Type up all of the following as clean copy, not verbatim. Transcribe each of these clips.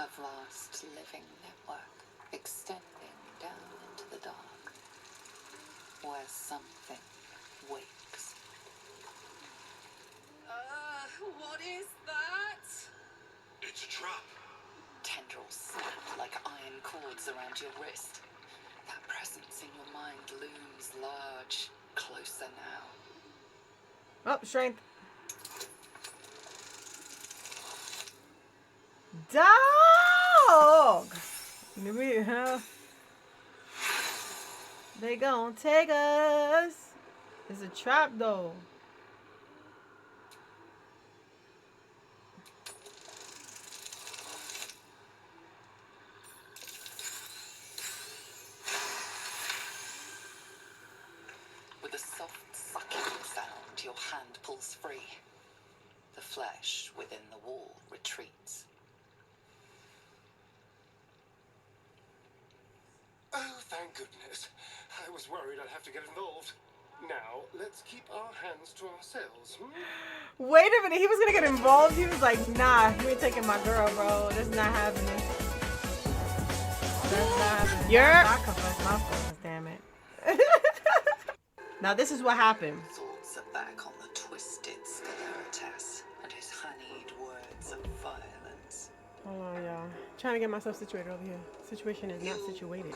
A vast living network extending down into the dark, where something wakes. What is that? It's a trap. Tendrils snap like iron cords around your wrist. That presence in your mind looms large, closer now. Oh, strength. Dog! They gon' take us. It's a trap though. With a soft sucking sound, your hand pulls free. The flesh within the wall retreats. Oh, thank goodness. I was worried I'd have to get involved. Now, let's keep our hands to ourselves. Wait a minute, he was gonna get involved. He was like, nah, you ain't taking my girl, bro. That's not happening. That's not happening. I confess my fault, damn it. Now this is what happened. Thoughts are back on the twisted Scaleritas and his honeyed words of violence. Hold on, y'all. Trying to get myself situated over here. Situation is not situated.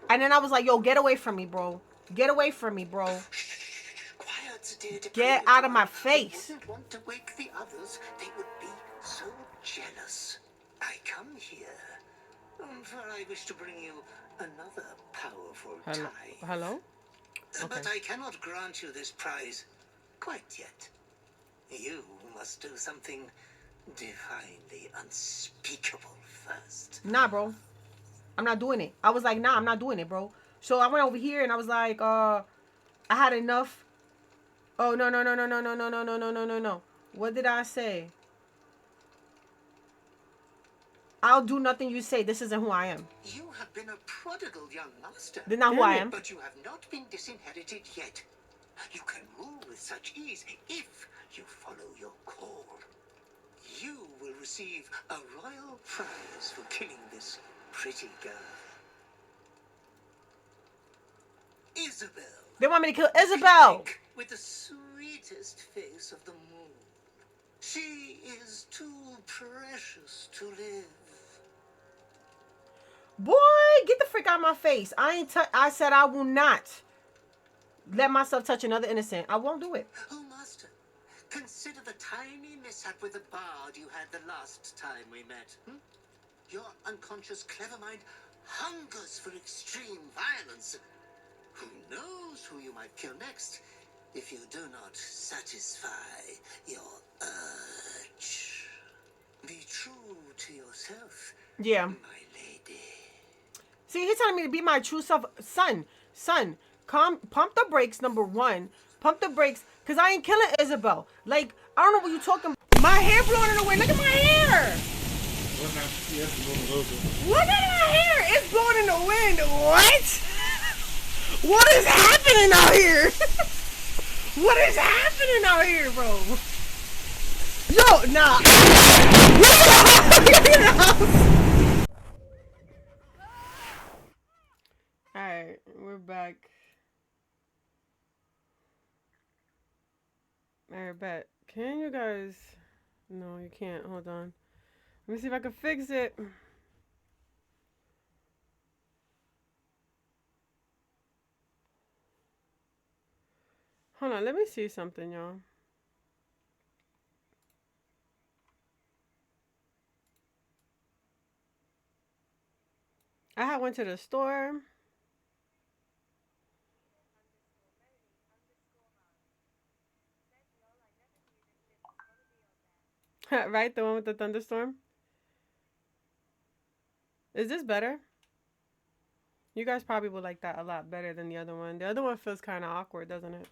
And then I was like, yo, get away from me, bro. Get away from me, bro. Quiet, dear. Get out of my face. I wouldn't want to wake the others. They would be so jealous. I come here, for I wish to bring you another powerful tie. Hello? Okay. But I cannot grant you this prize quite yet. You must do something divinely unspeakable first. Nah, bro. I'm not doing it. I was like, nah, I'm not doing it, bro. So I went over here and I was like, I had enough. Oh, no. What did I say? I'll do nothing you say. This isn't who I am. You have been a prodigal young master. This is not who I am. But you have not been disinherited yet. You can rule with such ease if you follow your call. You will receive a royal prize for killing this pretty girl. Isabel. They want me to kill Isabel. With the sweetest face of the moon. She is too precious to live. Boy, get the frick out of my face. I said I will not let myself touch another innocent. I won't do it. Oh, master, consider the tiny mishap with the bard you had the last time we met. Your unconscious clever mind hungers for extreme violence. Who knows who you might kill next if you do not satisfy your urge. Be true to yourself, Yeah. my lady. See, he's telling me to be my true self. Son, pump the brakes, number one. Pump the brakes, because I ain't killing Isabel. Like, I don't know what you're talking about. My hair blowing in the wind. Look at my hair. Look at my hair. It's blowing in the wind. What? What is happening out here? What is happening out here, bro? Yo, nah. Alright, we're back. Alright, bet. Can you guys... No, you can't. Hold on. Let me see if I can fix it. Hold on, let me see something, y'all. I had went to the store. Right? The one with the thunderstorm? Is this better? You guys probably would like that a lot better than the other one. The other one feels kind of awkward, doesn't it?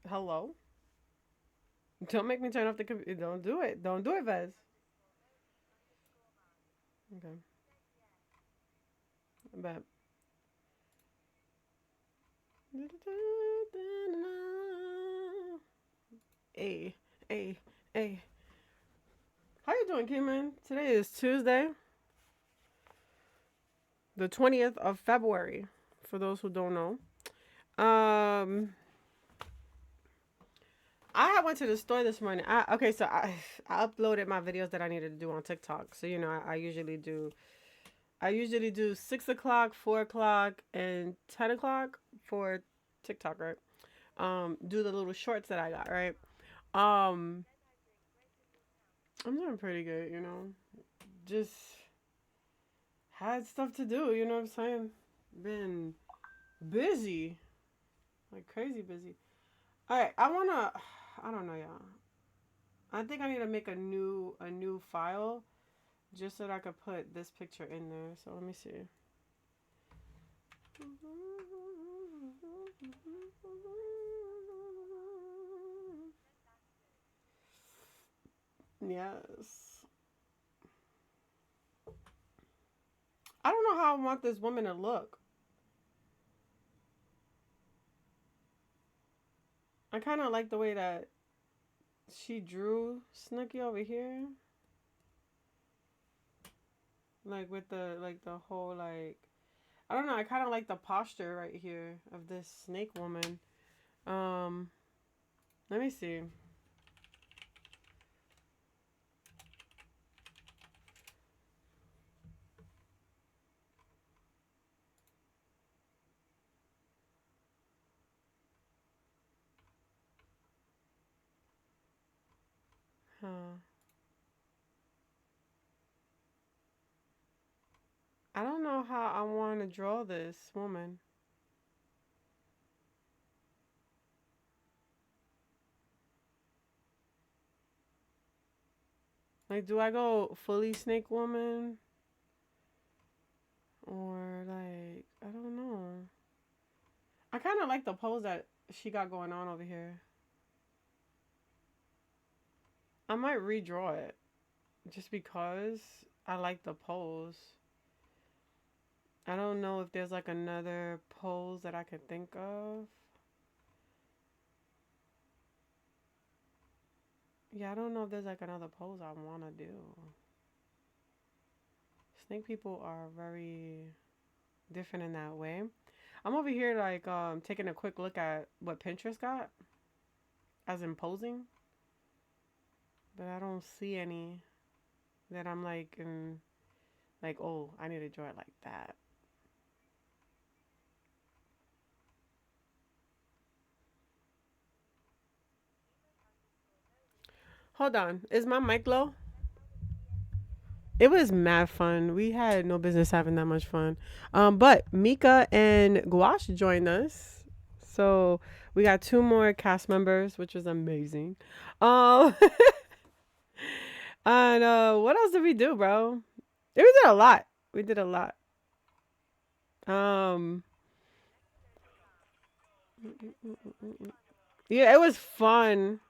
Hello? Don't make me turn off the computer. Don't do it. Don't do it, Vez. Okay. I bet. on, Keyman? Today is Tuesday, the 20th of February, for those who don't know. I went to the store this morning. Okay, so I uploaded my videos that I needed to do on TikTok. So, you know, I usually do 6 o'clock, 4 o'clock, and 10 o'clock for TikTok, right? Do the little shorts that I got, right? I'm doing pretty good, you know. Just had stuff to do, you know what I'm saying? Been busy. Like crazy busy. Alright, I don't know, y'all. I think I need to make a new file just so that I could put this picture in there. So let me see. Yes. I don't know how I want this woman to look. I kind of like the way that she drew Snooki over here. Like with the whole like, I don't know, I kind of like the posture right here of this snake woman. Let me see. Huh. I don't know how I want to draw this woman. Like, do I go fully snake woman? Or, like, I don't know. I kind of like the pose that she got going on over here. I might redraw it. Just because I like the pose. I don't know if there's, like, another pose that I could think of. Yeah, I don't know if there's, like, another pose I want to do. Snake people are very different in that way. I'm over here like taking a quick look at what Pinterest got as imposing, but I don't see any that I'm like oh, I need to draw it like that. Hold on, is my mic low? It was mad fun. We had no business having that much fun. But Mika and Gouache joined us. So we got 2 more cast members, which was amazing. And what else did we do, bro? We did a lot. We did a lot. Yeah, it was fun.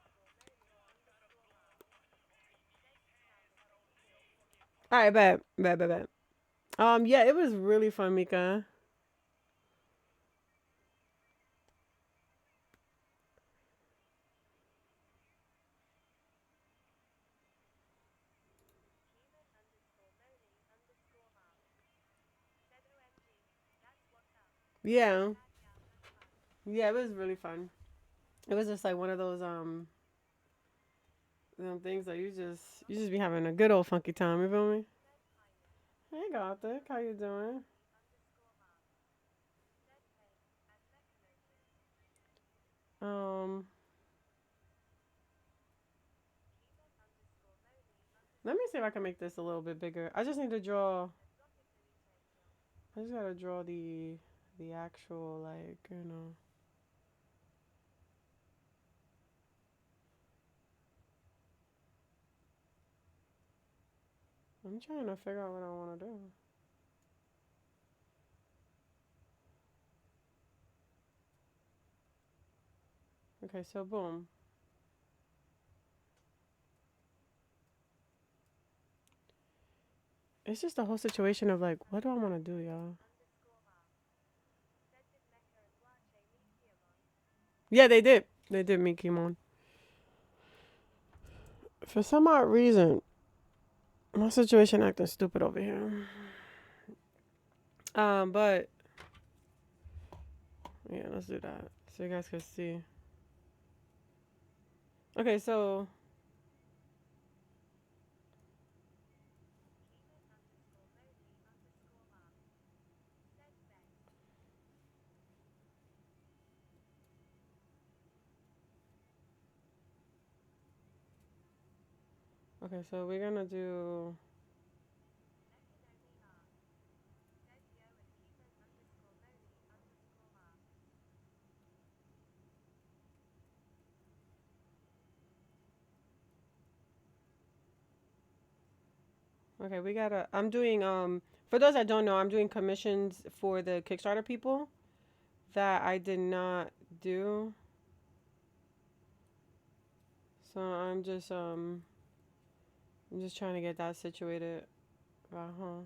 All right, bet. Yeah, it was really fun, Mika. Yeah. Yeah, it was really fun. It was just like one of those things that you just be having a good old funky time, you feel me? Hey Gothic, how you doing? Um Let me see if I can make this a little bit bigger. I just need to draw. I just gotta draw the actual, like, you know. I'm trying to figure out what I want to do. Okay, so boom. It's just the whole situation of like, what do I want to do, y'all? Yeah, they did. They did meet Kimon. For some odd reason, My situation acting stupid over here. But yeah, let's do that so you guys can see. Okay, so we're gonna do. Okay, we gotta. I'm doing. For those that don't know, I'm doing commissions for the Kickstarter people that I did not do. So I'm just trying to get that situated. Uh-huh.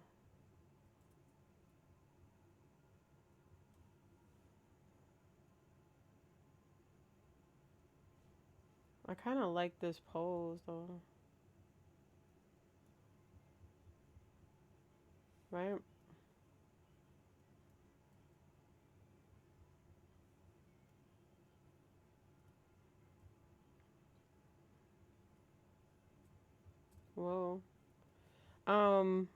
I kind of like this pose though, right? Whoa. Um,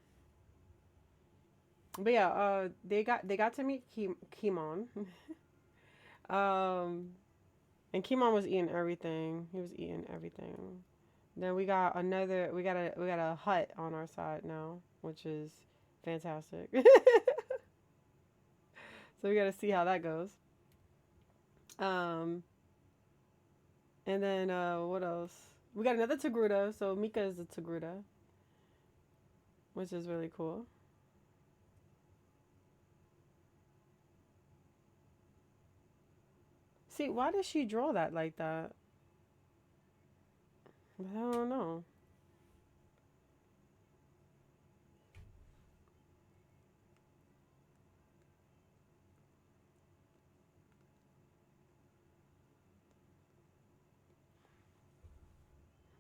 but yeah, they got to meet Kimon. Um, and Kimon was eating everything. He was eating everything. Then we got a hut on our side now, which is fantastic. So we got to see how that goes. Um, and then what else? We got another Togruta. So Mika is a Togruta, which is really cool. See, why did she draw that like that? I don't know.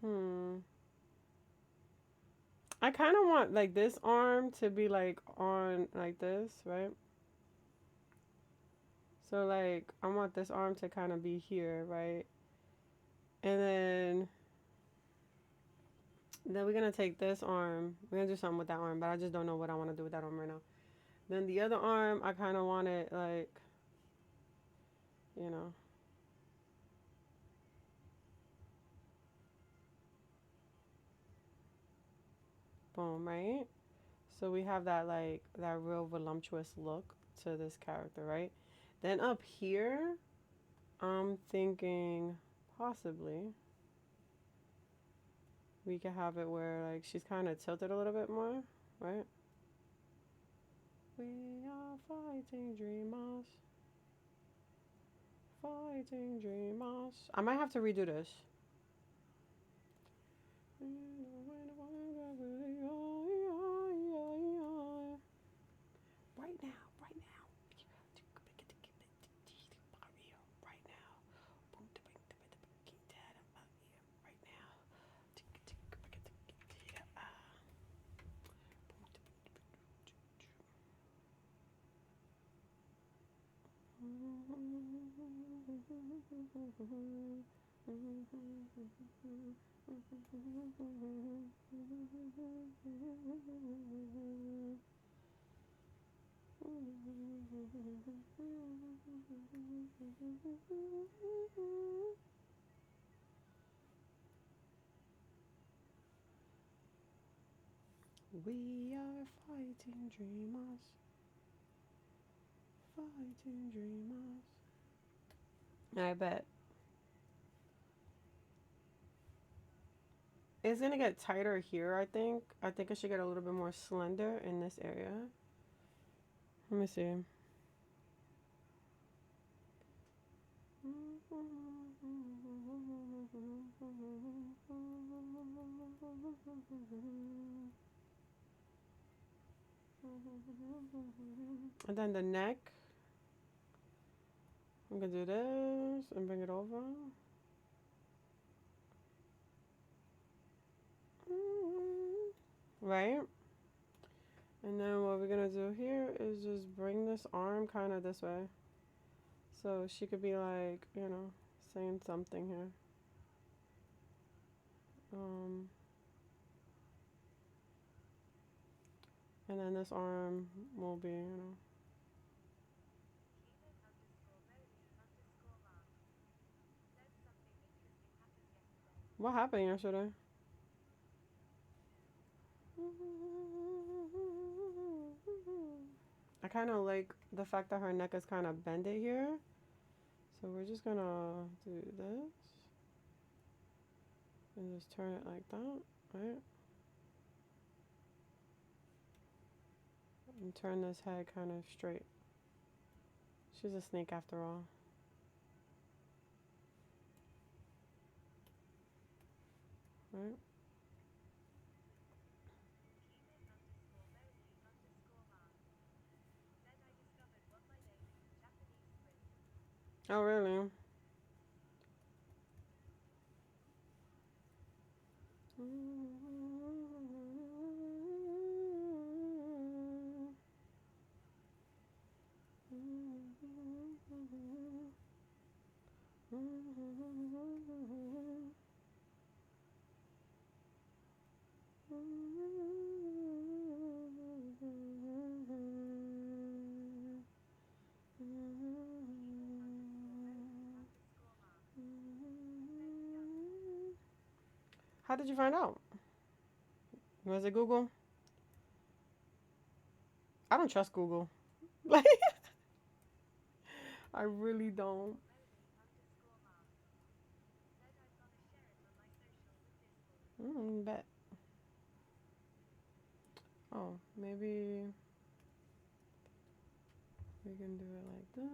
Hmm. I kind of want like this arm to be like on like this, right? So like I want this arm to kind of be here, right? And then we're gonna take this arm. We're gonna do something with that arm, but I just don't know what I want to do with that arm right now. Then the other arm, I kind of want it like, you know, boom, right? So we have that like that real voluptuous look to this character, right? Then up here, I'm thinking possibly we could have it where like she's kind of tilted a little bit more, right? We are fighting dreamers, fighting dreamers. I might have to redo this. Right now, right now. Right now. Right now. We are fighting dreamers, fighting dreamers. I bet. It's gonna get tighter here, I think. I think it should get a little bit more slender in this area. Let me see. And then the neck. I'm gonna do this and bring it over. right? And then what we're gonna do here is just bring this arm kind of this way. So she could be like, you know, saying something here. And then this arm will be, you know. What happened yesterday? I kind of like the fact that her neck is kind of bended here. So we're just gonna do this. And just turn it like that, right? And turn this head kind of straight. She's a snake after all. Right? Oh, really? How did you find out? Was it Google? I don't trust Google. Like, I really don't. Bet. Oh, maybe we can do it like this.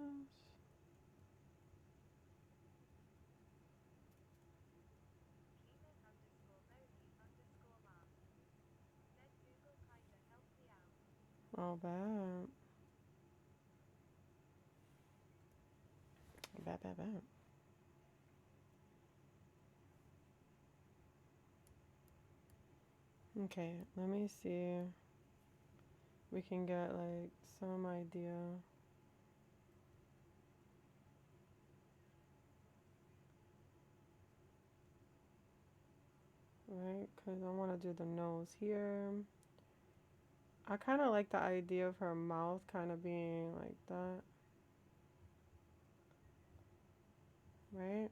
Oh, bad. Bad. Okay, let me see. We can get like some idea. Right? Because I want to do the nose here. I kind of like the idea of her mouth kind of being like that. Right?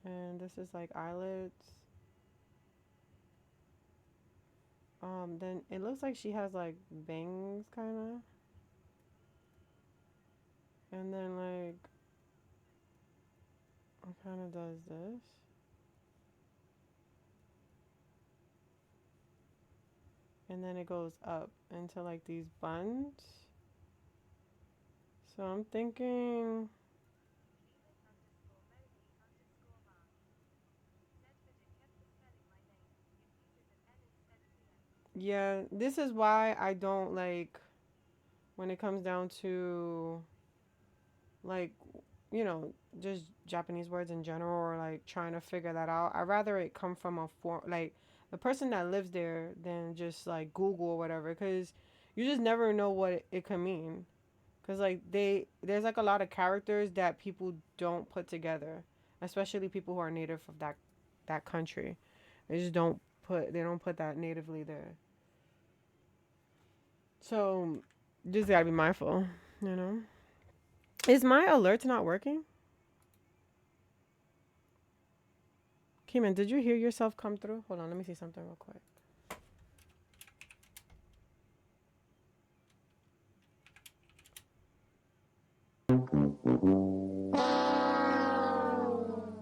And this is like eyelids. Then it looks like she has like bangs kind of. And then like, it kind of does this. And then it goes up into like these buns. So I'm thinking, yeah, this is why I don't like when it comes down to like, you know, just Japanese words in general or like trying to figure that out. I'd rather it come from a like the person that lives there than just like Google or whatever, because you just never know what it could mean. Because like there's like a lot of characters that people don't put together, especially people who are native of that country. They don't put that natively there. So just gotta be mindful, you know. Is my alerts not working? Keeman, did you hear yourself come through? Hold on, let me see something real quick.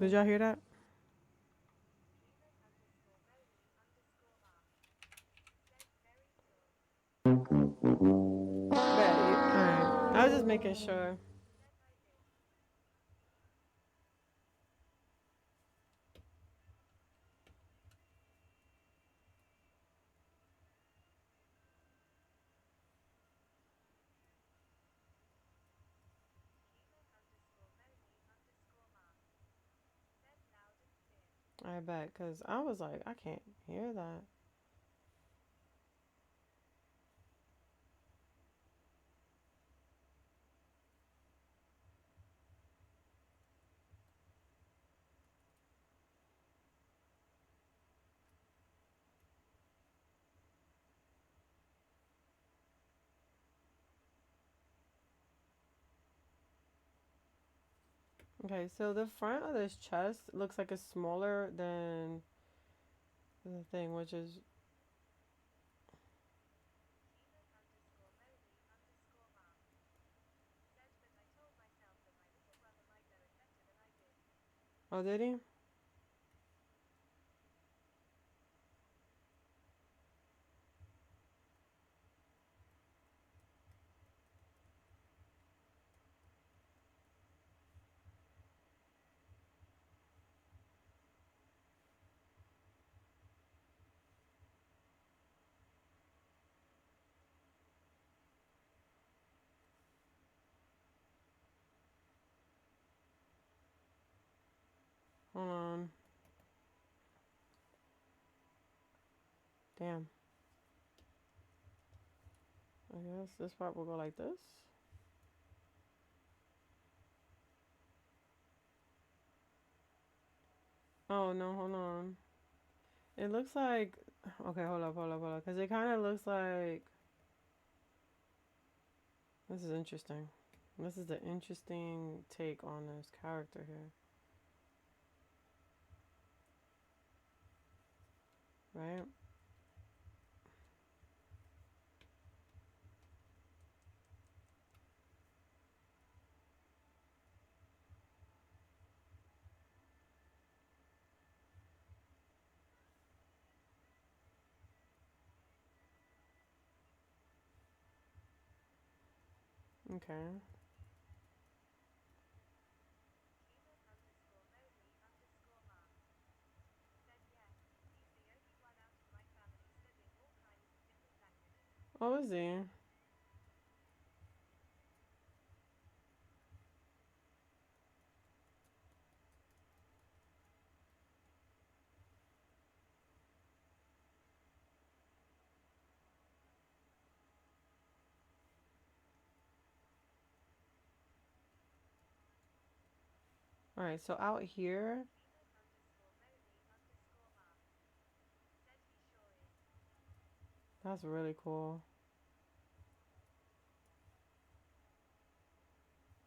Did y'all hear that? Alright. I was just making sure. I bet, because I was like, I can't hear that. Okay, so the front of this chest looks like it's smaller than the thing, which is oh, did he? Hold on. Damn. I guess this part will go like this. Oh no, hold on. It looks like okay, hold up. Cause it kind of looks like this is interesting. This is the interesting take on this character here. Right? Okay. Oh, is he? All right, so out here, that's really cool.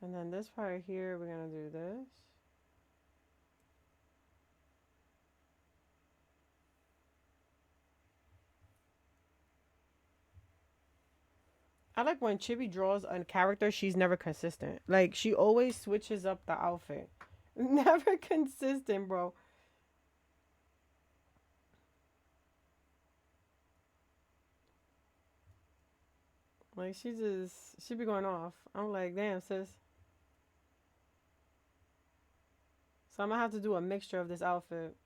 And then this part here, we're gonna do this. I like when Chibi draws a character, she's never consistent. Like, she always switches up the outfit. Never consistent, bro. Like, she be going off. I'm like, damn, sis. So I'm gonna have to do a mixture of this outfit.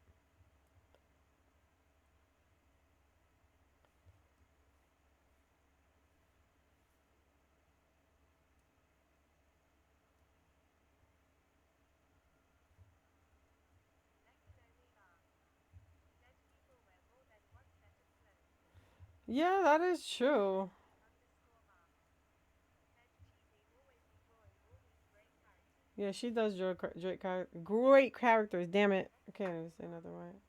Yeah, that is true. Yeah, she does draw great characters. Damn it. I can't even say nothing right.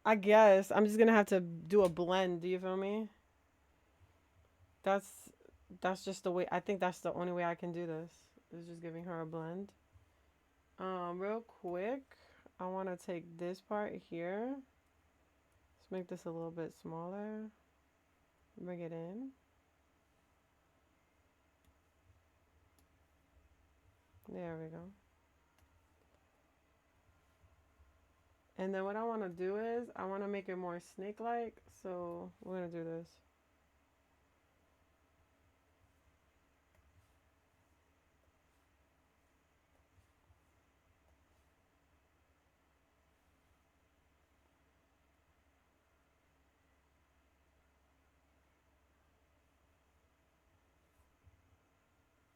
I guess I'm just gonna have to do a blend. Do you feel me? That's that's just the way. I think that's the only way I can do this. Is just giving her a blend. Real quick, I want to take this part here. Let's make this a little bit smaller. Bring it in. There we go. And then what I want to do is I want to make it more snake-like. So we're gonna do this.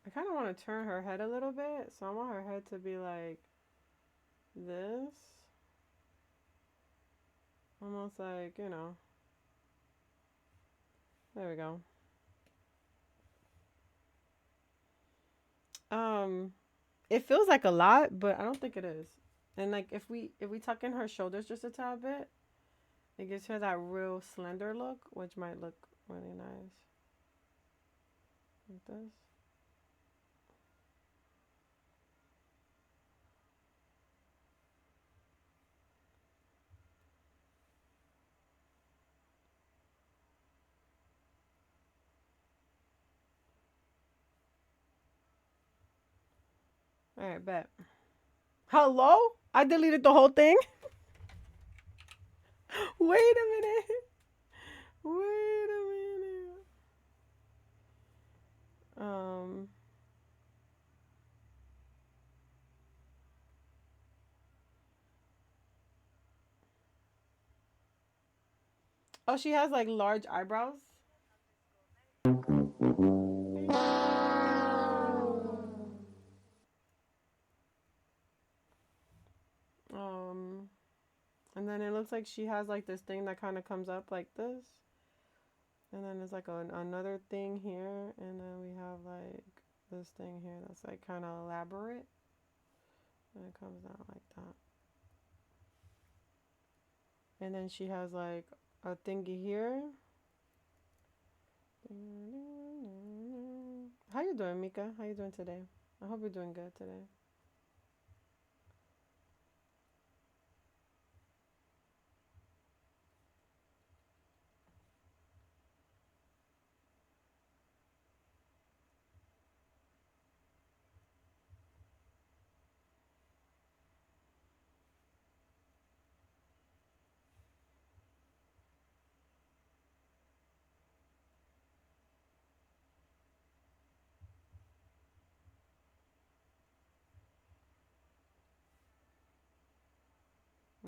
I kind of want to turn her head a little bit. So I want her head to be like this. Almost like, you know. There we go. It feels like a lot, but I don't think it is. And like if we tuck in her shoulders just a tad bit, it gives her that real slender look, which might look really nice. Like this. All right, bet. Hello? I deleted the whole thing. Wait a minute. Wait a minute. Oh, she has like large eyebrows. Um, and then it looks like she has like this thing that kind of comes up like this. And then there's like another thing here. And then we have like this thing here that's like kind of elaborate. And it comes down like that. And then she has like a thingy here. How you doing, Mika? How you doing today? I hope you're doing good today.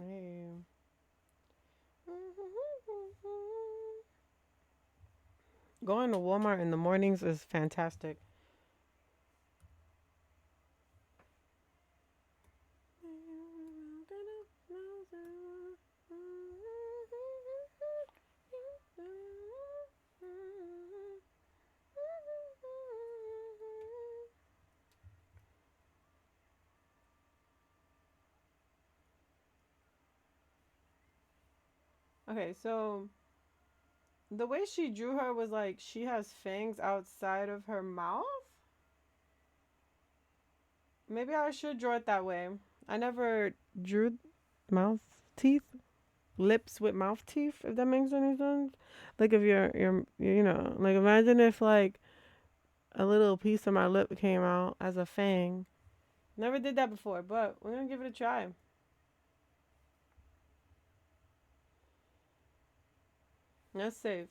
Hey. Going to Walmart in the mornings is fantastic. Okay, so the way she drew her was like she has fangs outside of her mouth. Maybe I should draw it that way. I never drew mouth teeth, lips with mouth teeth. If that makes any sense. Like if you're you know, like imagine if like a little piece of my lip came out as a fang. Never did that before, but we're gonna give it a try. That's safe.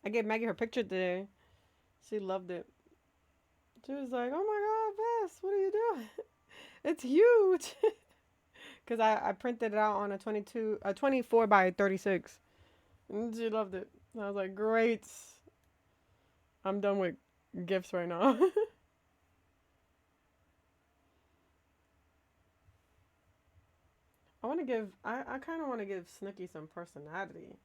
I gave Maggie her picture today. She loved it. She was like, "Oh my God, Bess, what are you doing? It's huge." Cause I printed it out on a 24 by 36, and she loved it. And I was like, "Great, I'm done with gifts right now." I kind of want to give Snooki some personality.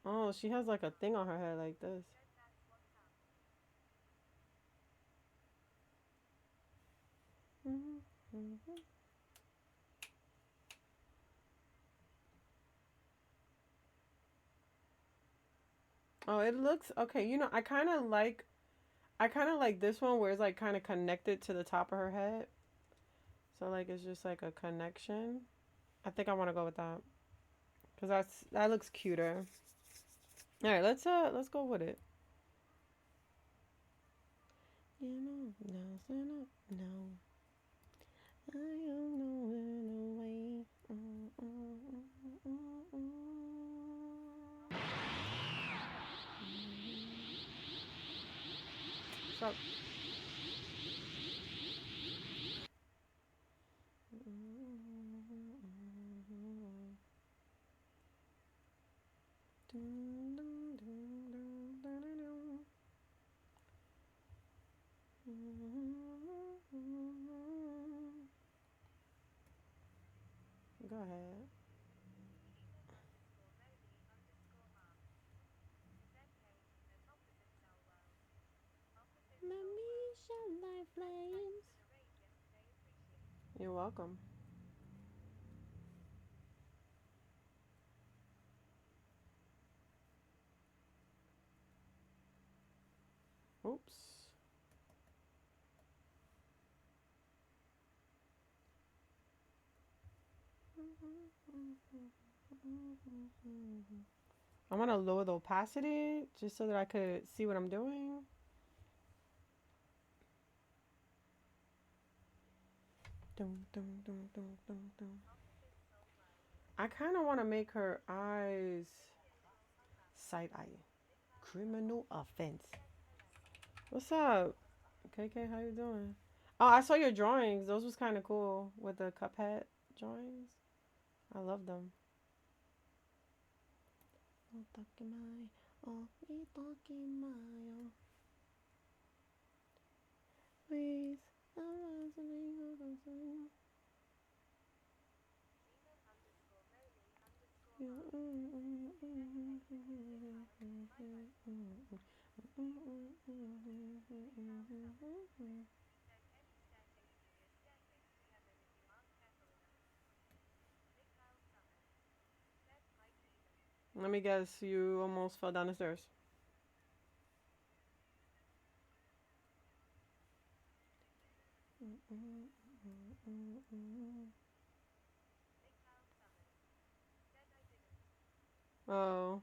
Oh, she has like a thing on her head like this. Oh, it looks okay. You know, I kind of like this one where it's like kind of connected to the top of her head. So like it's just like a connection. I think I want to go with that because that looks cuter. All right, let's go with it. You know, no, no, I am no way. So. Go ahead. Let me shine my flames. You're welcome. Oops. I want to lower the opacity just so that I could see what I'm doing. Dum, dum, dum, dum, dum, dum. I kind of want to make her eyes side eye. Criminal offense. What's up? KK, how you doing? Oh, I saw your drawings. Those was kind of cool with the Cuphead drawings. I love them. Please. Let me guess, you almost fell down the stairs. Oh.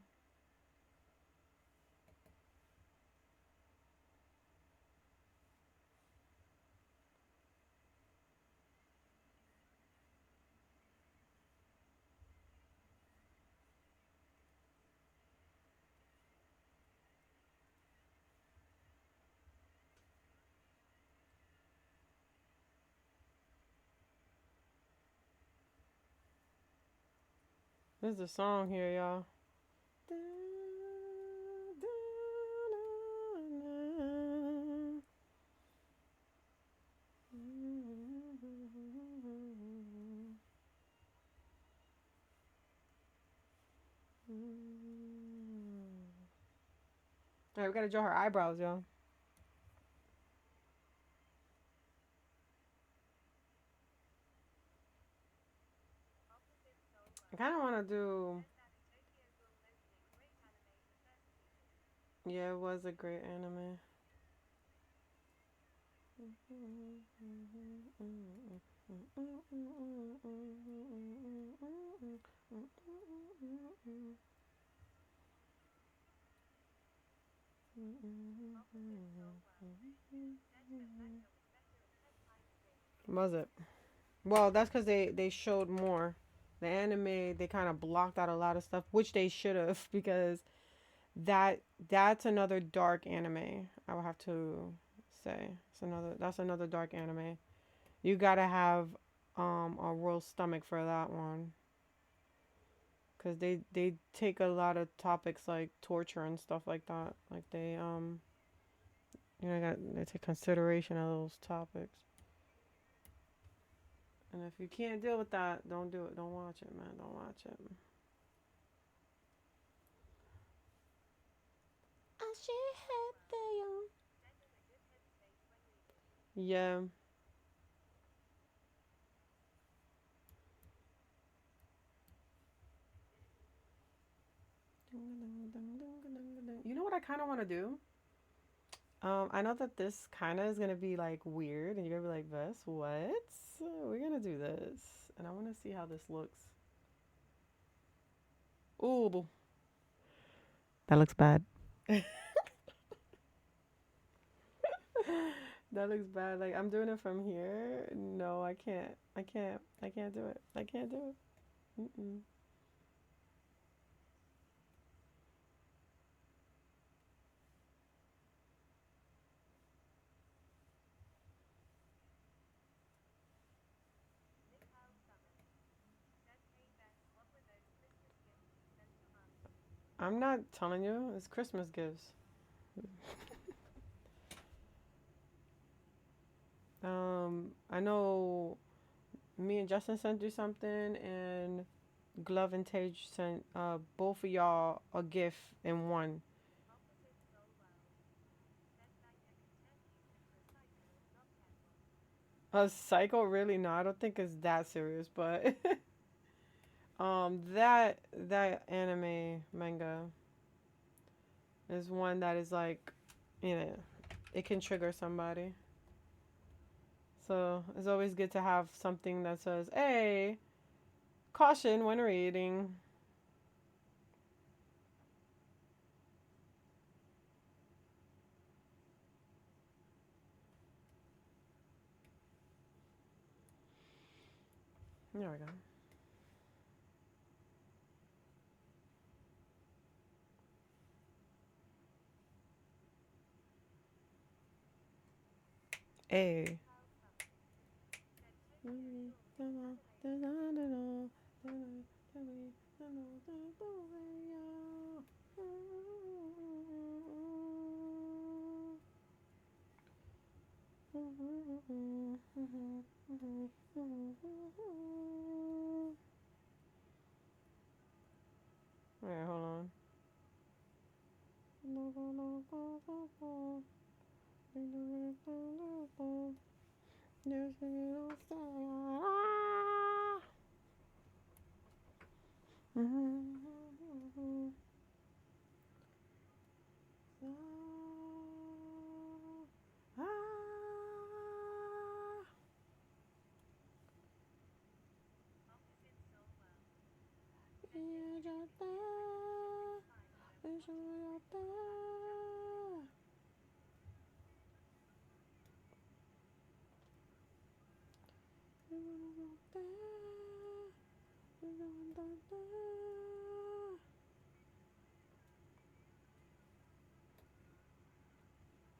There's a song here, y'all. Alright, we gotta draw her eyebrows, y'all. I kind of want to do... Yeah, it was a great anime. Was it? Well, that's because they showed more. The anime, they kind of blocked out a lot of stuff, which they should have, because that's another dark anime. I would have to say that's another dark anime. You gotta have a real stomach for that one, because they take a lot of topics like torture and stuff like that. Like they they take consideration of those topics. And if you can't deal with that, don't do it. Don't watch it, man. Don't watch it. Yeah. You know what I kind of want to do? I know that this kind of is going to be like weird and you're going to be like, Vess, what? We're going to do this. And I want to see how this looks. Ooh. That looks bad. That looks bad. Like, I'm doing it from here. No, I can't. I can't do it. I can't do it. Mm-mm. I'm not telling you. It's Christmas gifts. I know me and Justin sent you something, and Glove and Tage sent both of y'all a gift in one. A Psycho, really? No, I don't think it's that serious, but that anime manga is one that is like, you know, it can trigger somebody. So it's always good to have something that says, hey, caution when reading. There we go. Hey. Alright, hold on.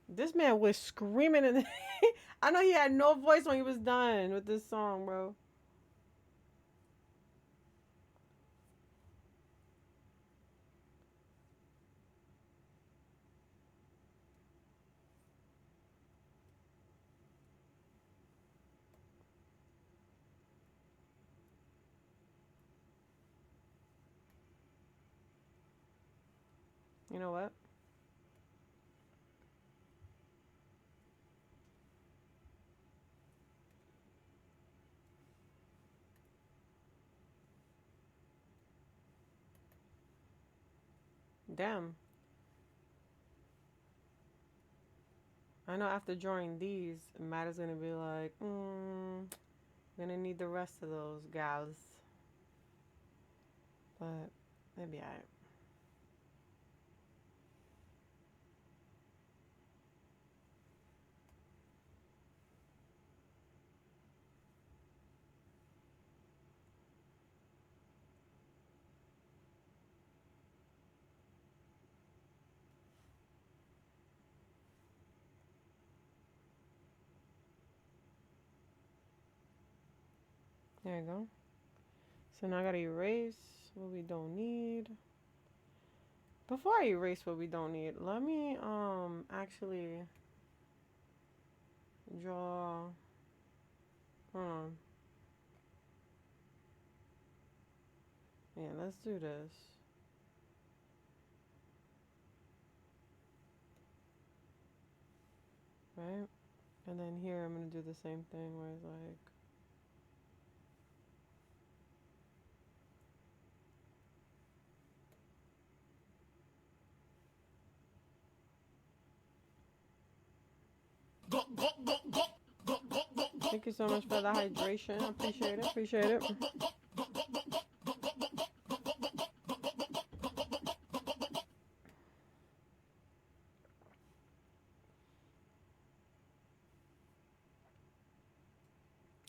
This man was screaming in the I know he had no voice when he was done with this song, bro. You know what? Damn. I know after drawing these, Matt is gonna be like, I'm gonna need the rest of those gals. But maybe I. There you go. So now I gotta erase what we don't need. Before I erase what we don't need, let me actually draw. Hold on. Yeah, let's do this. Right? And then here I'm gonna do the same thing where it's like thank you so much for the hydration. I appreciate it. Appreciate it.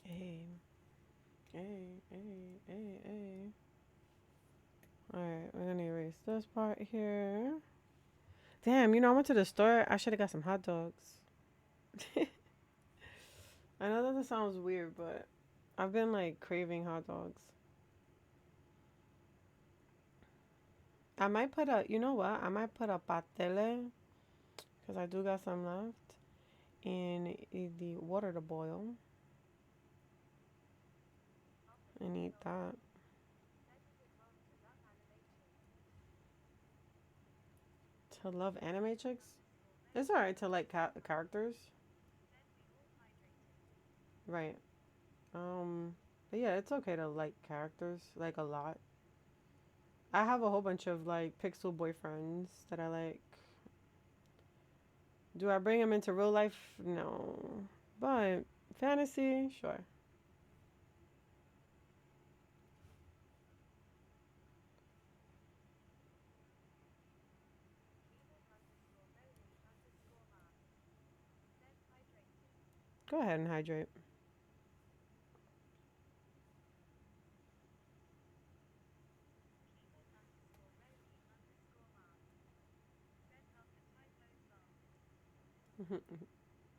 Hey. Hey, hey, hey, hey. Alright, we're gonna erase this part here. Damn, you know, I went to the store. I should have got some hot dogs. I know that sounds weird, but I've been like craving hot dogs. I might put a, you know what? I might put a patele, because I do got some left, in the water to boil. And eat that. To love anime chicks? It's alright to like characters. Right. But yeah, it's okay to like characters, like a lot. I have a whole bunch of like pixel boyfriends that I like. Do I bring him into real life? No. But fantasy, sure. Go ahead and hydrate.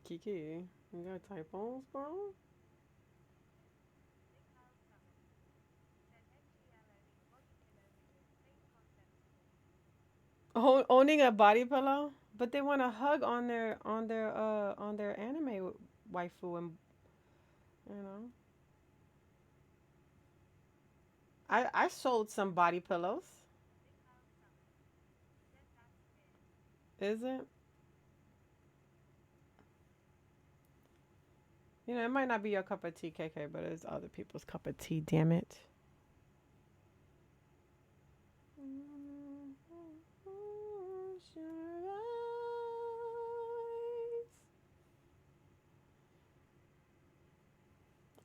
Kiki, you got typos, bro? Owning a body pillow, but they want to hug on their anime waifu, and you know. I sold some body pillows. Is it? You know, it might not be your cup of tea, KK, but it's other people's cup of tea. Damn it.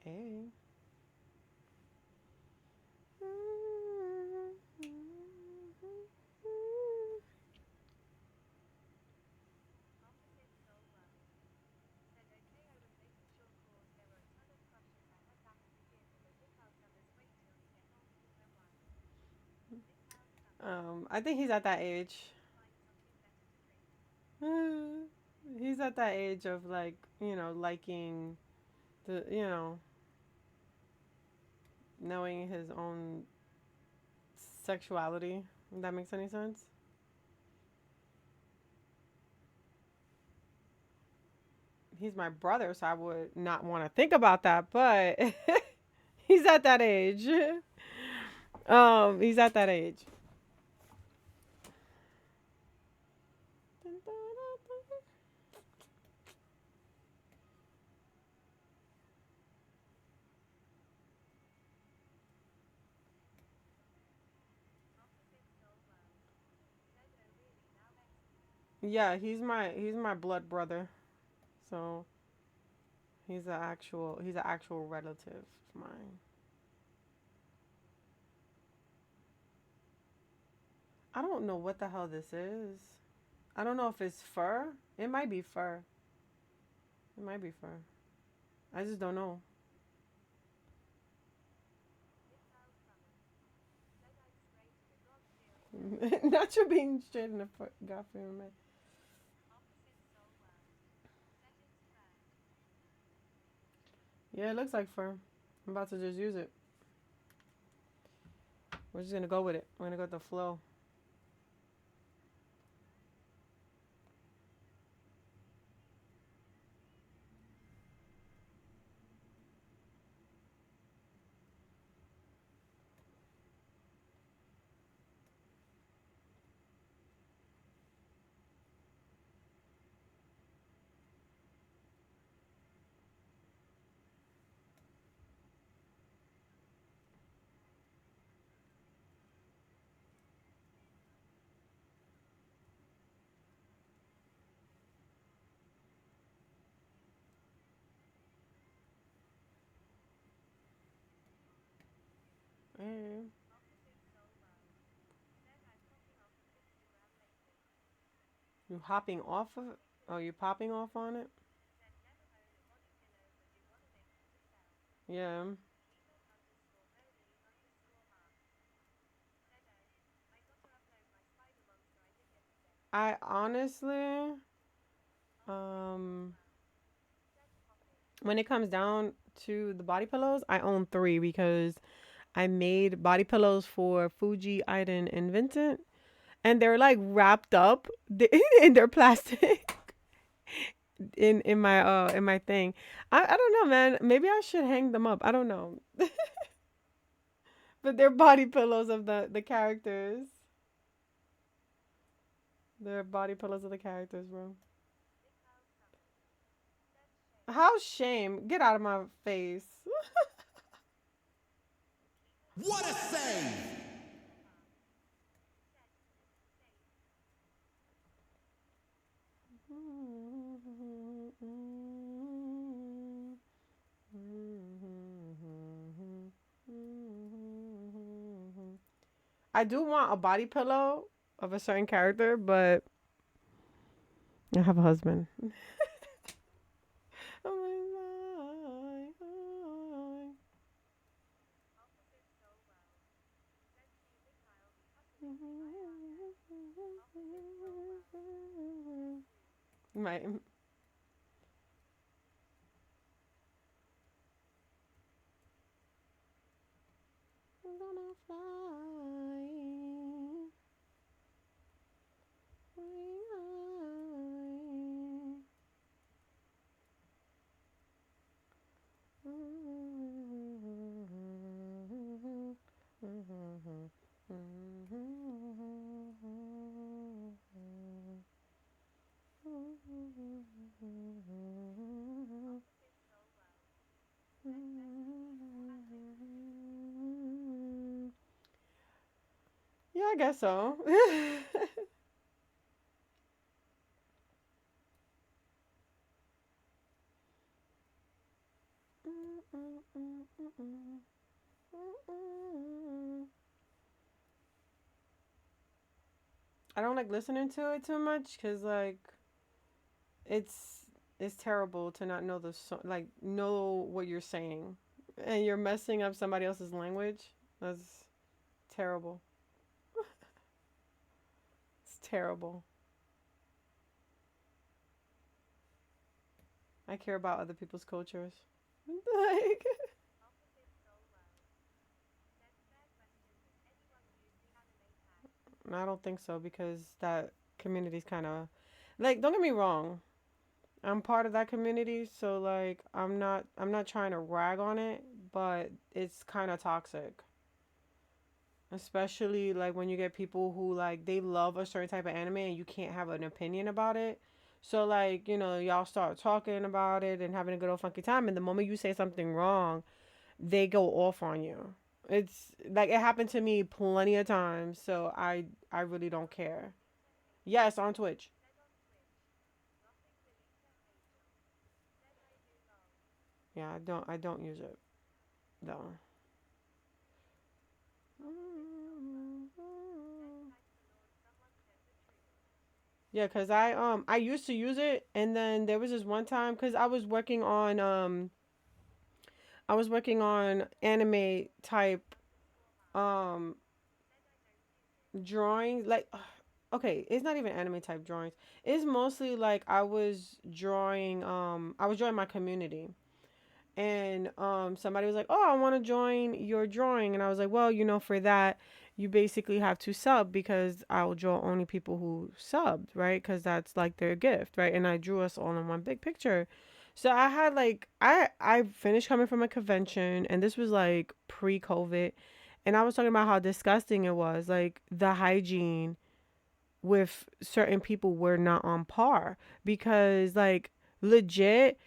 Hey. I think he's at that age. He's at that age of like, liking the, knowing his own sexuality. If that makes any sense. He's my brother, so I would not want to think about that, but he's at that age. He's at that age. Yeah, he's my blood brother. So he's an actual relative of mine. I don't know what the hell this is. I don't know if it's fur. It might be fur. It might be fur. I just don't know. Not you being straight in the God fearing man. Yeah, it looks like fur. I'm about to just use it. We're just gonna go with it. We're gonna go with the flow. Hey. You hopping off of it? Oh, you popping off on it? Yeah. I honestly, um, when it comes down to the body pillows, I own three because I made body pillows for Fuji, Iden, and Vincent, and they're like wrapped up in their plastic in my thing. I don't know, man. Maybe I should hang them up. I don't know, but they're body pillows of the characters. They're body pillows of the characters, bro. How shame? Get out of my face. What a save! I do want a body pillow of a certain character, but I have a husband. Right. I'm gonna fly. Yeah, I guess so. I don't like listening to it too much because like it's it's terrible to not know the like know what you're saying, and you're messing up somebody else's language. That's terrible. It's terrible. I care about other people's cultures. Like, I don't think so because that community's kind of like. Don't get me wrong. I'm part of that community, so like I'm not trying to rag on it, but it's kind of toxic. Especially like when you get people who like they love a certain type of anime and you can't have an opinion about it. So like, y'all start talking about it and having a good old funky time, and the moment you say something wrong, they go off on you. It's like it happened to me plenty of times, so I really don't care. Yes, on Twitch. Yeah, I don't use it though. Yeah, cause I used to use it, and then there was this one time cause I was working on anime type um drawings like okay, it's not even anime type drawings. It's mostly like I was drawing my community. And somebody was like, "Oh, I want to join your drawing." And I was like, "Well, for that, you basically have to sub because I'll draw only people who subbed, right? Because that's like their gift, right?" And I drew us all in one big picture. So I had like I finished coming from a convention, and this was like pre-COVID, and I was talking about how disgusting it was, like the hygiene with certain people were not on par because like legit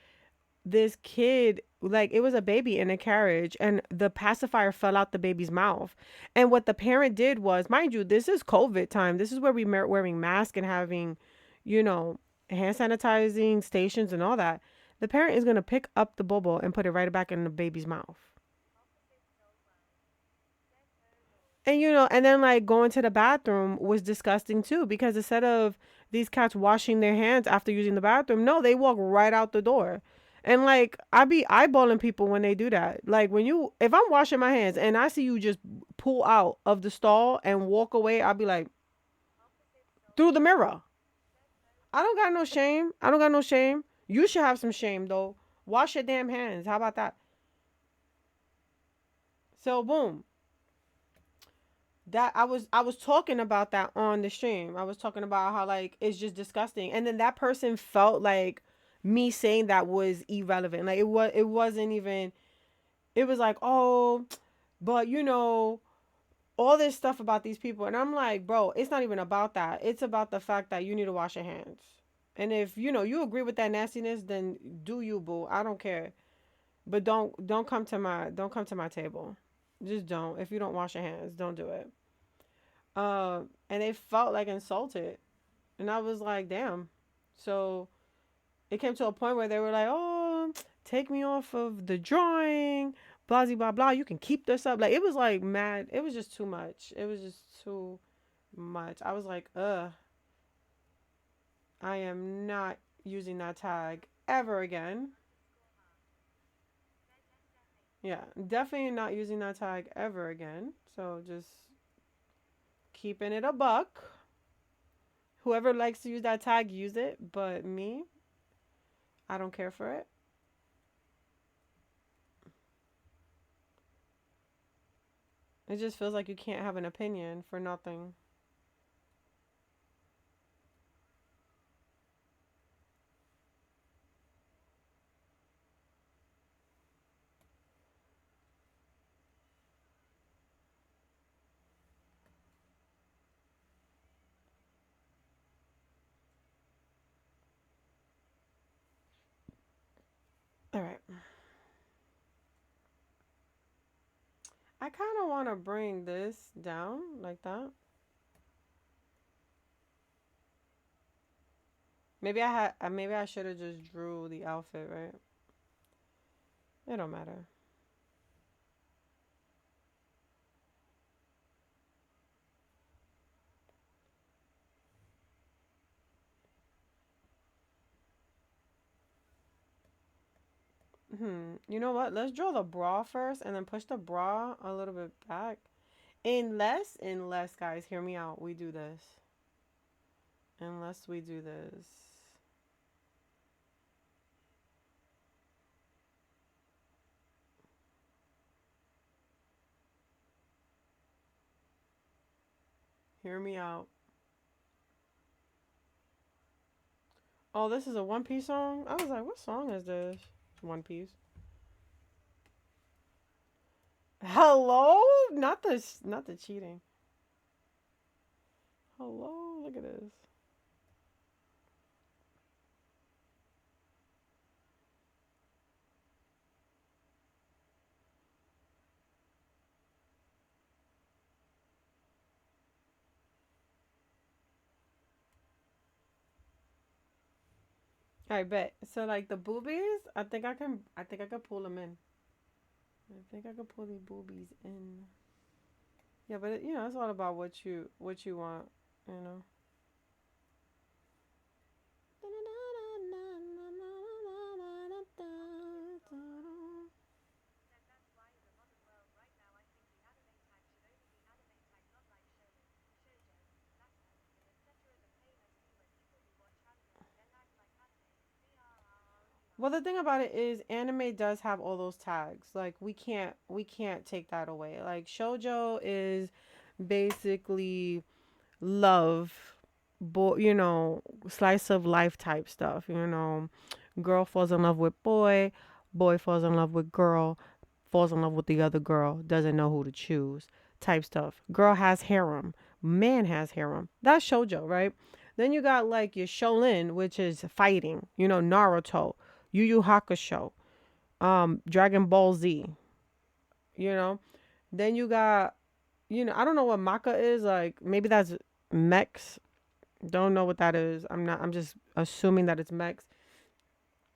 this kid, like it was a baby in a carriage, and the pacifier fell out the baby's mouth. And what the parent did was, mind you, this is COVID time, this is where we wearing masks and having, you know hand sanitizing stations and all that. The parent is going to pick up the bobo and put it right back in the baby's mouth. And and then like going to the bathroom was disgusting too, because instead of these cats washing their hands after using the bathroom, no, they walk right out the door. And like I be eyeballing people when they do that. Like if I'm washing my hands and I see you just pull out of the stall and walk away, I'll be like, through the mirror. I don't got no shame. I don't got no shame. You should have some shame though. Wash your damn hands. How about that? So boom, that I was talking about that on the stream. I was talking about how like it's just disgusting. And then that person felt like me saying that was irrelevant. Like it wasn't even, it was like, "Oh, but all this stuff about these people." And I'm like, "Bro, it's not even about that. It's about the fact that you need to wash your hands. And if you agree with that nastiness, then do you, boo. I don't care. But don't come to my table. Just don't. If you don't wash your hands, don't do it." And they felt like insulted, and I was like, "Damn." So it came to a point where they were like, "Oh, take me off of the drawing. blah blah blah. You can keep this up. Like it was like mad. It was just too much. It was just too much. I was like, ugh. I am not using that tag ever again. Yeah, definitely not using that tag ever again. So just keeping it a buck. Whoever likes to use that tag, use it. But me, I don't care for it. It just feels like you can't have an opinion for nothing. All right. I kind of want to bring this down like that. Maybe I should have just drew the outfit, right? It don't matter. You know what? Let's draw the bra first and then push the bra a little bit back. Unless, guys, hear me out. We do this. Unless we do this. Hear me out. Oh, this is a One Piece song? I was like, what song is this? One Piece. Hello? Not the cheating. Hello? Look at this. I bet. So like the boobies, I think I can pull them in. I think I could pull these boobies in. Yeah, but you know, it's all about what you want, you know. Well, the thing about it is anime does have all those tags. Like we can't take that away. Like shoujo is basically love, boy, you know, slice of life type stuff, you know. Girl falls in love with boy, boy falls in love with girl, falls in love with the other girl, doesn't know who to choose type stuff. Girl has harem, man has harem. That's shoujo, right? Then you got like your shonen, which is fighting, you know, Naruto, Yu Yu Hakusho, Dragon Ball Z, you know. Then you got, you know, I don't know what maka is, like maybe that's mechs. Don't know what that is. I'm just assuming that it's mechs.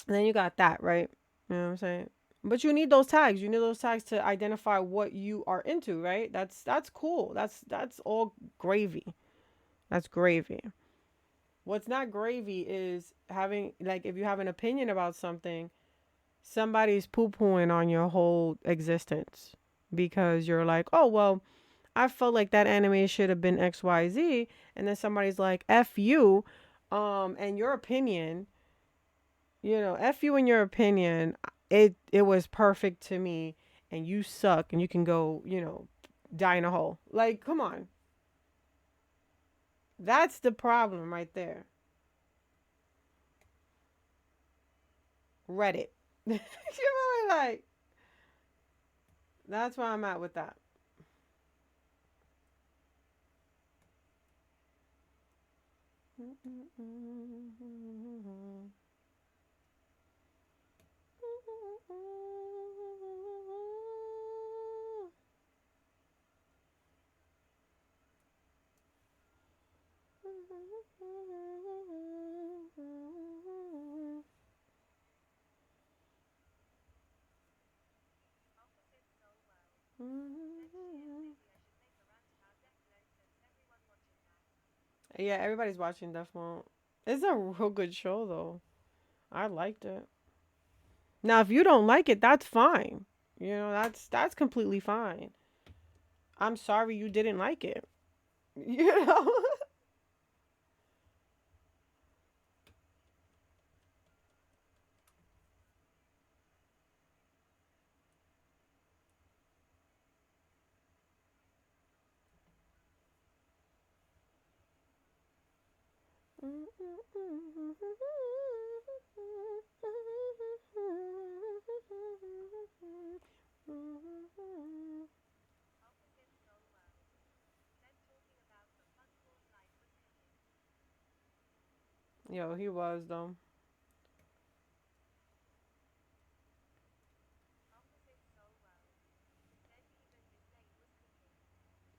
And then you got that, right? You know what I'm saying? But you need those tags. You need those tags to identify what you are into, right? That's cool. That's all gravy. That's gravy. What's not gravy is having, like, if you have an opinion about something, somebody's poo-pooing on your whole existence because you're like, oh well, I felt like that anime should have been XYZ, and then somebody's like, F you, and your opinion, you know, F you and your opinion, it was perfect to me, and you suck, and you can go, you know, die in a hole. Like, come on. That's the problem right there. Reddit. You know, like, that's where I'm at with that. Yeah, everybody's watching Death Note. It's a real good show though. I liked it. Now, if you don't like it, that's fine. You know, that's completely fine. I'm sorry you didn't like it. You know? Yo, he was though.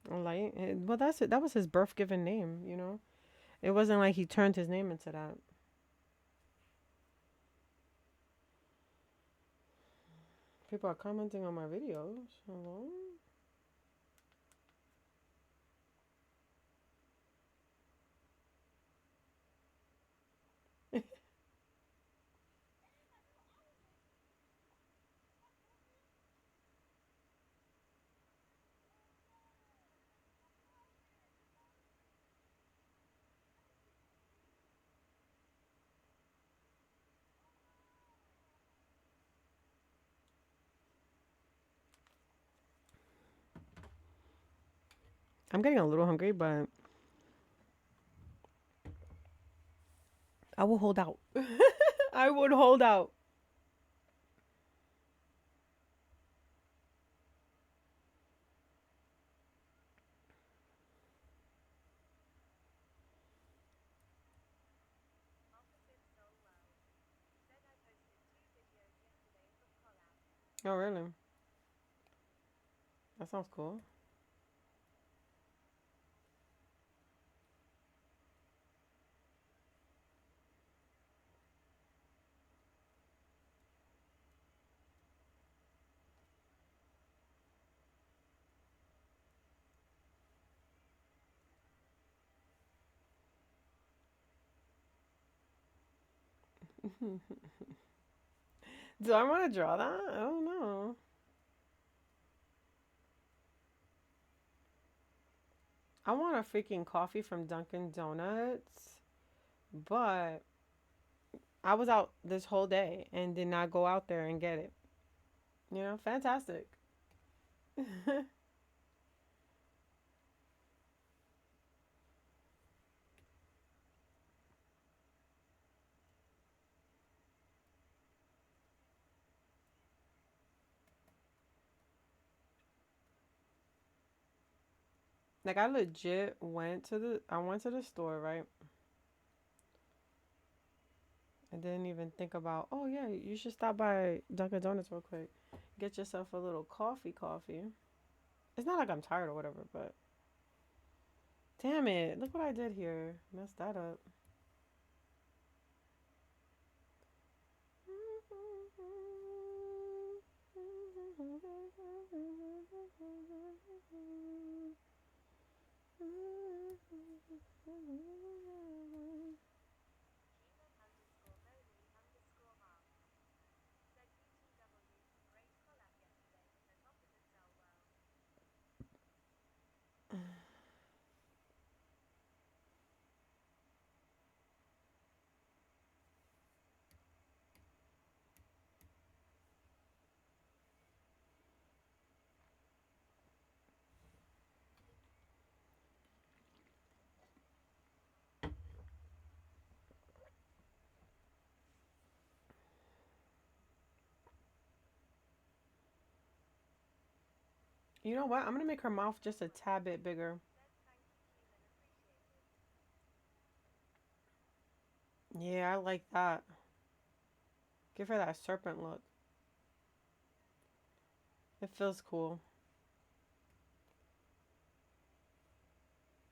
Like, well, that's it. That was his birth given name. You know, it wasn't like he turned his name into that. People are commenting on my videos. Hello. I'm getting a little hungry, but I will hold out. I would hold out. Oh, really? That sounds cool. Do I want to draw that? I don't know. I want a freaking coffee from Dunkin' Donuts, but I was out this whole day and did not go out there and get it. You know, fantastic. Like I legit went to the store, right? I didn't even think about, oh yeah, you should stop by Dunkin' Donuts real quick. Get yourself a little coffee. It's not like I'm tired or whatever, but damn it, look what I did here. Messed that up. You know what? I'm gonna make her mouth just a tad bit bigger. Yeah, I like that. Give her that serpent look. It feels cool.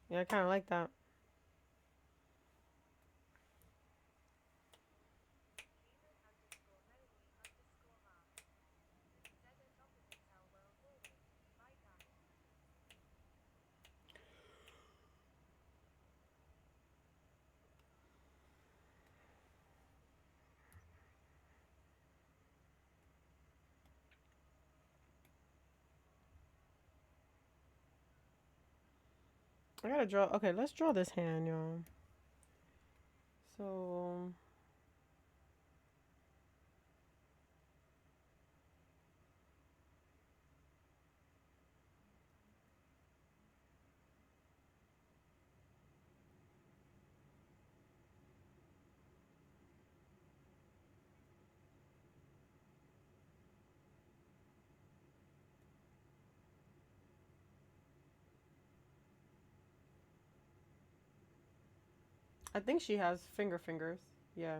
Yeah, I kind of like that. I gotta draw. Okay, let's draw this hand, y'all. So. I think she has fingers. Yeah.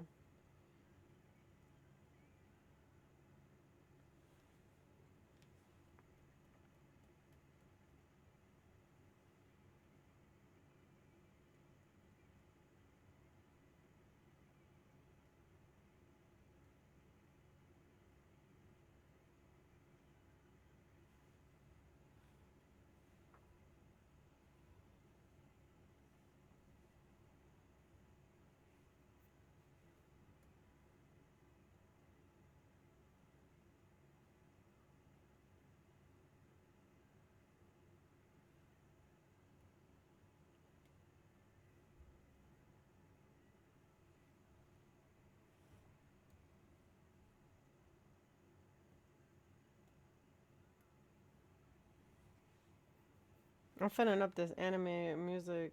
I'm filling up this anime music.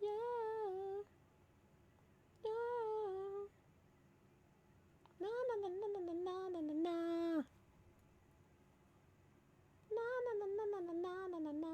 Yeah. Yeah. Na na na na na na na na na. Na na na na na na na na na.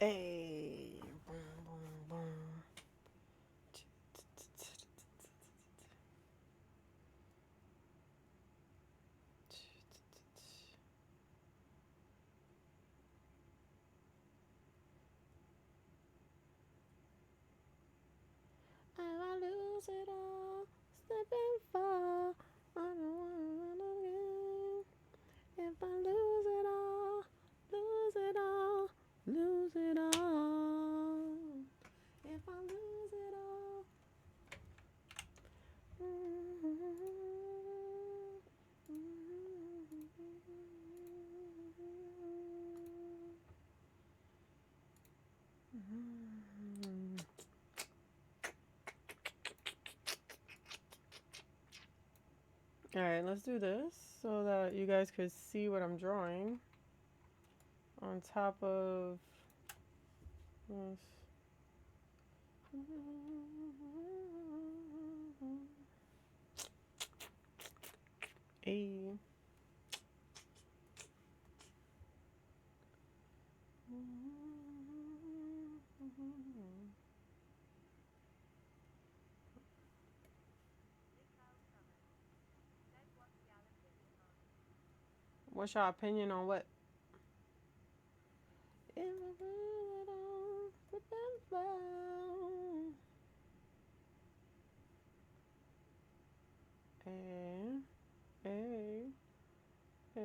Hey, boom, boom, boom. I lose it all, slip and fall. I don't wanna run again. If I lose it all, lose it all, lose it all. If I lose it all. All right, let's do this so that you guys could see what I'm drawing on top of this. A. What's your opinion on what? A, A, A,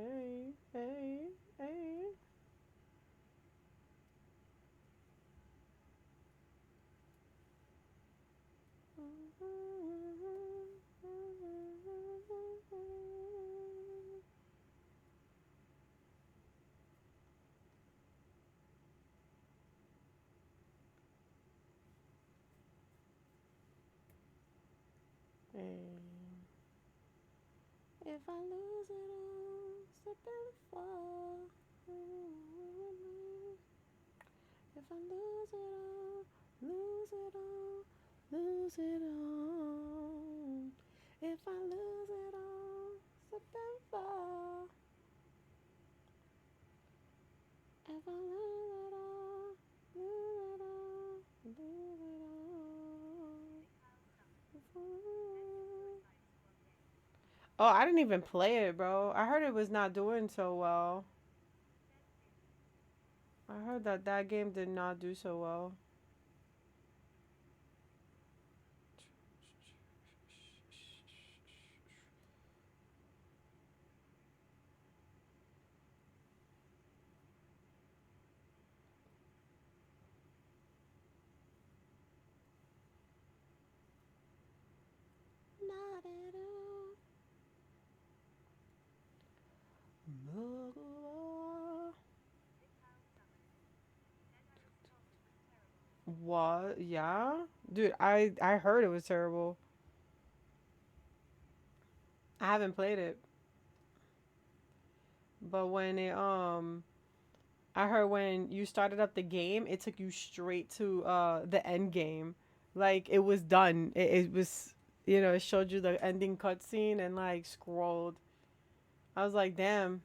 A, A. If I lose it all, slip and fall. If I lose it all, lose it all, lose it all. If I lose it all, slip and fall. Oh, I didn't even play it, bro. I heard it was not doing so well. I heard that that game did not do so well. Not at all. What? Yeah, dude. I heard it was terrible. I haven't played it, but when it I heard when you started up the game, it took you straight to the end game. Like it was done. It was, it showed you the ending cutscene and like scrolled. I was like, damn.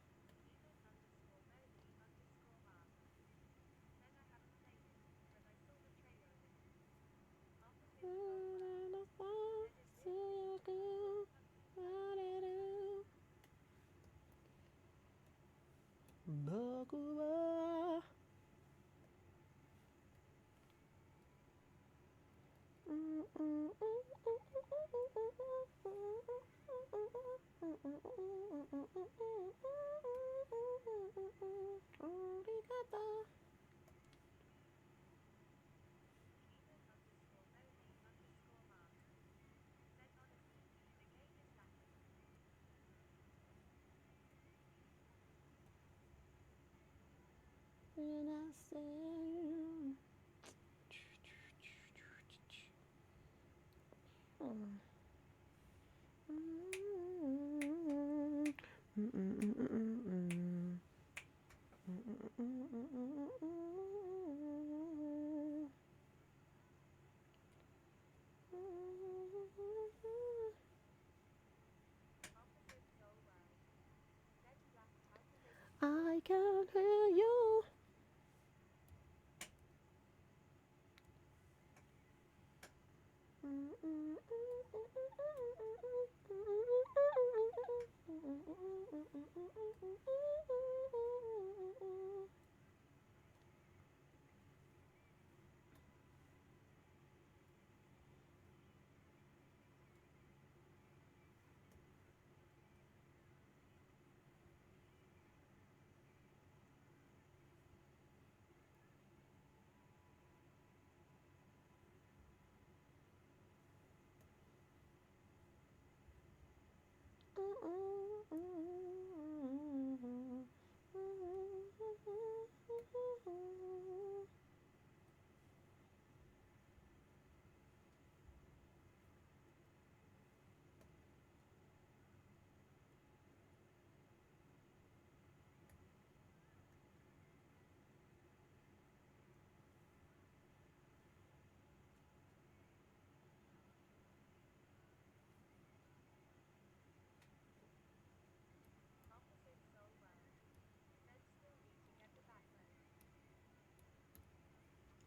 I can't hear you.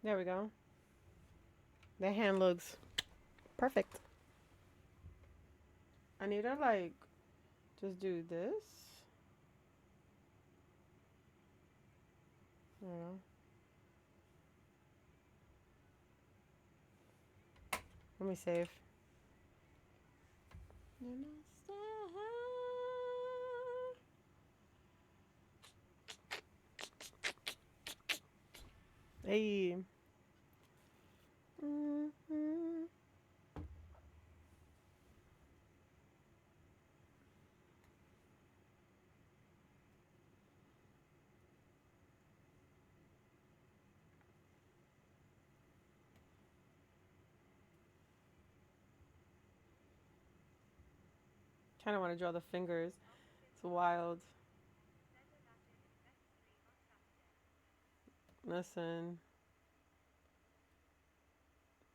There we go. The hand looks perfect. I need to like just do this. I don't know. Let me save. Hey. Kind of want to draw the fingers. It's wild. Listen.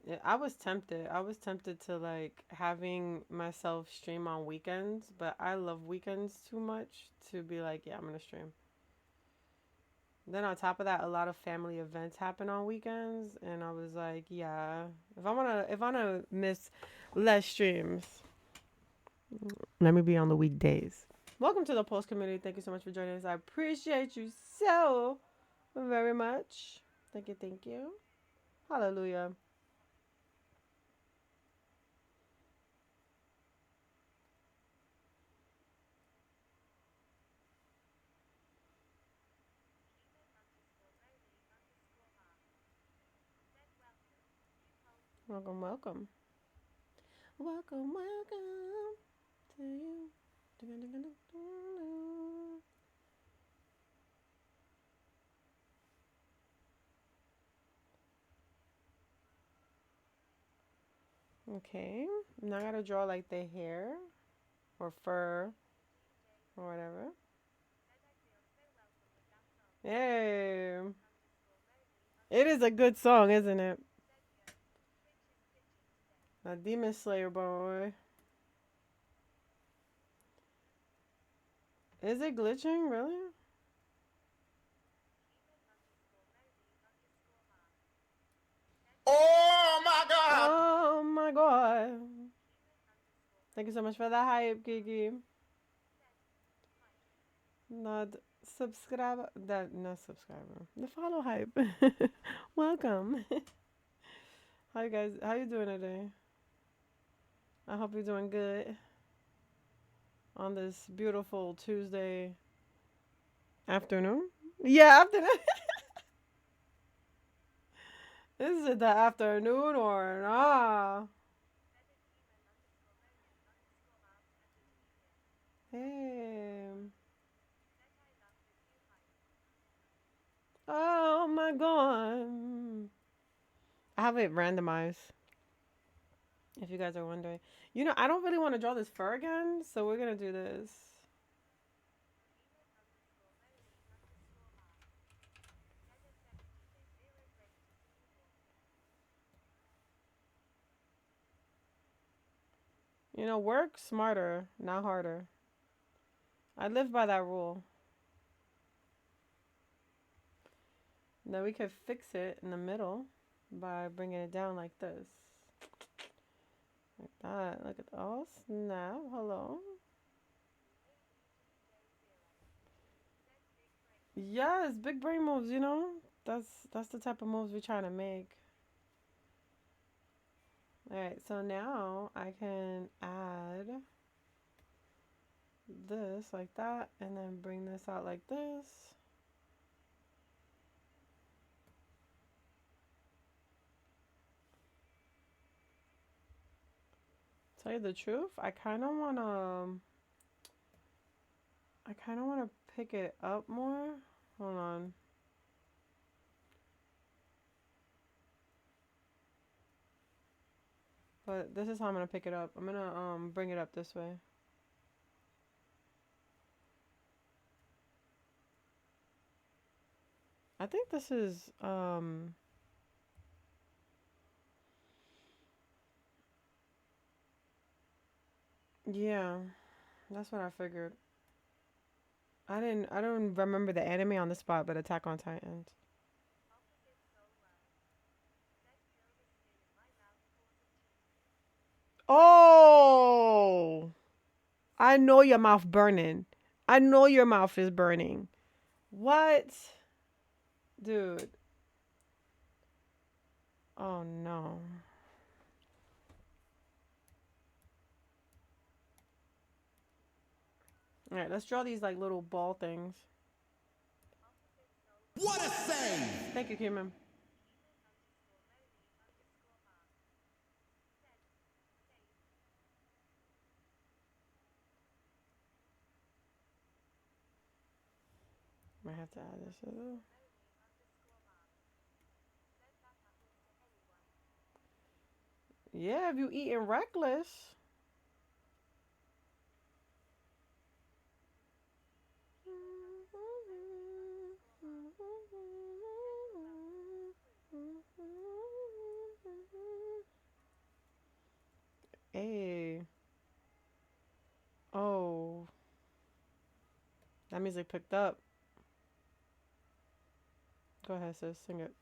Yeah, I was tempted. I was tempted to like having myself stream on weekends, but I love weekends too much to be like, yeah, I'm gonna stream. Then on top of that, a lot of family events happen on weekends, and I was like, yeah, if I wanna miss less streams, Let me be on the weekdays. Welcome to the Pulse community. Thank you so much for joining us. I appreciate you so very much. Thank you, thank you. Hallelujah. Welcome, welcome. Welcome, welcome to you. Okay, now I gotta draw like the hair or fur or whatever. Hey, it is a good song, isn't it? A Demon Slayer boy. Is it glitching, really? Oh my God! Oh my god. Thank you so much for the hype, Kiki. Not subscriber. That not subscriber. The follow hype. Welcome. How you guys? How you doing today? I hope you're doing good on this beautiful Tuesday afternoon. Yeah, afternoon. Is it the afternoon or nah? Hey. Oh my god. I have it randomized. If you guys are wondering. You know, I don't really want to draw this fur again, so we're gonna do this. You know, work smarter, not harder. I live by that rule. Then we could fix it in the middle by bringing it down like this. Like that. Look at, oh snap, hello. Yes, big brain moves, you know? That's the type of moves we're trying to make. Alright, so now I can add this like that and then bring this out like this. Tell you the truth, I kind of want to pick it up more. Hold on. But this is how I'm going to pick it up. I'm going to bring it up this way. I think this is yeah, that's what I figured. I don't remember the anime on the spot, but Attack on Titan. Oh, I know your mouth burning. I know your mouth is burning. What? Dude. Oh no. All right, let's draw these like little ball things. What a save! Thank you, Kieran. Might have to add this as well. Yeah, if you eating reckless. Hey. Oh. That music picked up. Go ahead, sis. Sing it.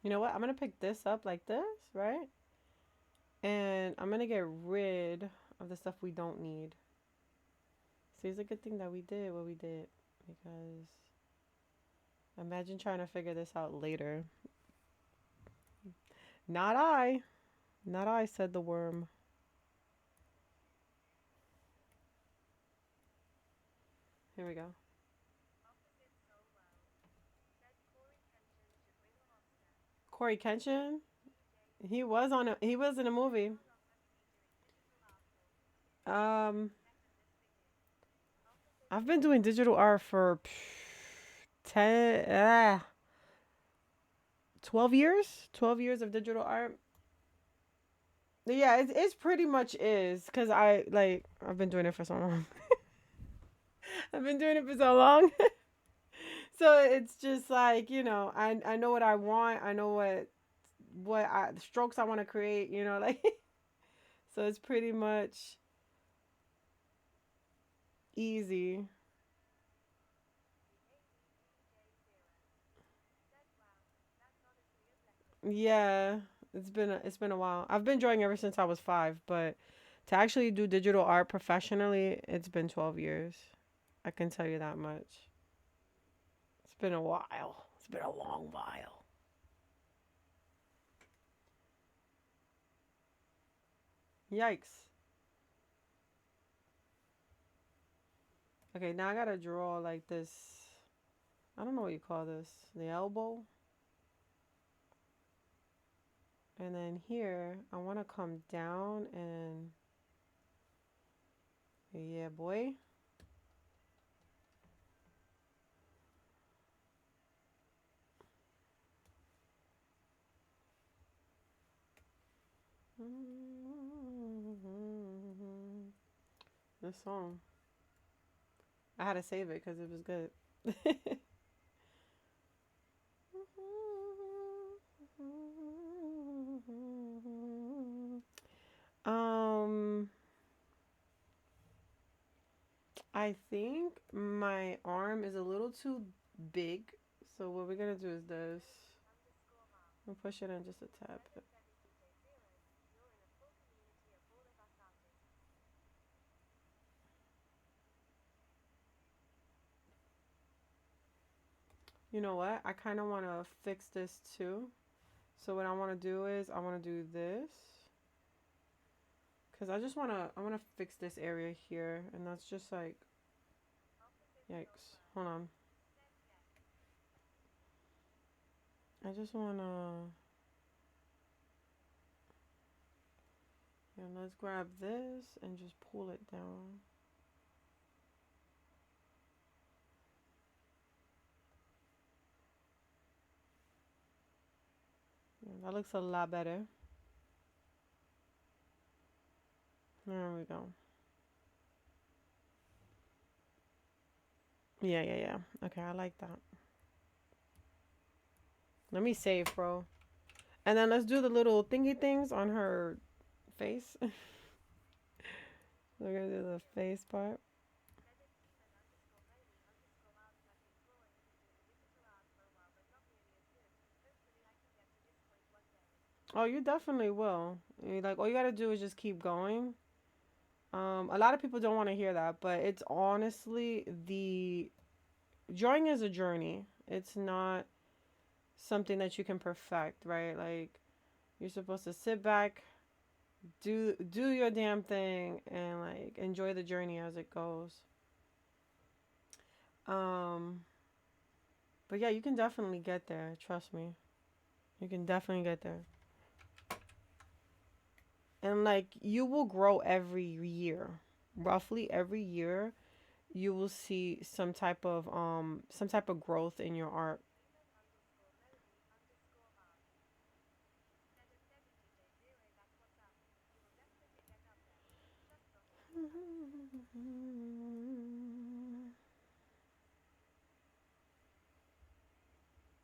You know what? I'm gonna pick this up like this, right? And I'm gonna get rid of the stuff we don't need. See, it's a good thing that we did what we did, because imagine trying to figure this out later. Not I. Not I, said the worm. Here we go. Corey Kenshin? He was in a movie. Um I've been doing digital art for 10 12 years? 12 years of digital art. Yeah, it's pretty much is, cuz I've been doing it for so long. I've been doing it for so long. So it's just like, I know what I want. I know the strokes I want to create, like so it's pretty much easy. Yeah, it's been a while. I've been drawing ever since I was 5, but to actually do digital art professionally, it's been 12 years. I can tell you that much. It's been a while. It's been a long while. Yikes. Okay, now I gotta draw like this. I don't know what you call this. The elbow. And then here, I want to come down and... Yeah, boy. This song. I had to save it because it was good. um, I think my arm is a little too big. So what we're gonna do is this. We'll push it in just a tad bit. You know what? I kind of want to fix this too. So what I want to do is I want to do this. Because I want to fix this area here. And that's just like, yikes. Hold on. I just want to, let's grab this and just pull it down. Yeah, that looks a lot better. There we go. Yeah. Okay, I like that. Let me save, bro. And then let's do the little thingy things on her face. We're gonna do the face part. Oh, you definitely will. Like, all you gotta do is just keep going. A lot of people don't want to hear that, but it's honestly drawing is a journey. It's not something that you can perfect, right? Like, you're supposed to sit back, do your damn thing, and like enjoy the journey as it goes. But yeah, you can definitely get there. Trust me, you can definitely get there. And like, you will grow every year, roughly every year. You will see some type of growth in your art.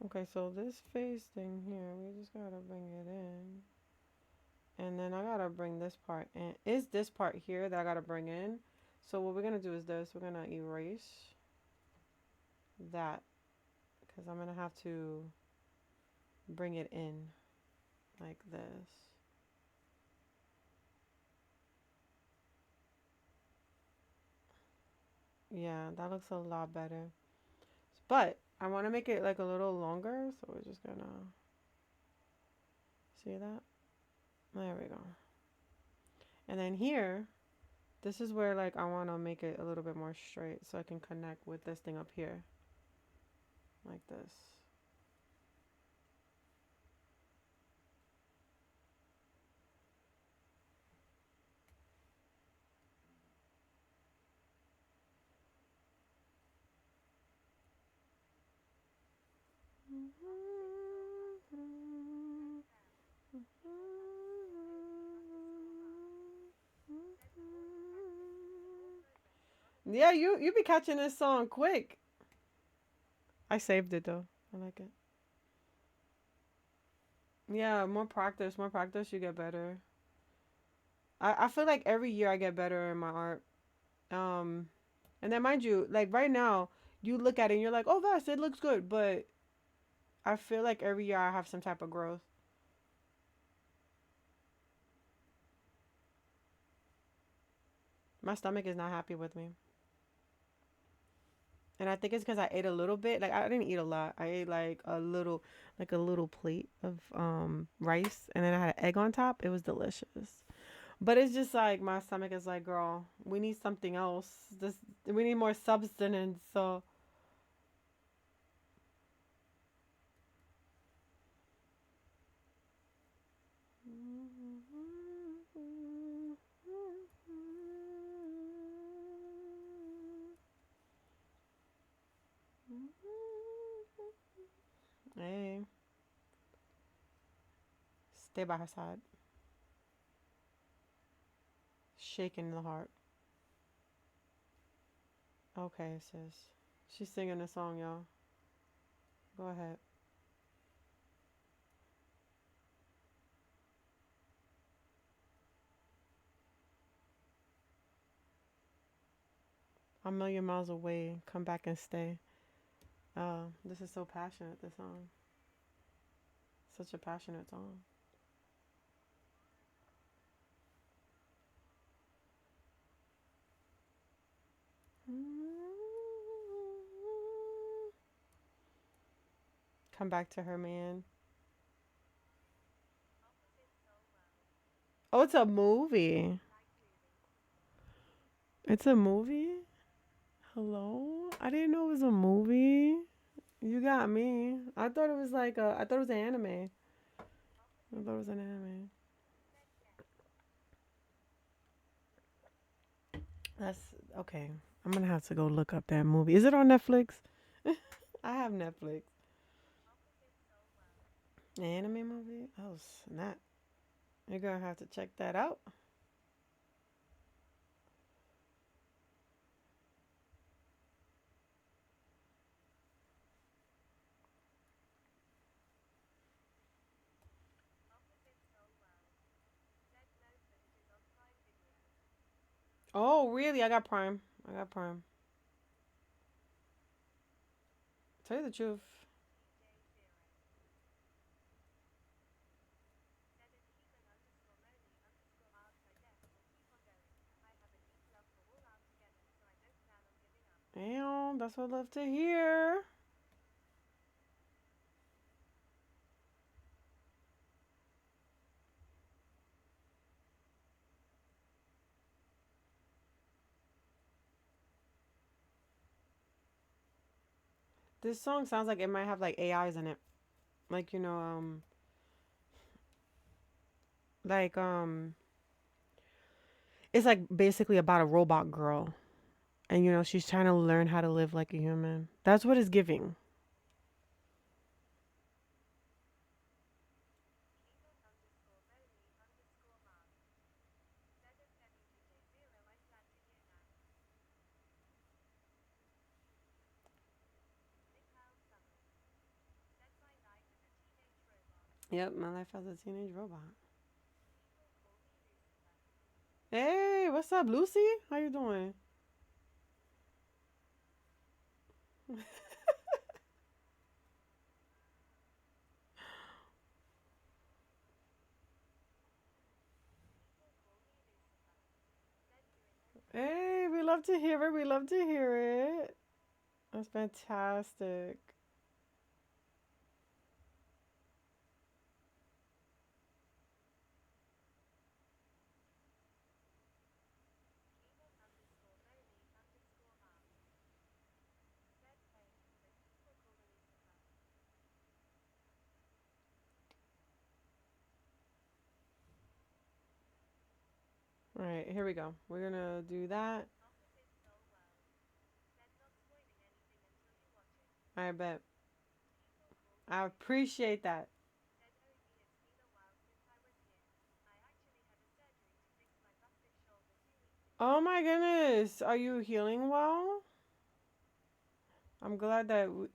Okay, so this face thing here, we just gotta bring it in. And then I gotta bring this part in. It's this part here that I gotta bring in. So what we're gonna do is this. We're gonna erase that. Because I'm gonna have to bring it in like this. Yeah, that looks a lot better. But I want to make it like a little longer, so we're just gonna see that. There we go. And then here, this is where like I want to make it a little bit more straight so I can connect with this thing up here. Like this. Yeah, you be catching this song quick. I saved it though. I like it. Yeah, more practice, you get better. I feel like every year I get better in my art. Um, and then mind you, like right now, you look at it and you're like, oh, Vass, it looks good. But I feel like every year I have some type of growth. My stomach is not happy with me. And I think it's because I ate a little bit. Like I didn't eat a lot. I ate like a little plate of rice, and then I had an egg on top. It was delicious. But it's just like my stomach is like, girl, we need something else. This we need more substance. So hey, stay by her side, shaking the heart. Okay, sis. She's singing a song, y'all. Go ahead. A million miles away, come back and stay. This is so passionate, this song. Such a passionate song. Come back to her, man. Oh, it's a movie. It's a movie? Hello? I didn't know it was a movie. You got me. I thought it was I thought it was an anime. I thought it was an anime. That's okay. I'm gonna have to go look up that movie. Is it on Netflix? I have Netflix. An anime movie? Oh, snap. You're gonna have to check that out. Oh, really? I got Prime. I got Prime. Tell you the truth. Damn, that's what I love to hear. This song sounds like it might have like AIs in it. Like, like it's like basically about a robot girl. And she's trying to learn how to live like a human. That's what it's giving. Yep, my life as a teenage robot. Hey, what's up, Lucy? How you doing? Hey, we love to hear it. We love to hear it. That's fantastic. All right, here we go. We're gonna do that. I bet. I appreciate that. Oh my goodness. Are you healing well? I'm glad that, we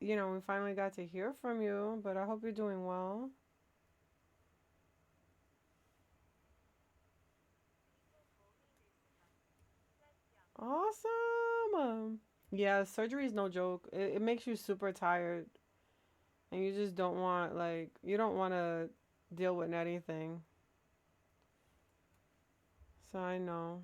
finally got to hear from you, but I hope you're doing well. Awesome. Yeah, surgery is no joke. It makes you super tired, and you just don't want, you don't want to deal with anything. So I know.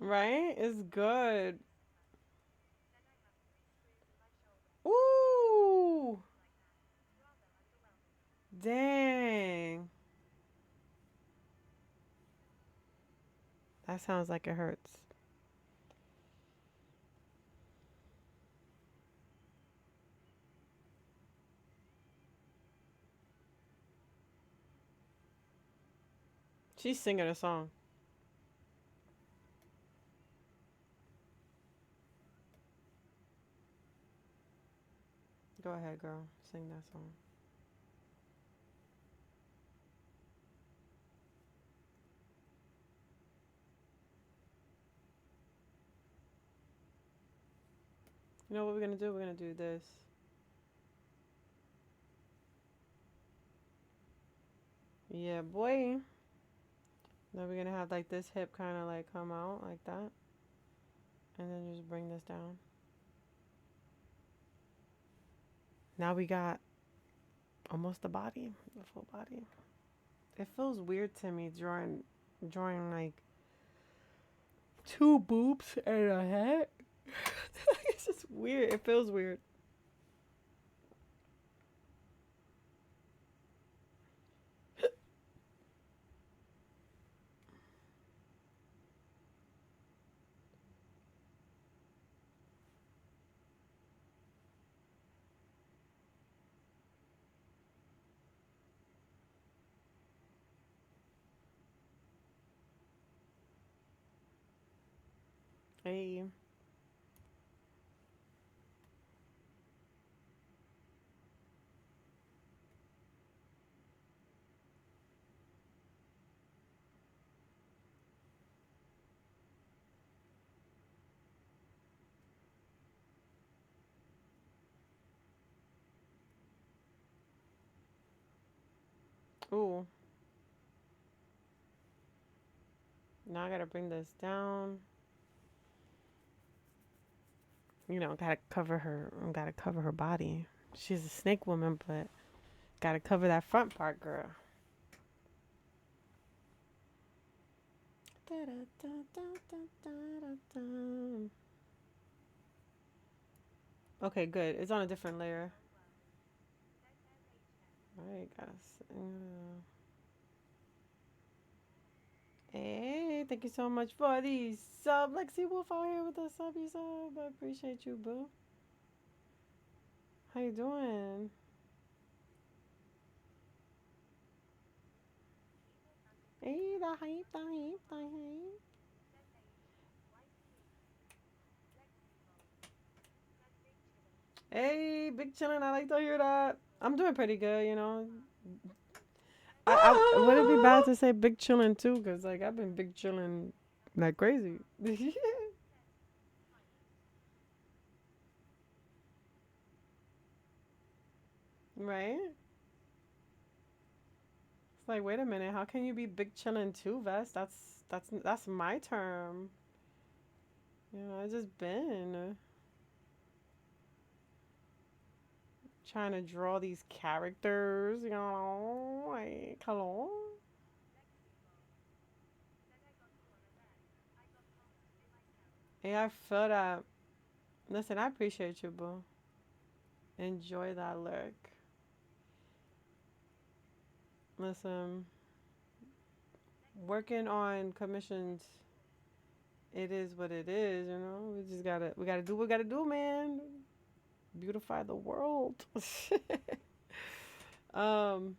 Right? It's good. Ooh. Dang. That sounds like it hurts. She's singing a song. Go ahead, girl. Sing that song. You know what we're gonna do? We're gonna do this. Yeah, boy. Then we're gonna have this hip kind of come out like that. And then just bring this down. Now we got almost the body, the full body. It feels weird to me drawing two boobs and a head. It's just weird. It feels weird. Hey. Ooh. Now I gotta bring this down. Gotta cover her body. She's a snake woman, but gotta cover that front part, girl. Okay, good. It's on a different layer. Alright, Hey, thank you so much for the sub. Lexi Wolf out here with the subby sub. I appreciate you, boo. How you doing? Hey, the hype, the hype, the hype. Hey, big chillin'. I like to hear that. I'm doing pretty good, Would it be bad to say big chillin' too? Because, like, I've been big chillin' like crazy. Right? It's like, wait a minute, how can you be big chillin' too, Vest? That's my term. You know, I just been trying to draw these characters, you know, like, hello? Yeah, I feel that. Listen, I appreciate you, boo. Enjoy that look. Listen, working on commissions, it is what it is, you know? We gotta do what we gotta do, man. Beautify the world. um,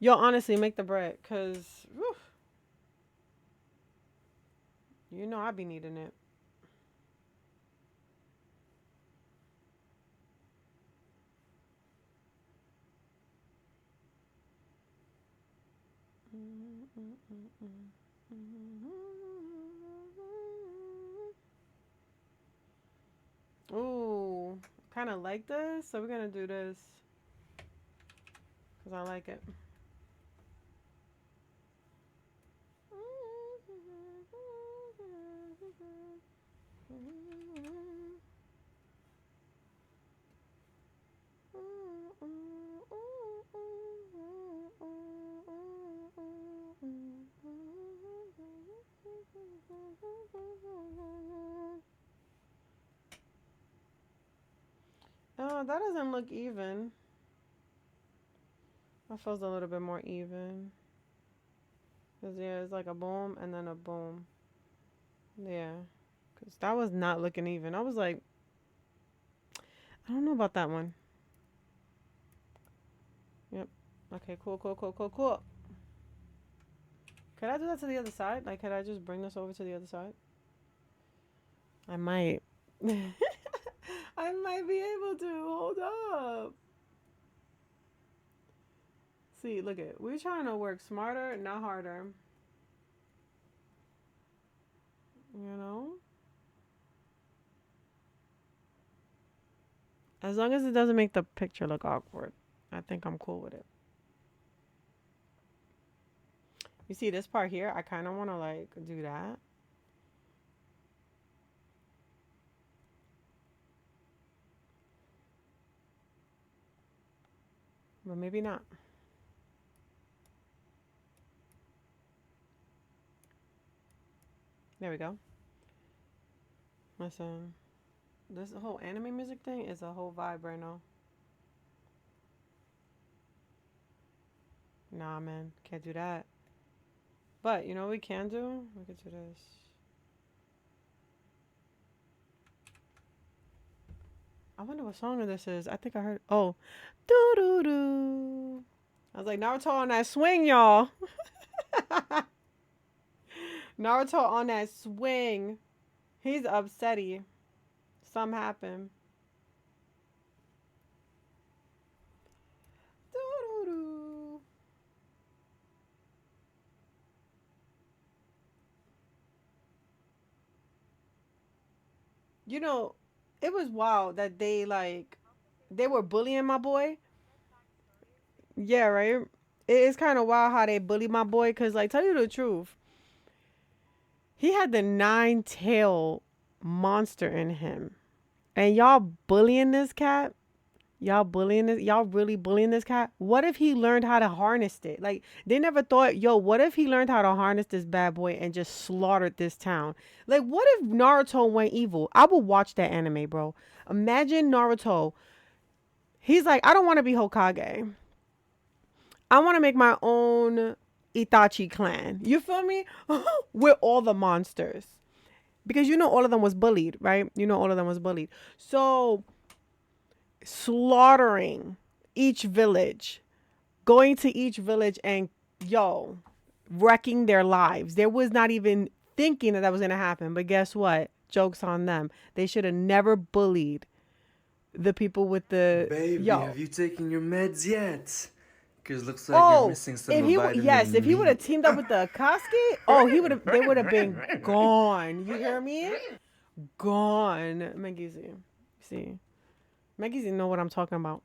yo, honestly, make the bread, cause whew, you know I be needing it. Ooh, kind of like this, so we're gonna do this, cause I like it. Oh, that doesn't look even. That feels a little bit more even. Cause yeah, it's like a boom and then a boom. Yeah, cause that was not looking even. I was like, I don't know about that one. Yep. Okay, cool, cool, cool, cool, cool. Could I do that to the other side? Like, could I just bring this over to the other side? I might. I might be able to. Hold up. See, look at. We're trying to work smarter, not harder. You know? As long as it doesn't make the picture look awkward, I think I'm cool with it. You see this part here? I kind of want to, like, do that. But maybe not. There we go. Listen, this whole anime music thing is a whole vibe right now. Nah, man, can't do that. But you know what we can do? We could do this. I wonder what song this is. I think I heard. Oh, doo doo doo. I was like Naruto on that swing, y'all. Naruto on that swing. He's upsetty. Something happened. Doo doo doo. You know, it was wild that they were bullying my boy. Yeah, right. It is kind of wild how they bully my boy, cause like tell you the truth, he had the nine tail monster in him, and y'all bullying this cat. Y'all bullying this. Y'all really bullying this cat. What if he learned how to harness it? Like they never thought, yo, what if he learned how to harness this bad boy and just slaughtered this town? Like what if Naruto went evil? I would watch that anime, bro. Imagine Naruto. He's like, I don't want to be Hokage. I want to make my own Itachi clan. You feel me? With all the monsters. Because you know all of them was bullied, right? You know all of them was bullied. So slaughtering each village, going to each village and yo, wrecking their lives. There was not even thinking that that was going to happen. But guess what? Joke's on them. They should have never bullied the people with the Baby, yo. have you taken your meds yet? Because looks like you're Oh, missing some if he vitamin if he would have D. teamed up with the Akatsuki, oh, they would have been gone. You hear me? Gone. Megizzy. See. Megizzy know what I'm talking about.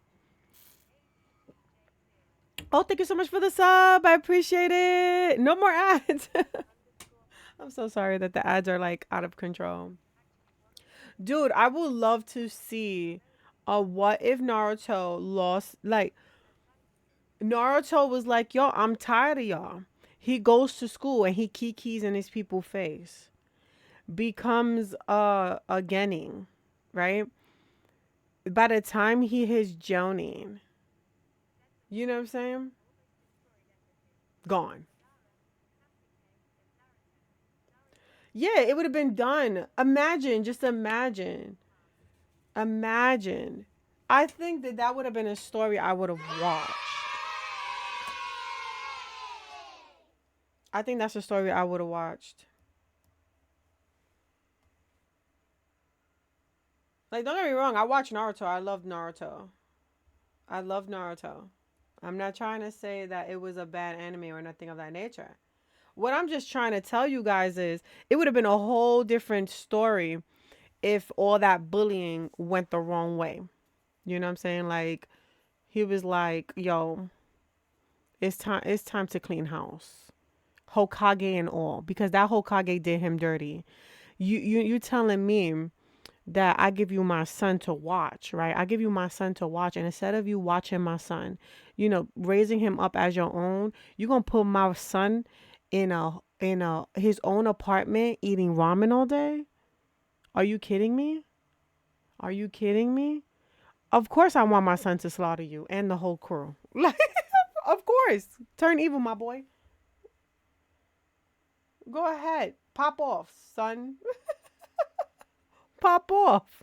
Oh, thank you so much for the sub. I appreciate it. No more ads. I'm so sorry that the ads are like out of control. Dude, I would love to see a what if Naruto lost, like Naruto was like, yo, I'm tired of y'all. He goes to school and he kikis in his people's face. Becomes a Genin, right? By the time he hits Jonin, you know what I'm saying? Gone. Yeah, it would have been done. Imagine, just imagine. Imagine. I think that that would have been a story I would have watched. I think that's a story I would have watched. Like, don't get me wrong, I watch Naruto. I love Naruto. I love Naruto. I'm not trying to say that it was a bad anime or nothing of that nature. What I'm just trying to tell you guys is it would have been a whole different story if all that bullying went the wrong way. You know what I'm saying? Like, he was like, yo, it's time to clean house. Hokage and all. Because that Hokage did him dirty. You telling me that I give you my son to watch, right? I give you my son to watch, and instead of you watching my son, you know, raising him up as your own, you're gonna put my son in his own apartment eating ramen all day? Are you kidding me? Are you kidding me? Of course I want my son to slaughter you and the whole crew. Like, of course. Turn evil, my boy. Go ahead. Pop off, son. Pop off.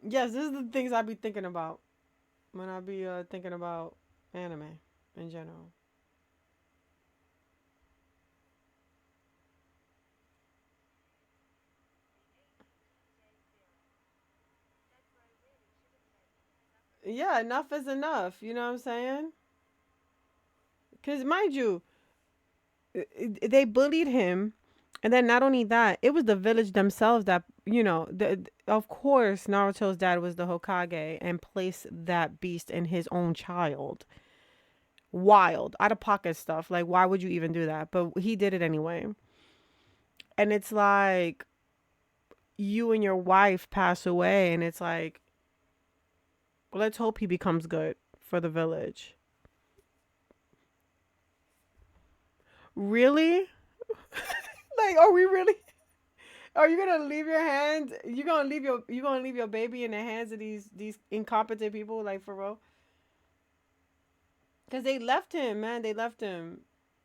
Yes, this is the things I be thinking about when I be thinking about anime in general. Yeah, enough is enough. You know what I'm saying? Because mind you, they bullied him, and then not only that, it was the village themselves that, you know, of course Naruto's dad was the Hokage and placed that beast in his own child. Wild, out of pocket stuff. Like, why would you even do that? But he did it anyway. And it's like you and your wife pass away, and it's like, well, let's hope he becomes good for the village. Really? Like, are we really? Are you gonna leave your hands? You gonna leave your baby in the hands of these incompetent people? Like, for real? Cause they left him, man. They left him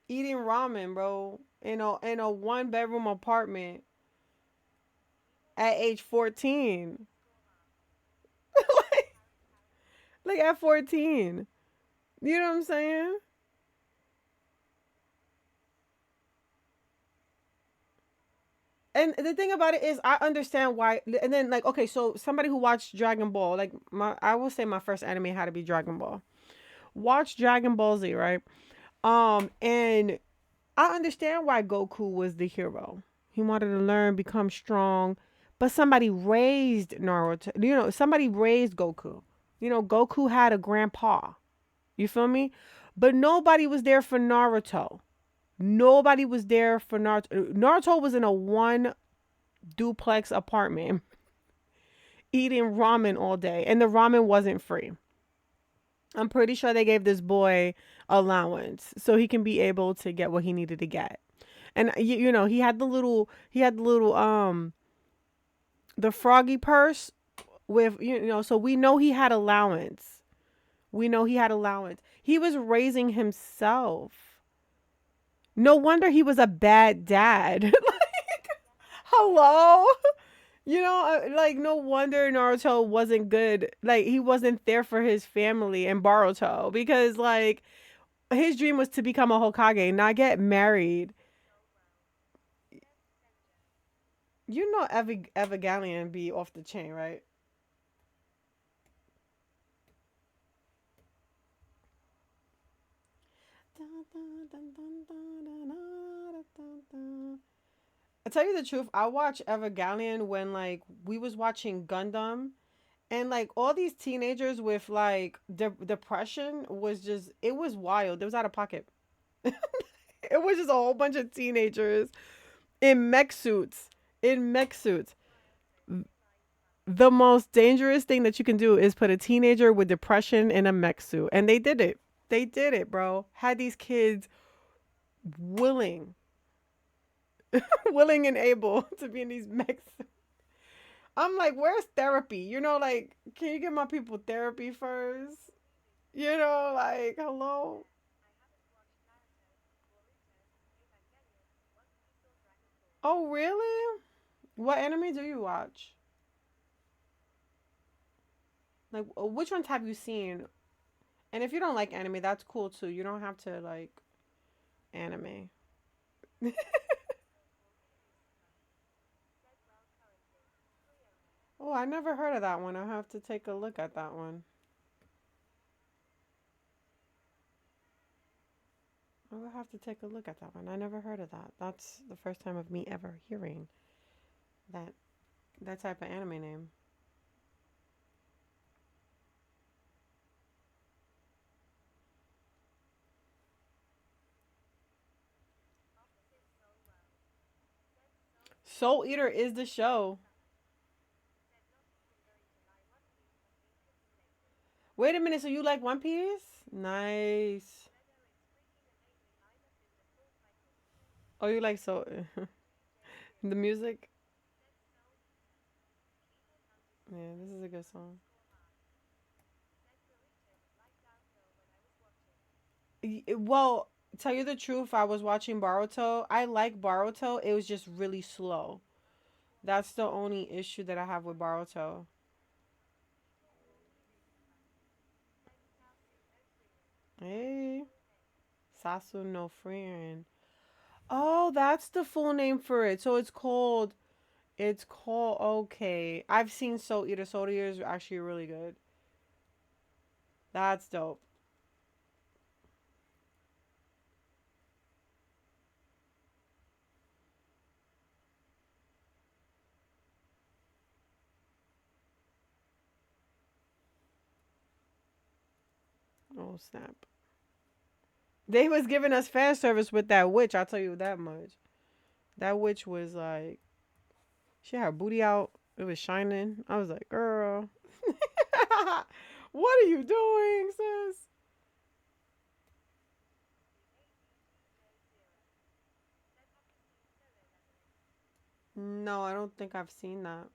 eating ramen, bro, in a 1 bedroom apartment at age 14. like, like at 14. You know what I'm saying? And the thing about it is, I understand why. And then, like, okay, so somebody who watched Dragon Ball, like, I will say my first anime had to be Dragon Ball. Watch Dragon Ball Z, right? And I understand why Goku was the hero. He wanted to learn, become strong, but somebody raised Naruto. You know, somebody raised Goku. You know, Goku had a grandpa. You feel me? But nobody was there for Naruto. Nobody was there for Naruto. Naruto was in a 1 duplex apartment eating ramen all day, and the ramen wasn't free. I'm pretty sure they gave this boy allowance so he can be able to get what he needed to get. And you know, the froggy purse with, you know, so we know he had allowance. We know he had allowance. He was raising himself. No wonder he was a bad dad. Like, hello? You know, like, no wonder Naruto wasn't good. Like, he wasn't there for his family and Boruto, because, like, his dream was to become a Hokage, not get married. You know Evangelion be off the chain, right? I tell you the truth, I watched Evangelion when like we was watching Gundam, and like all these teenagers with like depression was just, it was wild. It was out of pocket. It was just a whole bunch of teenagers in mech suits. In mech suits. The most dangerous thing that you can do is put a teenager with depression in a mech suit. And they did it. They did it, bro. Had these kids willing, willing and able to be in these mech suits. I'm like, where's therapy? You know, like, can you give my people therapy first? You know, like, hello? Oh, really? What anime do you watch? Like, which ones have you seen? And if you don't like anime, that's cool too. You don't have to like anime. Oh, I never heard of that one. I have to take a look at that one. I will have to take a look at that one. I never heard of that. That's the first time of me ever hearing that that type of anime name. Soul Eater is the show. Wait a minute, so you like One Piece? Nice. Oh, you like so the music? Yeah, this is a good song. Well, tell you the truth, I was watching Boruto. I like Boruto. It was just really slow. That's the only issue that I have with Boruto. Hey, Sasu no Frieren. Oh, that's the full name for it. So it's called okay. I've seen Soul Eater. Soul Eater is actually really good. That's dope. Oh snap. They was giving us fan service with that witch, I'll tell you that much. That witch was like, she had her booty out. It was shining. I was like, girl, what are you doing, sis? No, I don't think I've seen that.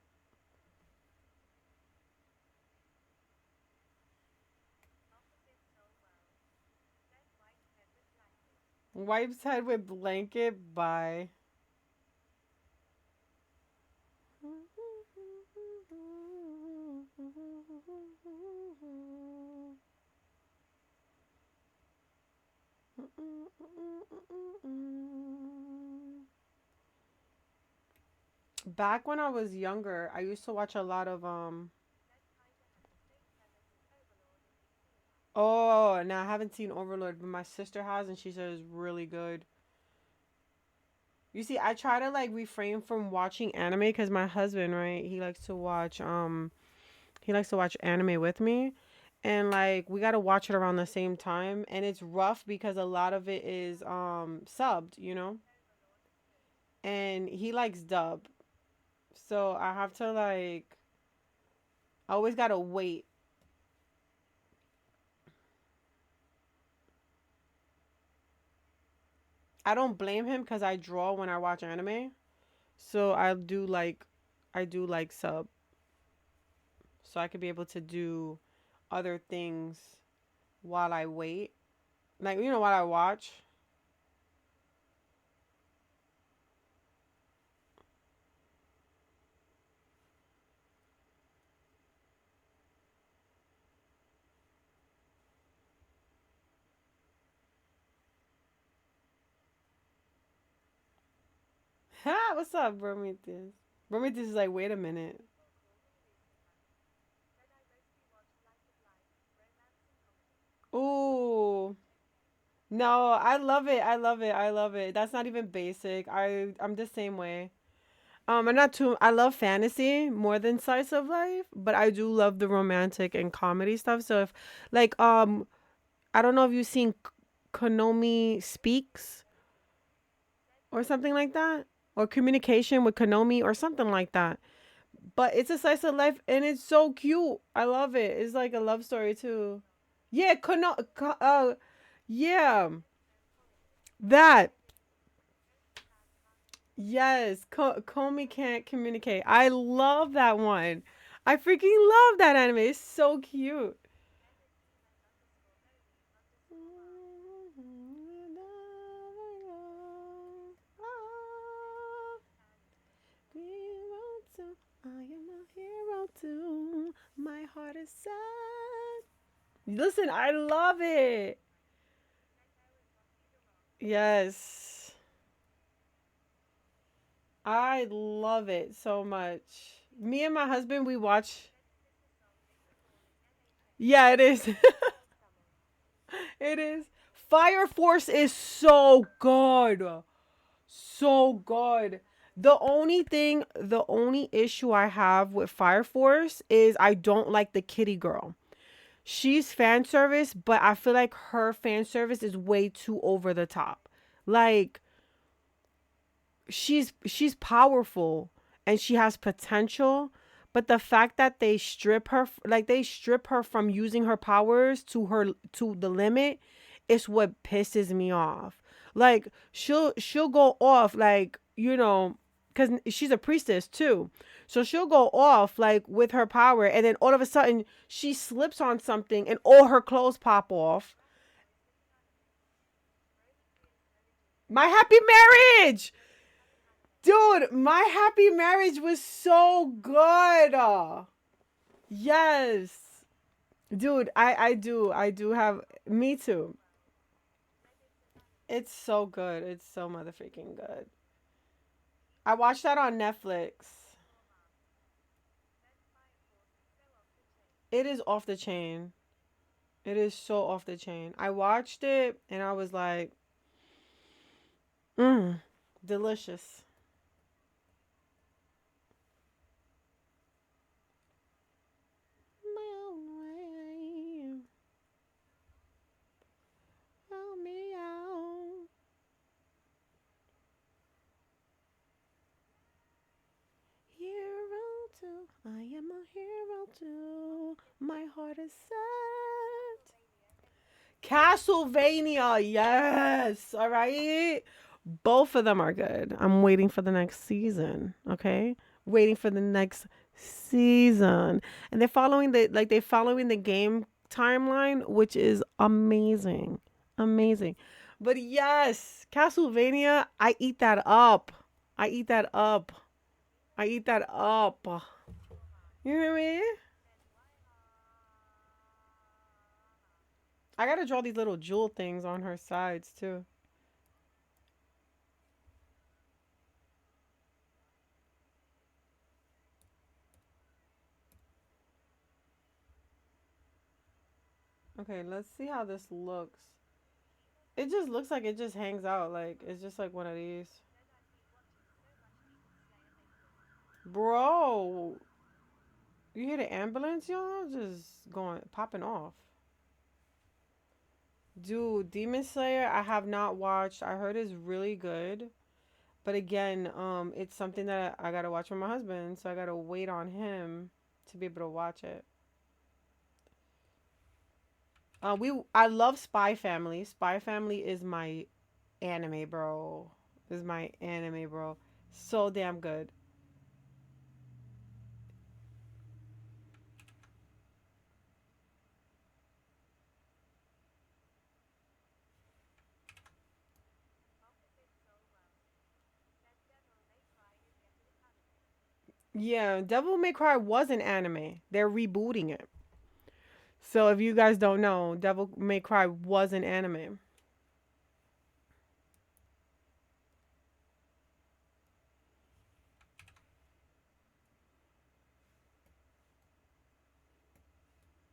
Wipes head with blanket by. Back when I was younger, I used to watch a lot of oh, now I haven't seen Overlord, but my sister has and she says it's really good. You see, I try to like refrain from watching anime because my husband, right, he likes to watch anime with me. And like we gotta watch it around the same time. And it's rough because a lot of it is subbed, you know? And he likes dub. So I have to like, I always gotta wait. I don't blame him because I draw when I watch anime. So I do like sub. So I could be able to do other things while I wait. Like, you know, while I watch. Ha! What's up, Prometheus? Prometheus is like, wait a minute. Ooh. No, I love it. I love it. I love it. That's not even basic. I'm the same way. I'm not too. I love fantasy more than slice of life, but I do love the romantic and comedy stuff. So if, like, I don't know if you've seen Konomi Speaks or something like that, or Communication with Konomi or something like that. But it's a slice of life and it's so cute. I love it. It's like a love story too. Yeah, yeah, that. Yes, Komi can't communicate. I love that one. I freaking love that anime. It's so cute. I am a hero too. My heart is sad. Listen, I love it. Yes. I love it so much. Me and my husband, we watch. Yeah, it is. It is. Fire Force is so good. So good. The only issue I have with Fire Force is I don't like the kitty girl. She's fan service, but I feel like her fan service is way too over the top. Like she's powerful and she has potential, but the fact that they strip her from using her powers to the limit is what pisses me off. Like she'll go off, like, cuz she's a priestess too. So she'll go off like with her power, and then all of a sudden she slips on something and all her clothes pop off. My Happy Marriage. Dude, My Happy Marriage was so good. Yes. Dude, I do have, me too. It's so good. It's so motherfucking good. I watched that on Netflix. It is off the chain. It is so off the chain. I watched it and I was like, mm, delicious. My own way. Help me out. Hero too. I am a hero too. My heart is set. Castlevania, yes. All right. Both of them are good. I'm waiting for the next season. Okay. Waiting for the next season. And they're following the game timeline, which is amazing. Amazing. But yes, Castlevania, I eat that up. I eat that up. I eat that up. You hear me? I gotta draw these little jewel things on her sides too. Okay, let's see how this looks. It just looks like it just hangs out. Like, it's just like one of these. Bro, you hear the ambulance, y'all? Just going, popping off. Dude, Demon Slayer, I have not watched. I heard is really good. But again, it's something that I gotta watch with my husband, so I gotta wait on him to be able to watch it. I love Spy Family. Spy Family is my anime, bro. Is my anime, bro. So damn good. Yeah, Devil May Cry was an anime. They're rebooting it. So if you guys don't know, Devil May Cry was an anime.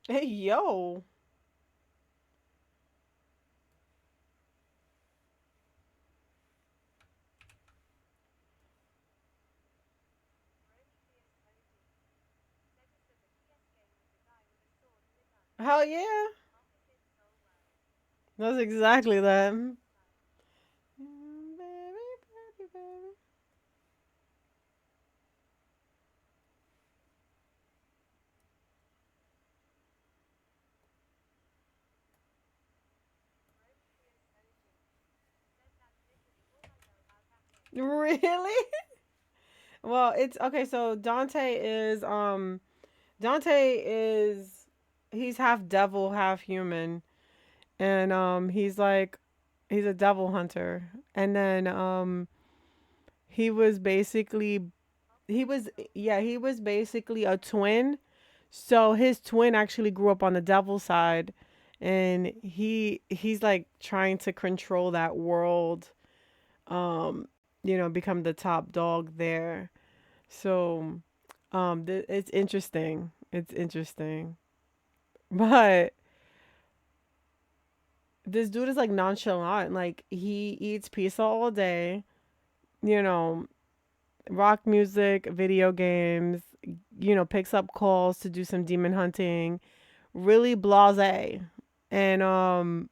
Hey, yo. Hell yeah. That's exactly that. Really? Well, it's okay. So Dante is he's half devil, half human, and he's like he's a devil hunter, and then he was basically he was yeah he was basically a twin. So his twin actually grew up on the devil side, and he's like trying to control that world, um, become the top dog there. So, it's interesting. It's interesting, but this dude is like nonchalant. Like he eats pizza all day. You know, rock music, video games. Picks up calls to do some demon hunting. Really blasé, and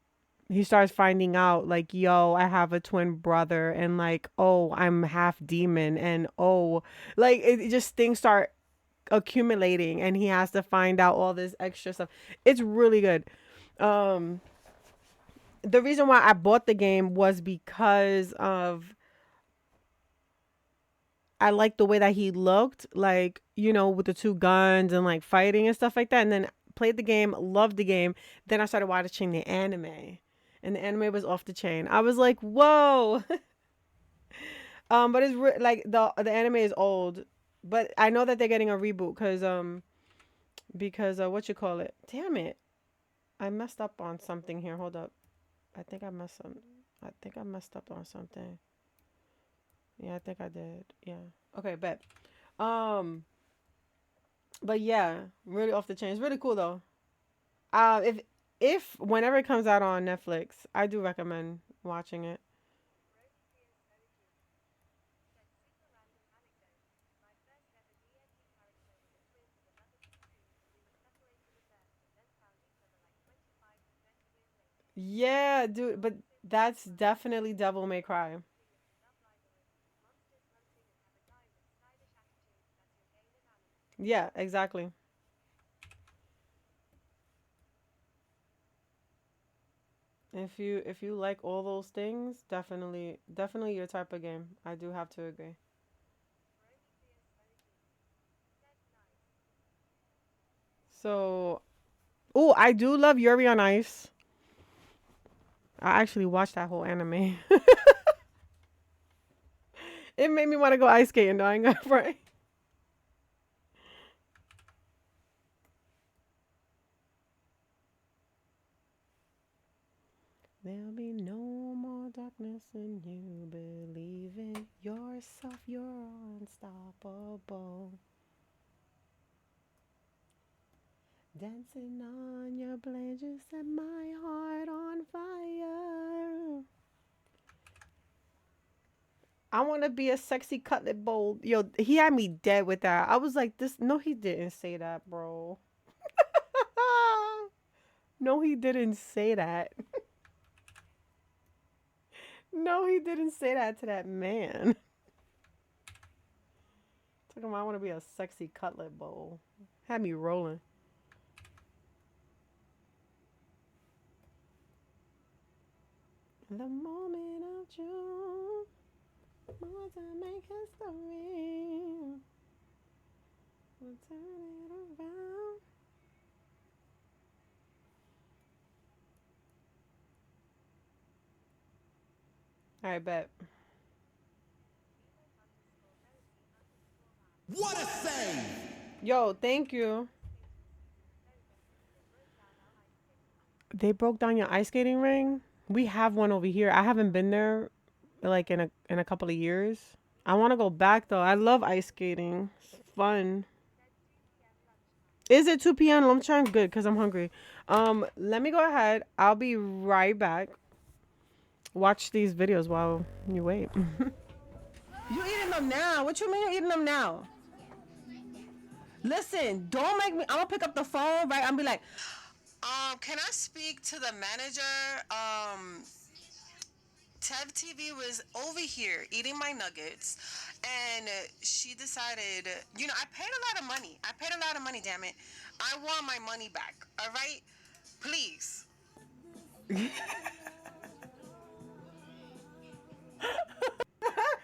he starts finding out like, yo, I have a twin brother, and like, oh, I'm half demon, and oh, like just things start accumulating, and he has to find out all this extra stuff. It's really good. um the reason why I bought the game was because of I liked the way that he looked, like, with the two guns and like fighting and stuff like that. And then played the game, loved the game. Then I started watching the anime, and the anime was off the chain. I was like, whoa. But it's like the anime is old, but I know that they're getting a reboot because what you call it? Damn it, I messed up on something here. Hold up, I think I messed up on something. Yeah, I think I did. Yeah. Okay, bet. Um, but yeah, really off the chain. It's really cool though. If whenever it comes out on Netflix, I do recommend watching it. Yeah, dude, but that's definitely Devil May Cry. Yeah, exactly. If you like all those things, definitely your type of game. I do have to agree. So, oh, I do love Yuri on Ice. I actually watched that whole anime. It made me want to go ice skating though. I ain't gonna front. There'll be no more darkness when you believe in yourself. You're unstoppable. Dancing on your blade, you set my heart on fire. I want to be a sexy cutlet bowl. Yo, he had me dead with that. I was like, this. No, he didn't say that, bro. No, he didn't say that. No, he didn't say that to that man. Took him, I want to be a sexy cutlet bowl. Had me rolling. The moment of June, more to make a story. We'll turn it around. All right, bet. What a save! Yo, thank you. They broke down your ice skating ring? We have one over here. I haven't been there like in a couple of years. I want to go back though. I love ice skating. It's fun. Is it 2 p.m. lunchtime? Good, because I'm hungry. Let me go ahead. I'll be right back. Watch these videos while you wait. You eating them now? What you mean you eating them now? Listen, don't make me. I'm gonna pick up the phone, right? I'm be like, can I speak to the manager? Tev TV was over here eating my nuggets, and she decided, you know, I paid a lot of money. Damn it. I want my money back. All right, please.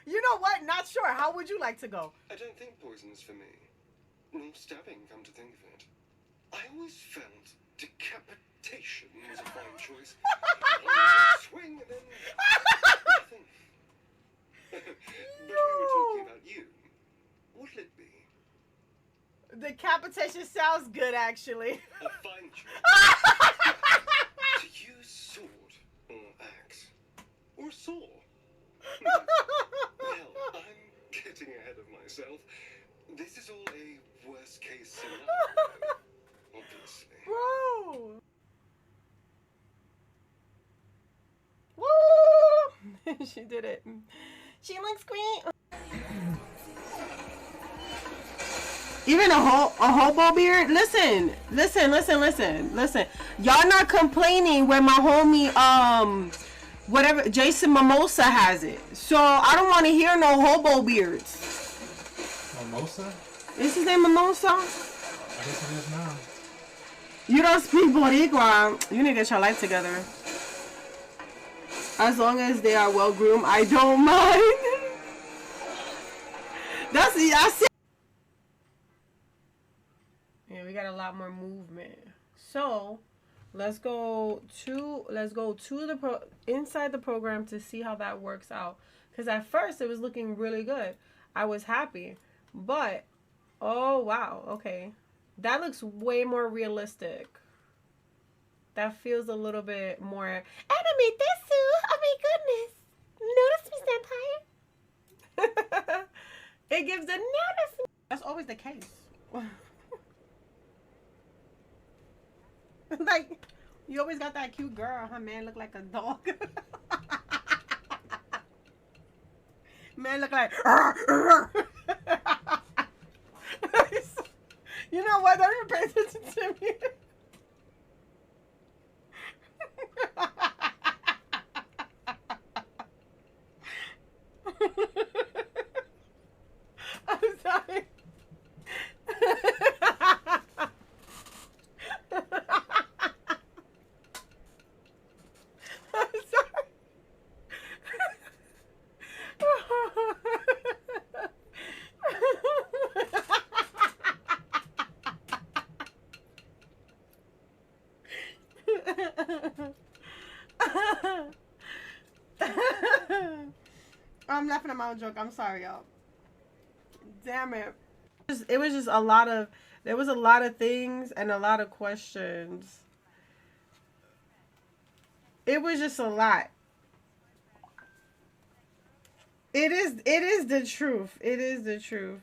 You know what? Not sure. How would you like to go? I don't think poison's for me. Stabbing, come to think of it. I always felt decapitation was a fine choice. Swing and then nothing. But we were talking about you. What'll it be? Decapitation sounds good, actually. A fine choice. To use sword or axe or saw. Well, I'm getting ahead of myself. This is all a worst case scenario, obviously. Bro. Woo! She did it. She looks great. Even a hobo beard. Listen. Y'all not complaining when my homie whatever Jason Mimosa has it. So I don't want to hear no hobo beards. Mimosa? Is his name Mimosa? I guess it is now. You don't speak Boricua. You need to get your life together. As long as they are well groomed, I don't mind. That's it. Yeah, we got a lot more movement. So let's go to the inside the program to see how that works out. Because at first it was looking really good. I was happy, but oh wow, okay, that looks way more realistic. That feels a little bit more anime desu. Oh my goodness! Notice me, senpai. It gives the notice. That's always the case. Like, you always got that cute girl. Her man look like a dog. Man look like. You know what? Don't even pay attention to me. I'm sorry. I'm laughing at my own joke. I'm sorry, y'all. Damn it. It was just a lot of, there was a lot of things and a lot of questions. It was just a lot. It is the truth. It is the truth.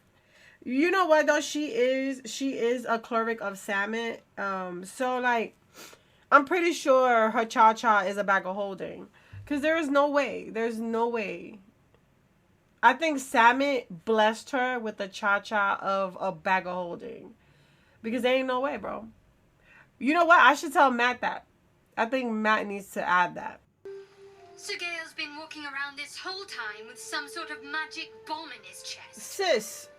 You know what though? She is a cleric of Samet. So like, I'm pretty sure her cha-cha is a bag of holding. Because there's no way. I think Samet blessed her with the cha-cha of a bag of holding. Because there ain't no way, bro. You know what? I should tell Matt that. I think Matt needs to add that. Sugeo's been walking around this whole time with some sort of magic bomb in his chest. Sis.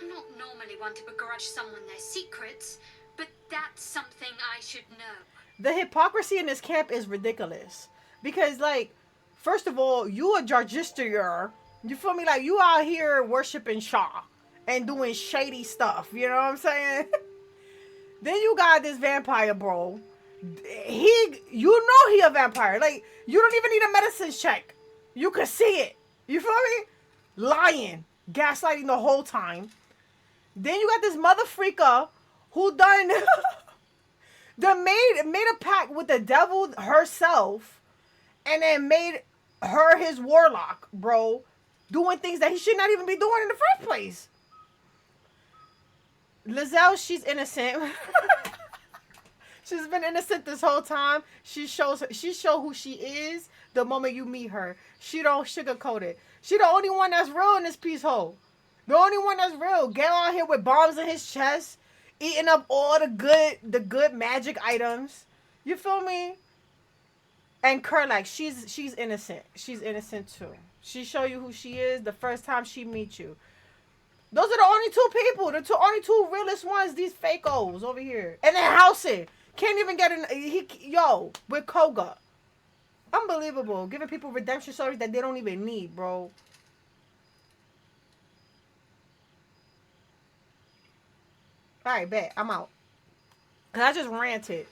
I'm not normally one to begrudge someone their secrets, but that's something I should know. The hypocrisy in this camp is ridiculous. Because, like, first of all, you a Jargister. You feel me? Like, you out here worshiping Shaw and doing shady stuff. You know what I'm saying? Then you got this vampire, bro. You know he a vampire. Like, you don't even need a medicine check. You can see it. You feel me? Lying. Gaslighting the whole time. Then you got this mother freaker who done... made a pact with the devil herself. And then made her his warlock, bro. Doing things that he should not even be doing in the first place. Lizelle, she's innocent. She's been innocent this whole time. She show who she is the moment you meet her. She don't sugarcoat it. She the only one that's real in this piece hole. The only one that's real. Get on here with bombs in his chest, eating up all the good magic items. You feel me? And Kerlak, she's innocent. She's innocent too. She show you who she is the first time she meets you. Those are the only two people. The only two realest ones. These fakos over here. And then Housing. Can't even get in. With Koga. Unbelievable. Giving people redemption stories that they don't even need, bro. Alright, bet. I'm out. And I just ranted.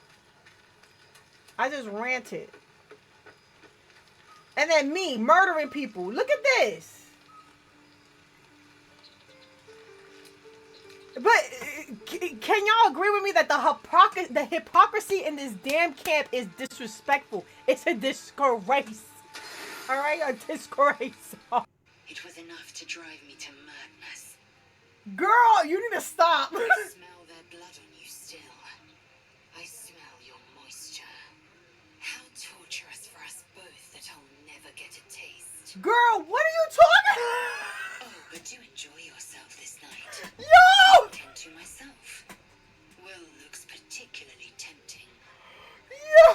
And then me murdering people. Look at this. But can y'all agree with me that the hypocrisy in this damn camp is disrespectful? It's a disgrace. All right, a disgrace. It was enough to drive me to madness. Girl, you need to stop. I smell their blood on you still. I smell your moisture. How torturous for us both that I'll never get a taste. Girl, what are you talking? Oh, but do enjoy yourself this night. Yo! Tend to myself. Will looks particularly tempting. Yo!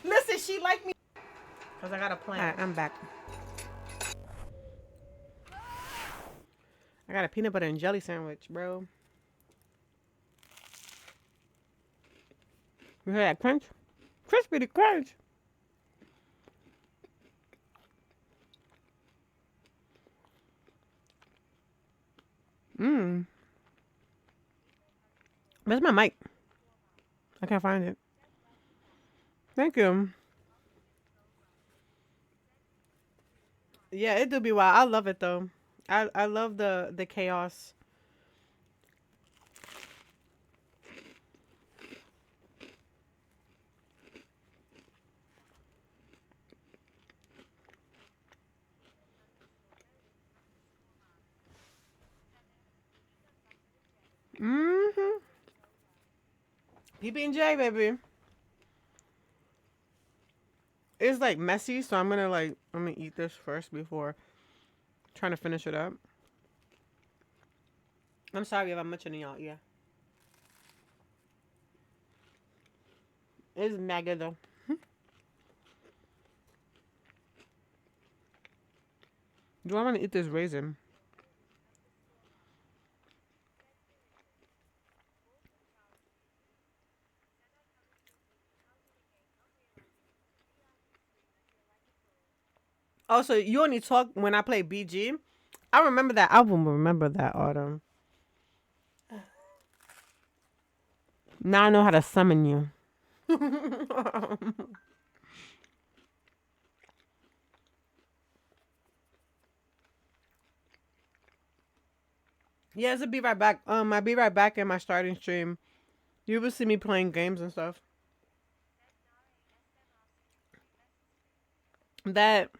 Listen, she like me. Cause I got a plan. Alright, I'm back. I got a peanut butter and jelly sandwich, bro. You hear that crunch? Crispy the crunch. Where's my mic? I can't find it. Thank you. Yeah, it do be wild. I love it though. I love the chaos. PB&J, baby. It's like messy, so I'm gonna eat this first before trying to finish it up. I'm sorry if I'm mentioning y'all. Yeah, it's mega though. Do I want to eat this raisin? Also, you only talk when I play BG. I remember that album. Remember that, Autumn. Now I know how to summon you. Yes, I'll be right back. I'll be right back in my starting stream. You will see me playing games and stuff. That.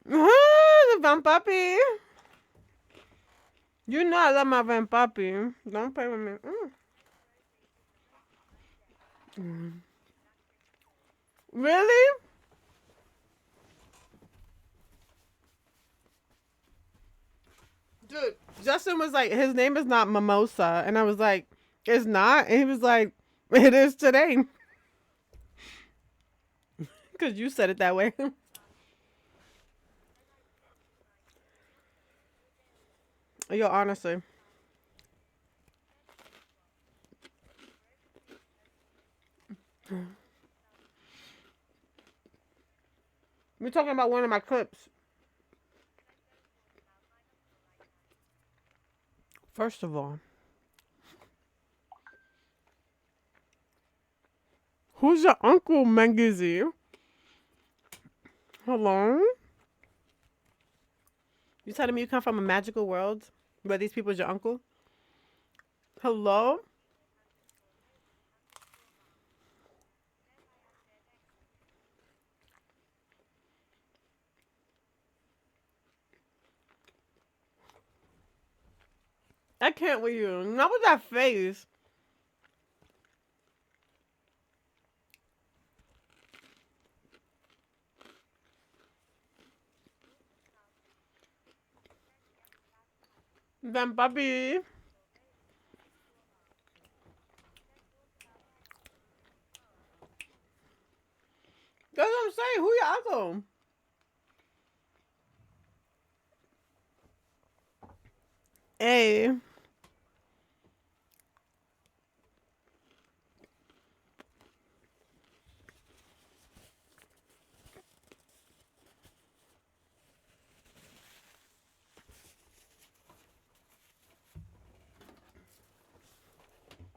The Van Papi. You know I love my Van Papi. Don't play with me. Really? Dude, Justin was like, his name is not Mimosa. And I was like, it's not? And he was like, it is today. Because you said it that way. Yo, honestly. We're talking about one of my clips. First of all, who's your uncle, Mengizi? Hello? You telling me you come from a magical world where these people is your uncle? Hello? I can't with you. Not with that face. Then, papi. That's what I'm saying. Who your uncle? Hey.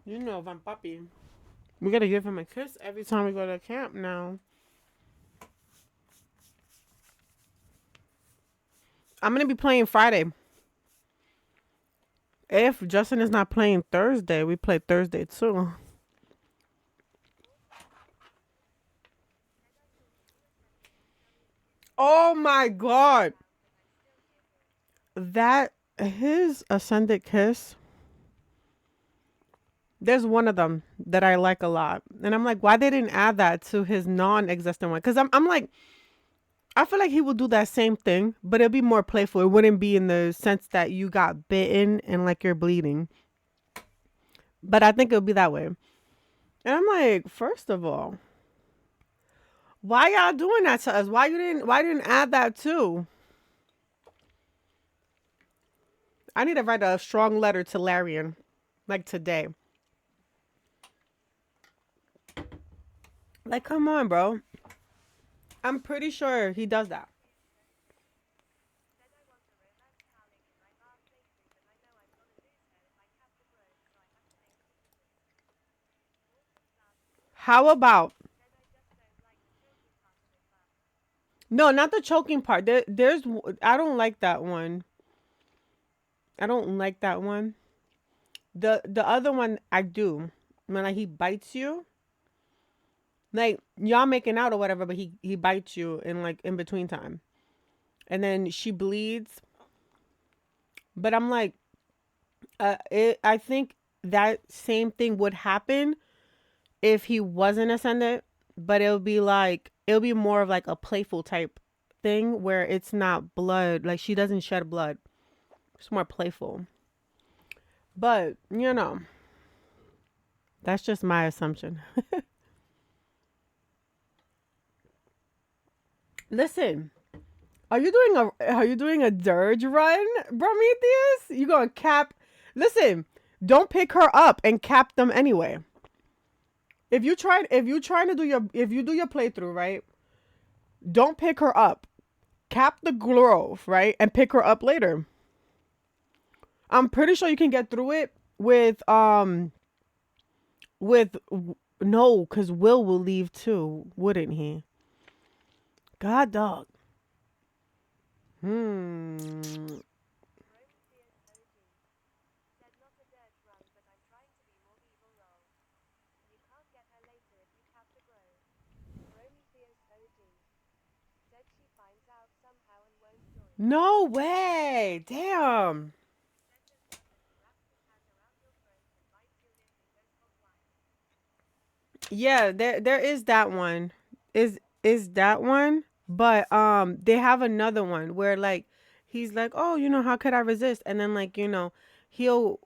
You know, Van Papi. We gotta give him a kiss every time we go to camp now. I'm gonna be playing Friday. If Justin is not playing Thursday, we play Thursday too. Oh my god. That his ascended kiss. There's one of them that I like a lot. And I'm like, why they didn't add that to his non-existent one? Because I'm like, I feel like he will do that same thing, but it'll be more playful. It wouldn't be in the sense that you got bitten and like you're bleeding. But I think it'll be that way. And I'm like, first of all, why y'all doing that to us? Why didn't add that too? I need to write a strong letter to Larian, like today. Like, come on, bro. I'm pretty sure he does that. How about... No, not the choking part. There's... I don't like that one. I don't like that one. The other one, I do. When like, he bites you. Like, y'all making out or whatever, but he bites you in like in between time. And then she bleeds. But I'm like, I think that same thing would happen if he wasn't ascendant, but it'll be more of like a playful type thing where it's not blood. Like, she doesn't shed blood. It's more playful. But, you know, that's just my assumption. Listen, are you doing a dirge run, Prometheus? You gonna cap? Listen, don't pick her up and cap them anyway. If you do your playthrough, right? Don't pick her up. Cap the grove, right? And pick her up later. I'm pretty sure you can get through it with no, because Will leave too, wouldn't he? God dog. No way. Damn. Yeah, there is that one. Is that one? But they have another one where like he's like, "Oh, you know, how could I resist?" And then like, you know, he'll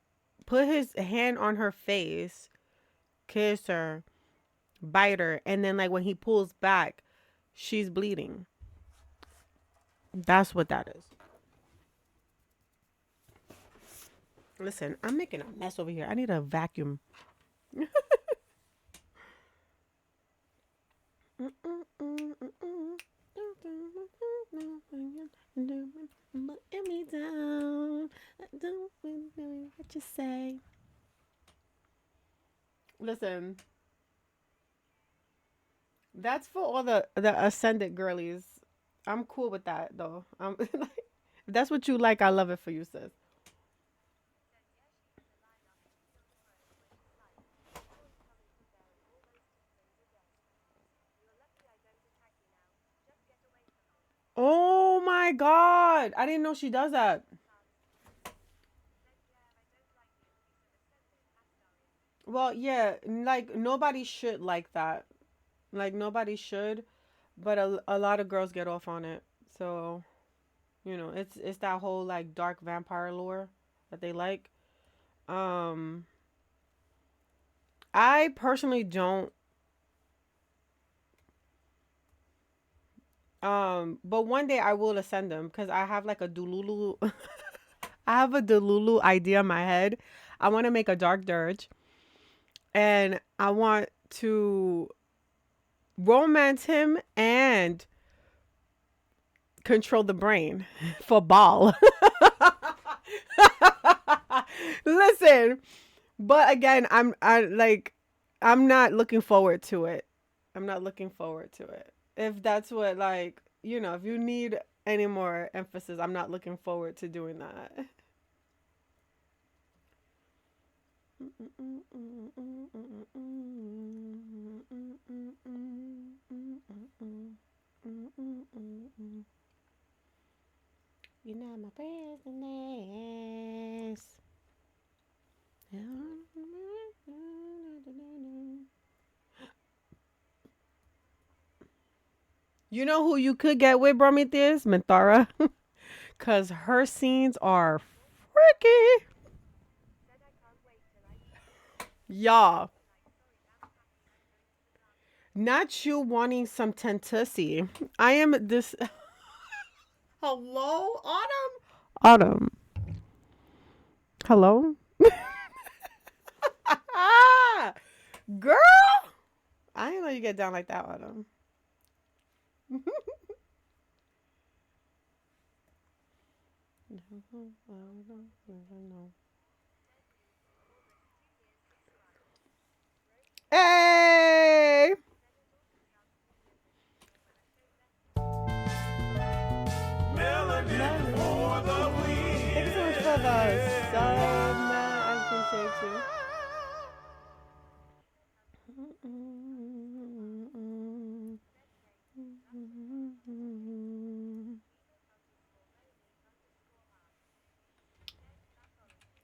put his hand on her face, kiss her, bite her, and then like when he pulls back, she's bleeding. That's what that is. Listen, I'm making a mess over here. I need a vacuum. Put me down. Don't know what you say. Listen, that's for all the ascendant girlies. I'm cool with that though. If that's what you like, I love it for you, sis. Oh my god. I didn't know she does that. Well, yeah, like nobody should like that. Like nobody should, but a lot of girls get off on it. So, it's that whole like dark vampire lore that they like. Um I personally don't. But one day I will ascend them because I have like a Dululu. I have a Delulu idea in my head. I want to make a dark dirge, and I want to romance him and control the brain for ball. Listen, but again, I'm not looking forward to it. I'm not looking forward to it. If that's what like, if you need any more emphasis, I'm not looking forward to doing that. You're not my business. You know who you could get with Prometheus? Minthara. Because her scenes are freaky. Y'all. Not you wanting some tentussi. I am this. Hello, Autumn? Autumn. Hello? Girl! I didn't know you get down like that, Autumn. Hey! Thank you so much for the sub, man. I appreciate you.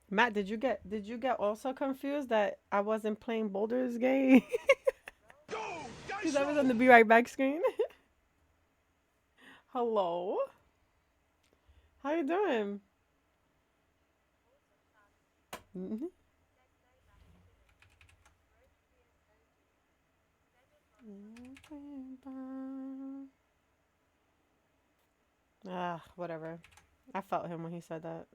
Matt, did you get also confused that I wasn't playing Boulder's game? Because I was on the Be Right Back screen. Hello? How you doing? Whatever. I felt him when he said that.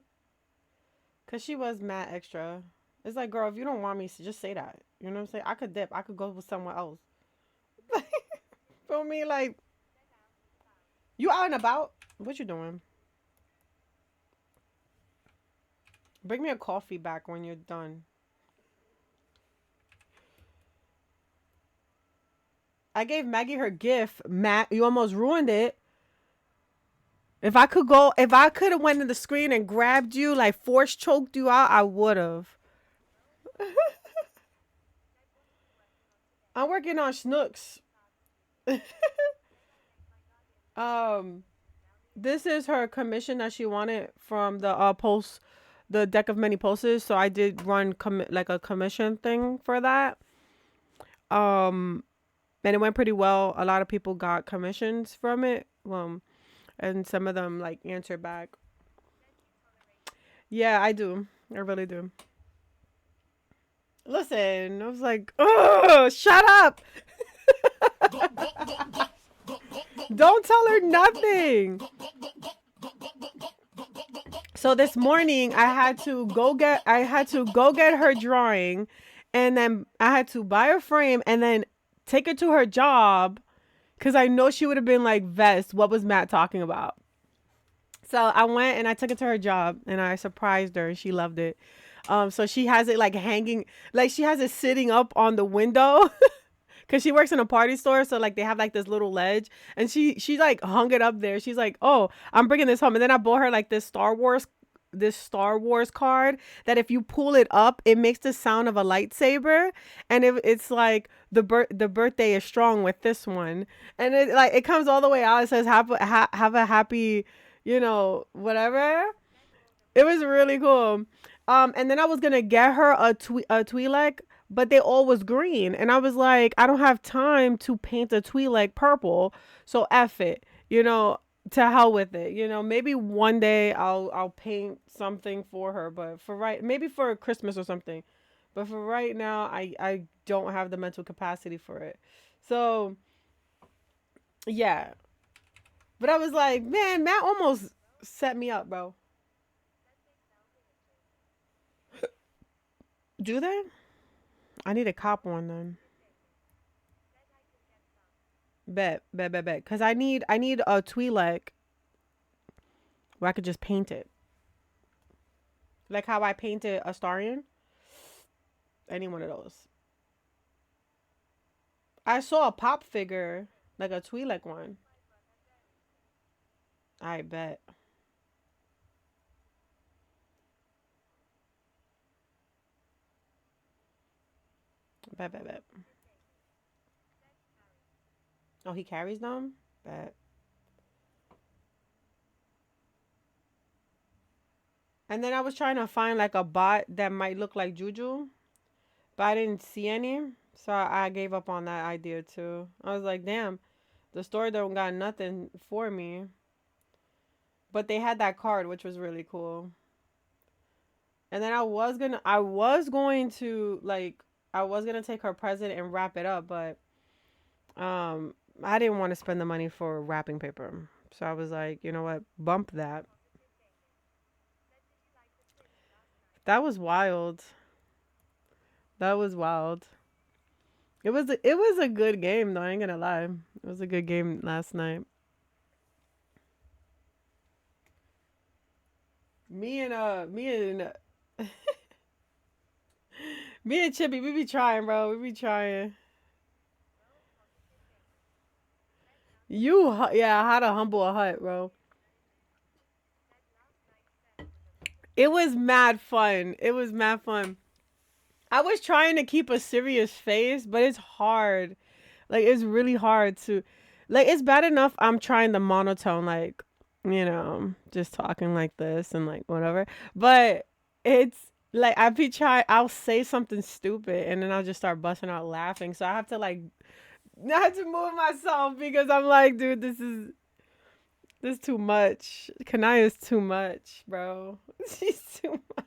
Because she was mad extra. It's like, girl, if you don't want me, just say that. You know what I'm saying? I could dip. I could go with someone else. Feel me? Like, you out and about? What you doing? Bring me a coffee back when you're done. I gave Maggie her gift. Matt, you almost ruined it. If I could have went to the screen and grabbed you, like force choked you out, I would have. I'm working on Snooks. This is her commission that she wanted from the deck of many pulses. So I did run like a commission thing for that. And it went pretty well. A lot of people got commissions from it. And some of them like answer back. Yeah, I do. I really do. Listen, I was like, oh, shut up. Don't tell her nothing. So this morning I had to go get her drawing, and then I had to buy a frame and then take her to her job. Because I know she would have been like, Vest, what was Matt talking about? So I went and I took it to her job and I surprised her and she loved it. So she has it like hanging, like she has it sitting up on the window because she works in a party store. So like they have like this little ledge and she like hung it up there. She's like, oh, I'm bringing this home. And then I bought her like this Star Wars card that if you pull it up, it makes the sound of a lightsaber. And it's like the birthday is strong with this one. And it comes all the way out. It says have a happy, whatever. It was really cool. And then I was gonna get her a Twi'lek, but they all was green. And I was like, I don't have time to paint a Twi'lek purple, so F it. You know, to hell with it. You know, maybe one day I'll paint something for her, but maybe for Christmas or something. But for right now, I don't have the mental capacity for it. So, yeah. But I was like, man, Matt almost set me up, bro. Do they? I need a cop one then. Bet. Cause I need a Twi'lek where I could just paint it. Like how I painted Astarion. Any one of those. I saw a pop figure, like a Twi'lek one. I bet. Bet. Oh, he carries them? Bet. And then I was trying to find like a bot that might look like Juju, but I didn't see any. So I gave up on that idea too. I was like, damn, the store don't got nothing for me. But they had that card, which was really cool. And then I was going to take her present and wrap it up, but I didn't want to spend the money for wrapping paper. So I was like, you know what? Bump that. That was wild. That was wild. It was a good game though, I ain't gonna lie. It was a good game last night. Me and me and Chippy, we be trying, bro. We be trying. Yeah, how to humble a hut, bro. It was mad fun. It was mad fun. I was trying to keep a serious face, but it's hard. Like, it's really hard to... Like, it's bad enough I'm trying the monotone, like, you know, just talking like this and, like, whatever. But it's, like, I'll say something stupid, and then I'll just start busting out laughing. So I have to, like, not to move myself because I'm like, dude, this is too much. Kanaya is too much, bro. She's too much.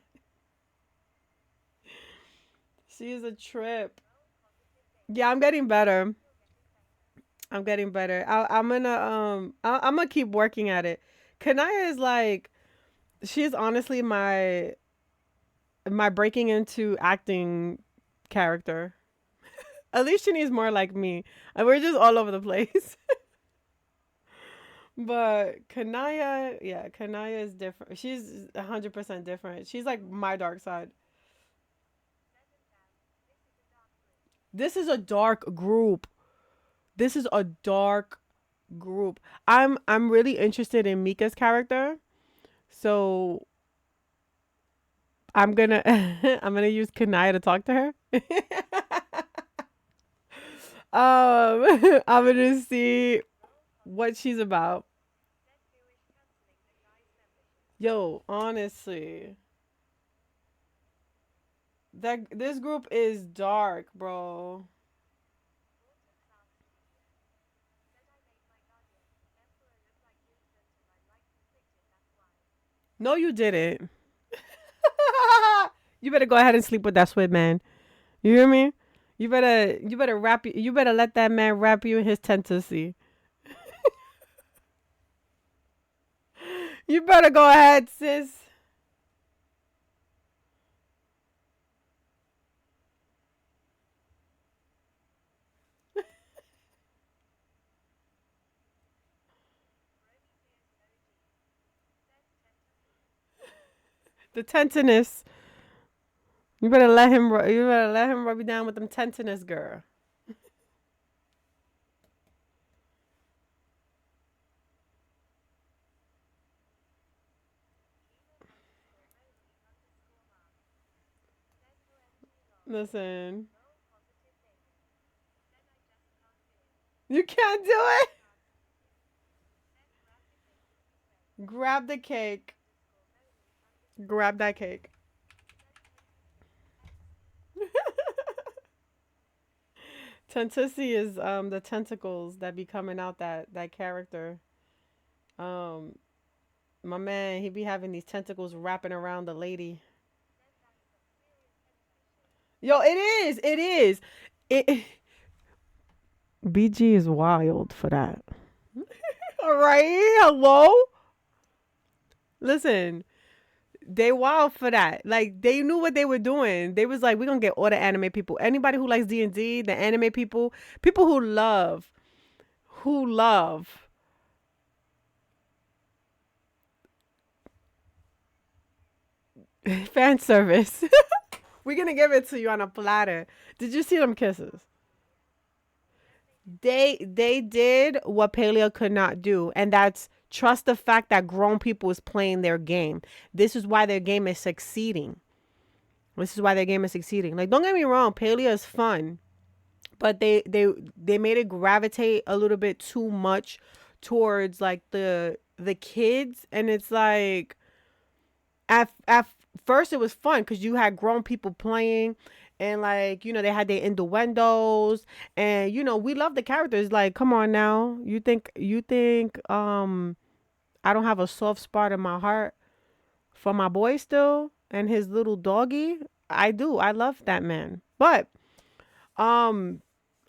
She is a trip. Yeah, I'm getting better. I'm getting better. I'm gonna keep working at it. Kanaya is like, she's honestly my breaking into acting character. At least she needs more like me. And we're just all over the place. But Kanaya, yeah, Kanaya is different. She's 100% different. She's like my dark side. This is a dark group. This is a dark group. I'm really interested in Mika's character. So I'm gonna I'm gonna use Kanaya to talk to her. I'm gonna see what she's about. Yo, honestly, this group is dark, bro. No, you didn't. You better go ahead and sleep with that sweat man. You hear me? You better let that man wrap you in his tentasy. You better go ahead, sis. The tentiness. You better let him rub you down with them tentiness, girl. Listen. You can't do it. Grab the cake. Grab that cake. Tentussi is the tentacles that be coming out that character. Um, my man, he be having these tentacles wrapping around the lady. Yo, it is. It is. It BG is wild for that. All right. Hello. Listen, they wild for that. Like they knew what they were doing. They was like, we're gonna get all the anime people. Anybody who likes D&D, the anime people, people who love fan service. We're gonna give it to you on a platter. Did you see them kisses? They did what Paleo could not do, and that's trust the fact that grown people is playing their game. This is why their game is succeeding. This is why their game is succeeding. Like, don't get me wrong, Paleo is fun, but they made it gravitate a little bit too much towards like the kids, and it's like at first it was fun because you had grown people playing, and like, you know, they had their innuendos, and you know, we love the characters. Like, come on now, you think I don't have a soft spot in my heart for my boy still and his little doggy? I do. I love that man, but um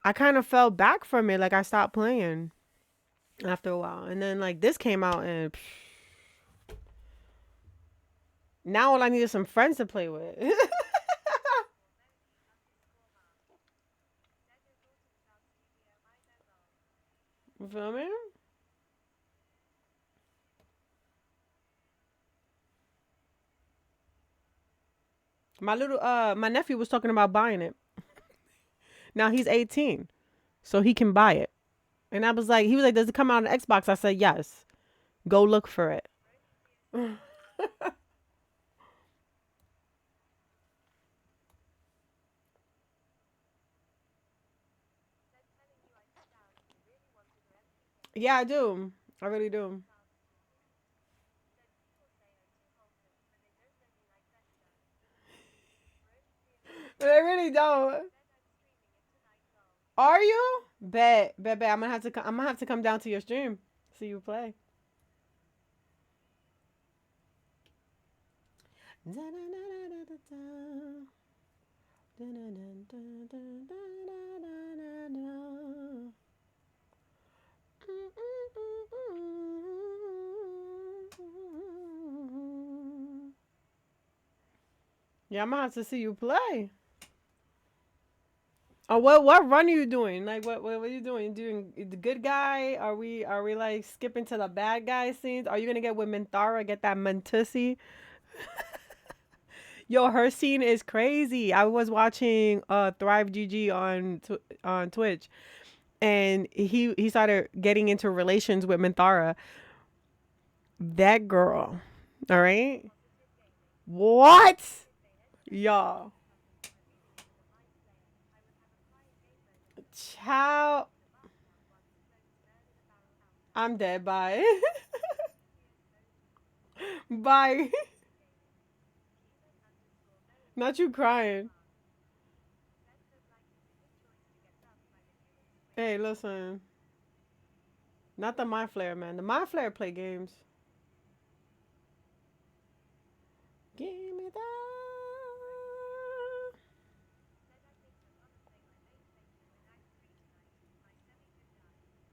I kind of fell back from it. Like, I stopped playing after a while, and then like this came out, and now all I need is some friends to play with. You feel me? My nephew was talking about buying it. Now he's 18, so he can buy it. And I was like, he was like, does it come out on Xbox? I said, yes. Go look for it. Yeah, I do. I really do. They really don't. Are you? Bet. I'm gonna have to come down to your stream. See you play. Yeah, I'm gonna have to see you play. Oh, what run are you doing? Like, what are you doing? Doing the good guy? Are we like skipping to the bad guy scenes? Are you gonna get with Minthara, get that Mentussi? Yo, her scene is crazy. I was watching Thrive GG on Twitch, and he started getting into relations with Minthara. That girl, all right? What? Y'all. Child, I'm dead. Bye. Bye. Not you crying. Hey, listen. Not the Mind Flayer, man. The Mind Flayer play games. Give me that.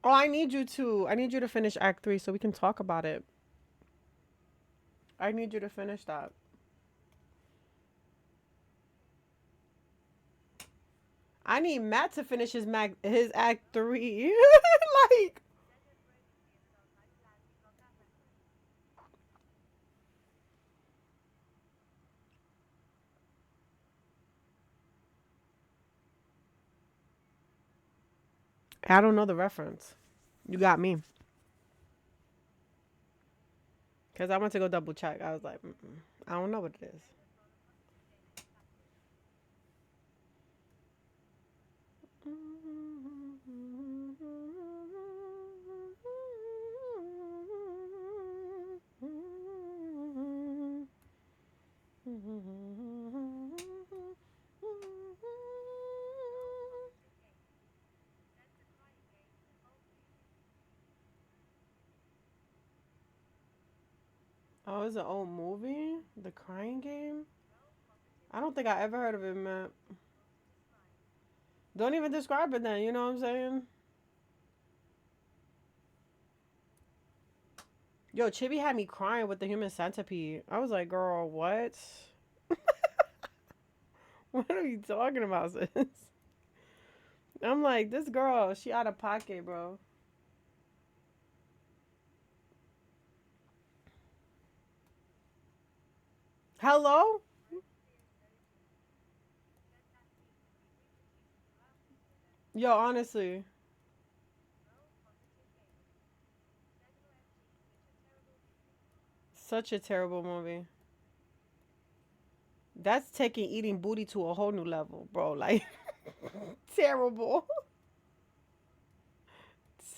Oh, I need you to finish Act 3 so we can talk about it. I need you to finish that. I need Matt to finish his Act 3. Like, I don't know the reference. You got me. Because I went to go double check. I was like, I don't know what it is. Oh, it's an old movie? The Crying Game? I don't think I ever heard of it, man. Don't even describe it then, you know what I'm saying? Yo, Chibi had me crying with the human centipede. I was like, girl, what? What are you talking about, sis? I'm like, this girl, she out of pocket, bro. Hello? Yo, honestly, such a terrible movie. That's taking eating booty to a whole new level, bro. Like, terrible.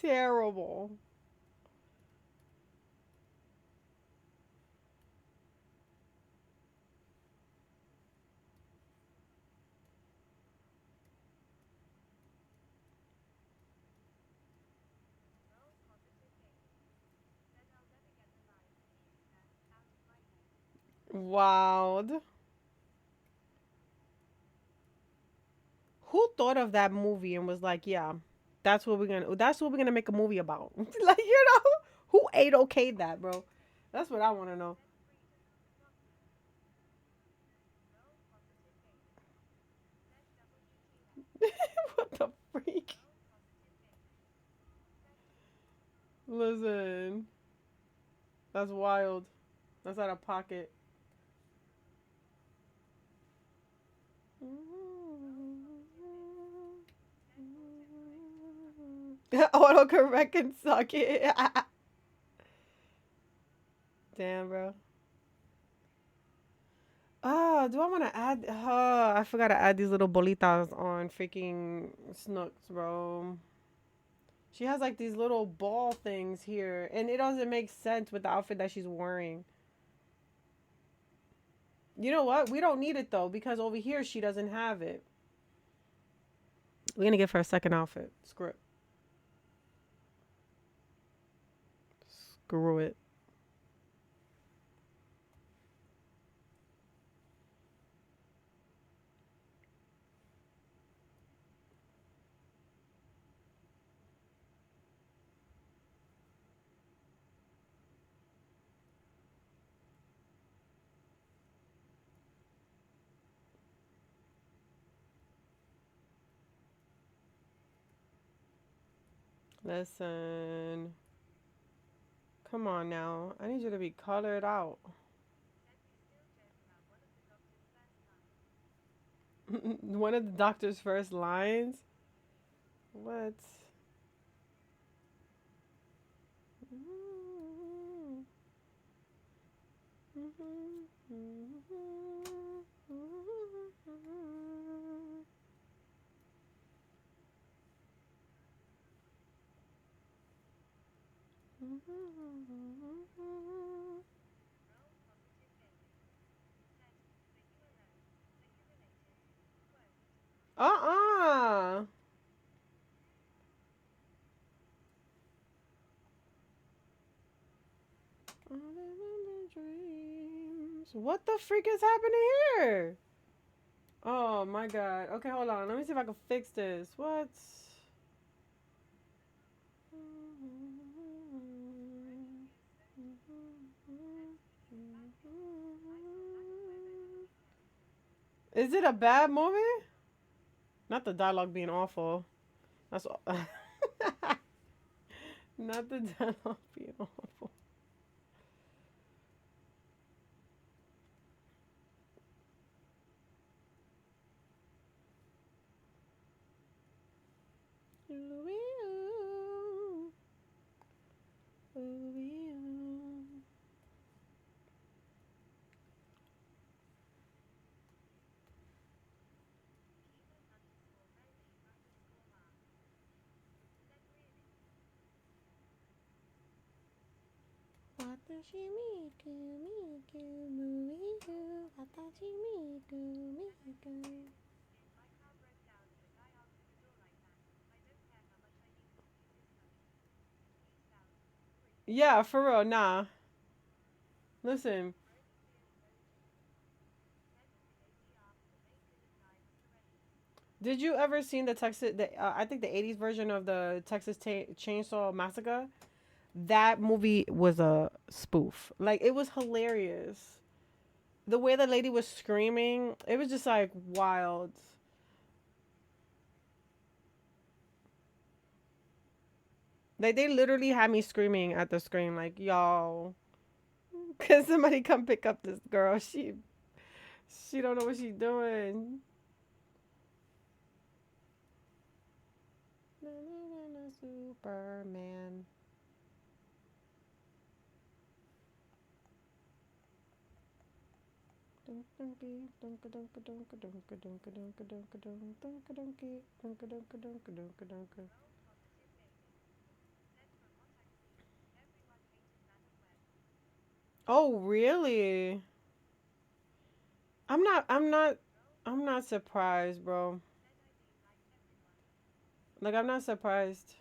Terrible. Wild. Who thought of that movie and was like, yeah, that's what we're gonna make a movie about. Like, who ate okayed that, bro? That's what I want to know. What the freak? Listen, that's wild. That's out of pocket. Autocorrect can suck it. Damn, bro. Do I want to add? I forgot to add these little bolitas on freaking Snooks, bro. She has like these little ball things here, and it doesn't make sense with the outfit that she's wearing. You know what? We don't need it though, because over here she doesn't have it. We're gonna give her a second outfit. Screw it. Screw it. Listen. Come on now. I need you to be colored out. One of the doctor's first lines? What? Uh-uh. What the freak is happening here? Oh my god. Okay, hold on. Let me see if I can fix this. What? Is it a bad movie? Not the dialogue being awful. That's all. Not the dialogue being awful. Yeah, for real, nah. Listen. Did you ever seen the Texas? I think the '80s version of the Texas Chainsaw Massacre. That movie was a spoof. Like it was hilarious. The way the lady was screaming, it was just like wild. Like they literally had me screaming at the screen, like y'all, cause somebody come pick up this girl. She don't know what she's doing. Superman. Oh, really? I'm not I'm not I'm not surprised, bro. Like I'm not surprised.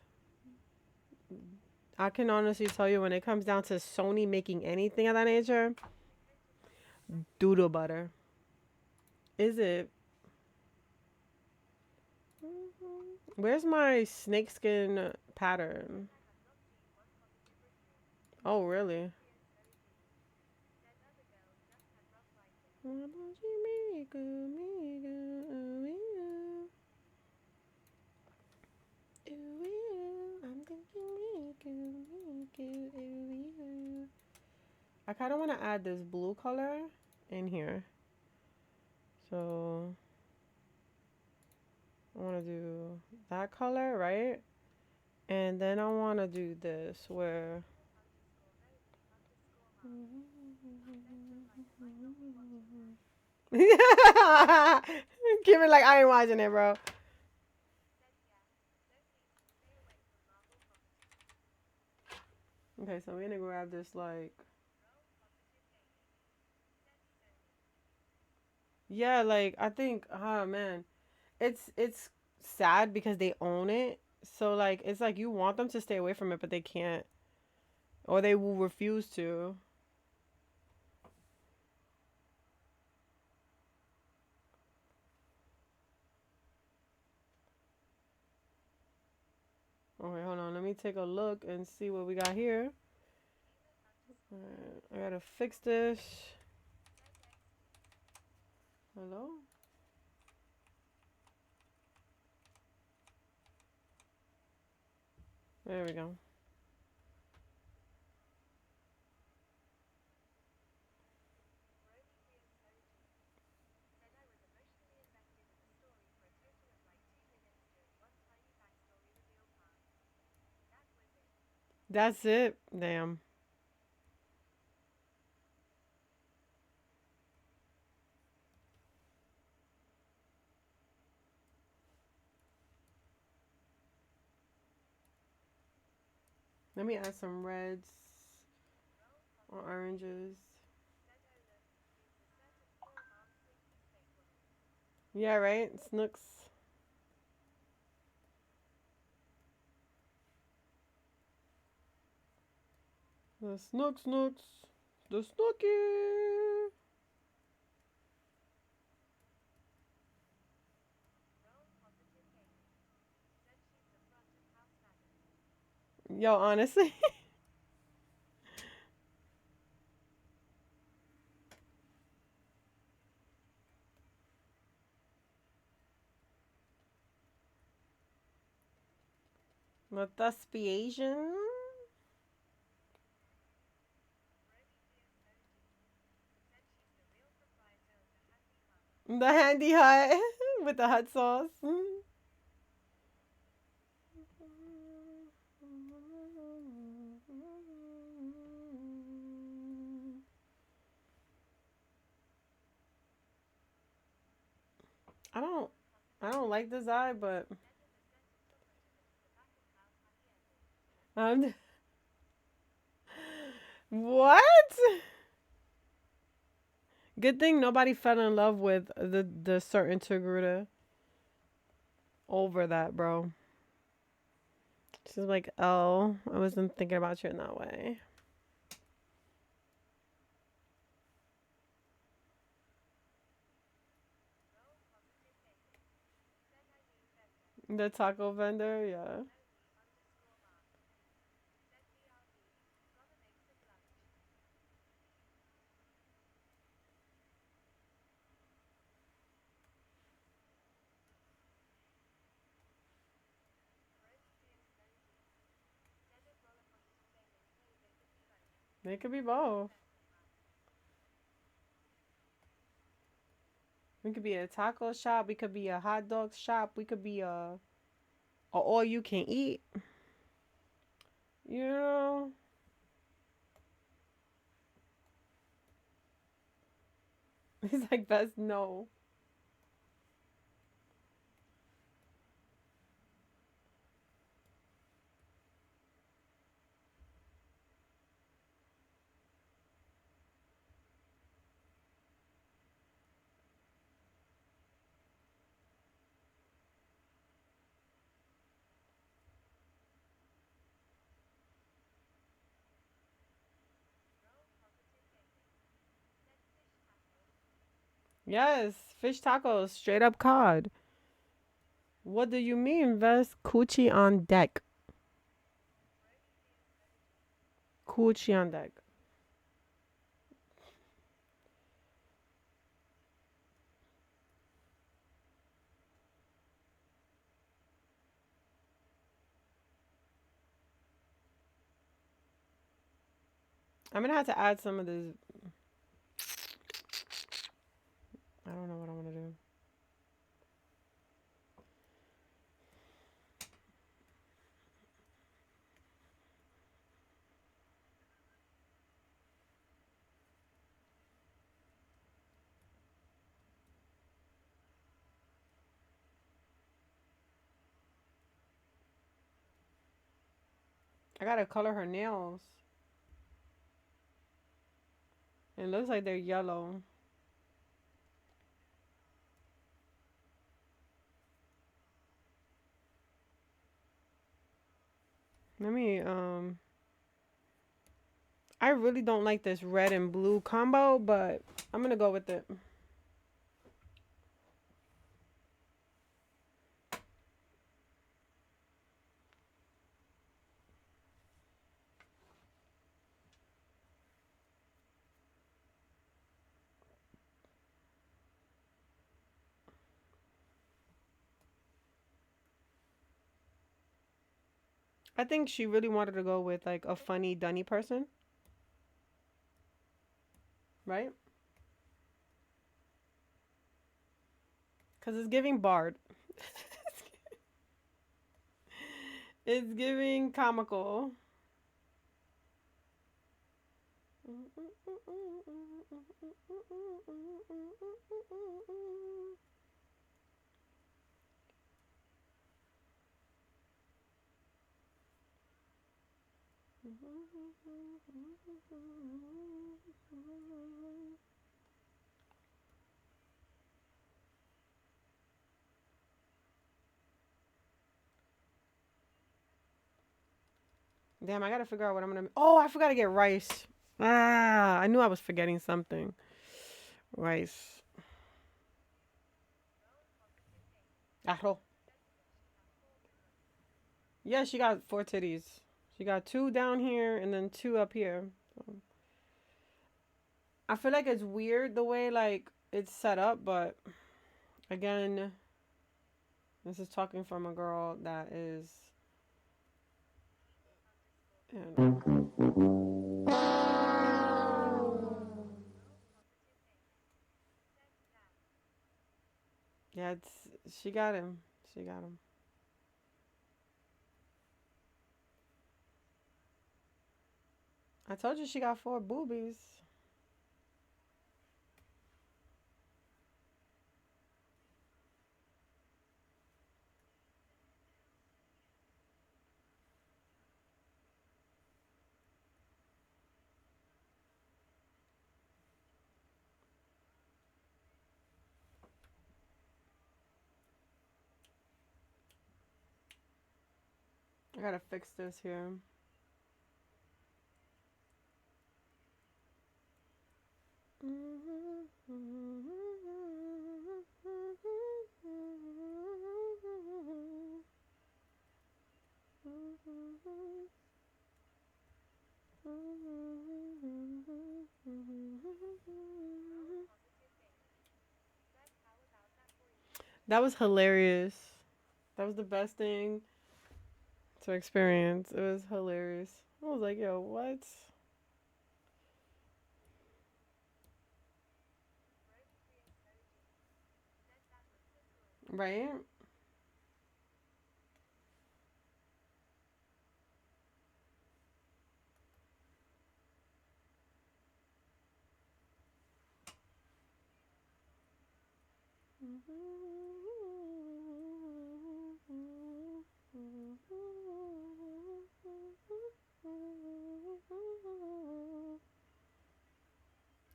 I can honestly tell you when it comes down to Sony making anything of that nature, doodle butter. Is it? Where's my snakeskin pattern? Oh, really? I kind of want to add this blue color in here. So I want to do that color, right? And then I want to do this where give it like I ain't watching it, bro. Okay, so we're gonna grab this like yeah, like I think oh man. It's sad because they own it. So like it's like you want them to stay away from it, but they can't or they will refuse to. Okay, hold on. Let me take a look and see what we got here. Alright, I gotta fix this. Hello? There we go. That's it. Damn. Let me add some reds or oranges. Yeah, right? Snooks. The snooks. The snooky. Yo, honestly. Let us be Asian. The handy hut with the hot sauce. I don't like this eye, but um, what? Good thing nobody fell in love with the certain Togruta over that, bro. She's like, oh, I wasn't thinking about you in that way. The taco vendor, yeah. They could be both. We could be a taco shop. We could be a hot dog shop. We could be a all you can eat. You know. He's like, best no. Yes, fish tacos, straight up cod. What do you mean, Vest? Coochie on deck. Coochie on deck. I'm gonna have to add some of this. I don't know what I'm gonna do. I gotta color her nails. It looks like they're yellow. Let me I really don't like this red and blue combo, but I'm gonna go with it. I think she really wanted to go with like a funny dunny person. Right? Cause it's giving Bard. It's giving comical. Damn, I gotta figure out what I'm gonna. Oh, I forgot to get rice. Ah, I knew I was forgetting something. Rice. Arroz. Yeah, she got 4 titties. She got 2 down here and then 2 up here. So. I feel like it's weird the way like it's set up, but again, this is talking from a girl that is. Yeah, she got him. She got him. I told you she got 4 boobies. I gotta fix this here. That was hilarious. That was the best thing to experience. It was hilarious. I was like, yo, what? Right?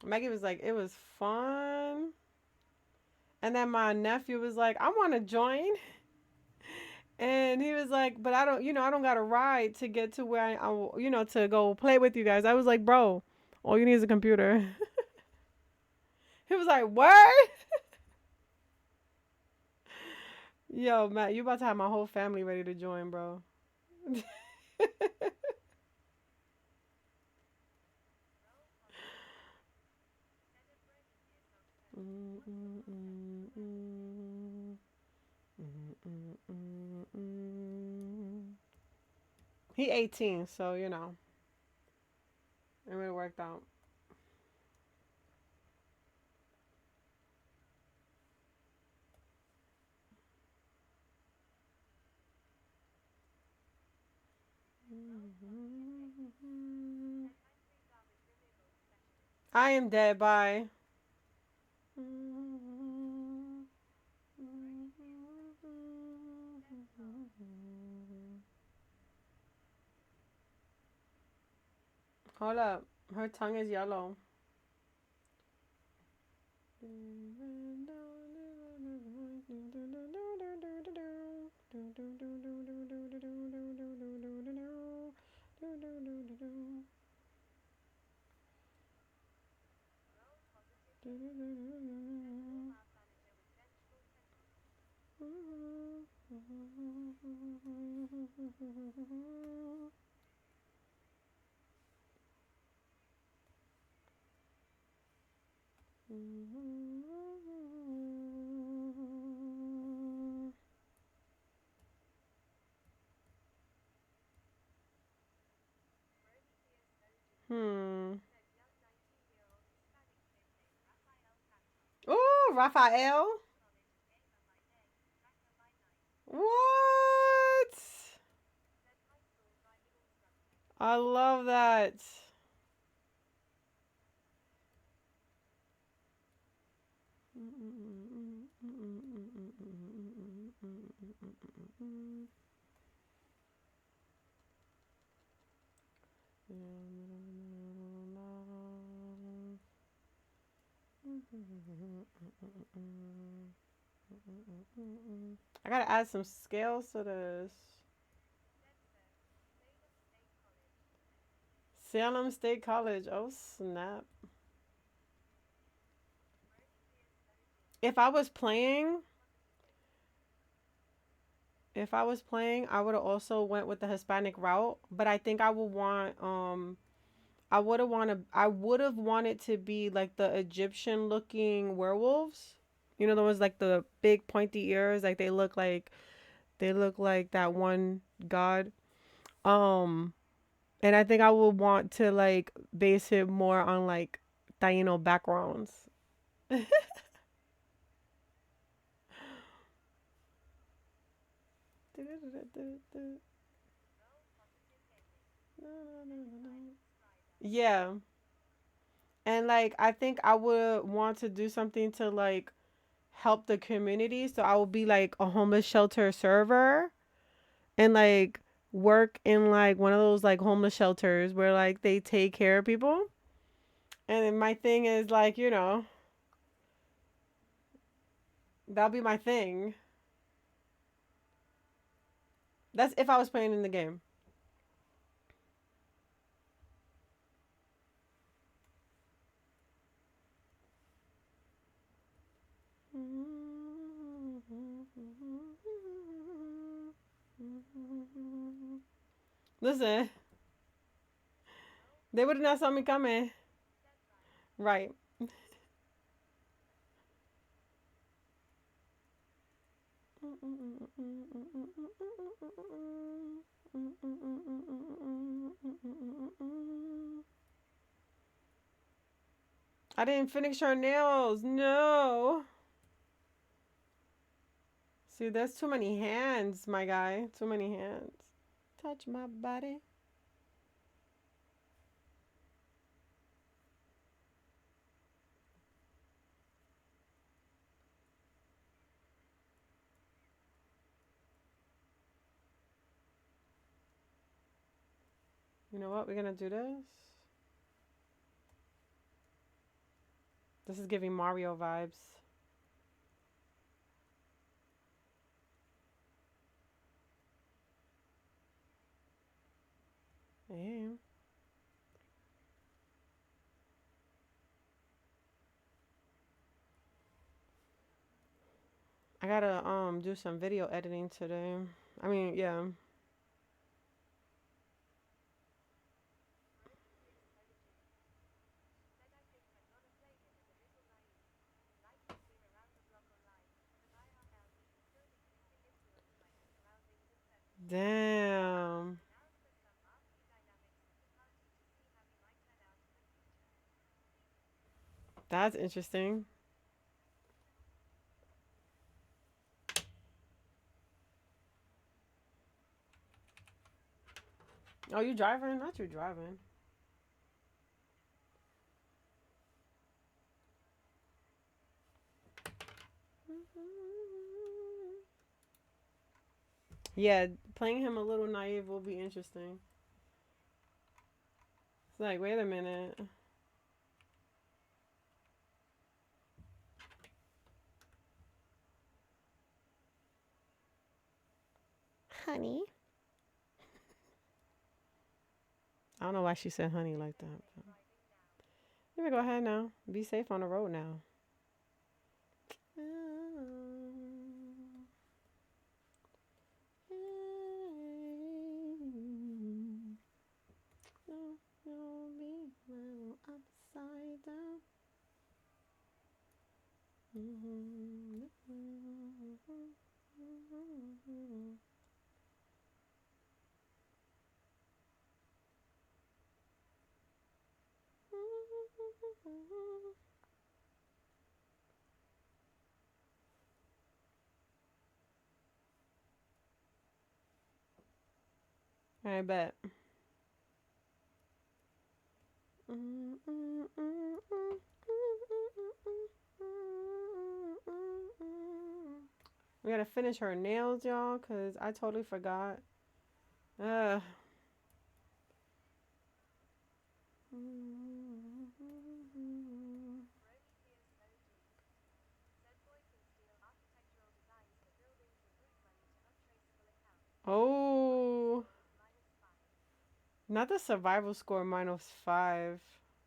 Maggie was like, it was fun. And then my nephew was like, I want to join. And he was like, but I don't, I don't got a ride to get to where to go play with you guys. I was like, bro, all you need is a computer. He was like, what? Yo, Matt, you about to have my whole family ready to join, bro. He 18, so it really worked out. I am dead. Bye. Hold up. Her tongue is yellow. Ooh, Raphael. What? I love that. I gotta add some scales to this. Salem State College. Oh, snap. If I was playing, I would have also went with the Hispanic route, but I think I would want I would have wanted to be like the Egyptian looking werewolves. You know, the ones like the big pointy ears, like they look like that one god. Um and I think I would want to like base it more on like Taino backgrounds. Yeah. And like I think I would want to do something to like help the community. So I would be like a homeless shelter server and like work in like one of those like homeless shelters where like they take care of people. And then my thing is like, that'll be my thing. That's if I was playing in the game. Listen, they would have not saw me coming. Right. I didn't finish her nails. No. See, there's too many hands, my guy. Too many hands. Touch my body. You know what? We're gonna do this. This is giving Mario vibes. Hey. I gotta do some video editing today. I mean, yeah. Damn. That's interesting. Oh, you driving? Not you driving. Yeah, playing him a little naive will be interesting. It's like, wait a minute. Honey. I don't know why she said honey like that. But... Let me go ahead now. Be safe on the road now. Upside down. I bet. We gotta finish her nails, y'all, because I totally forgot. Ugh. Oh. Not the survival score -5.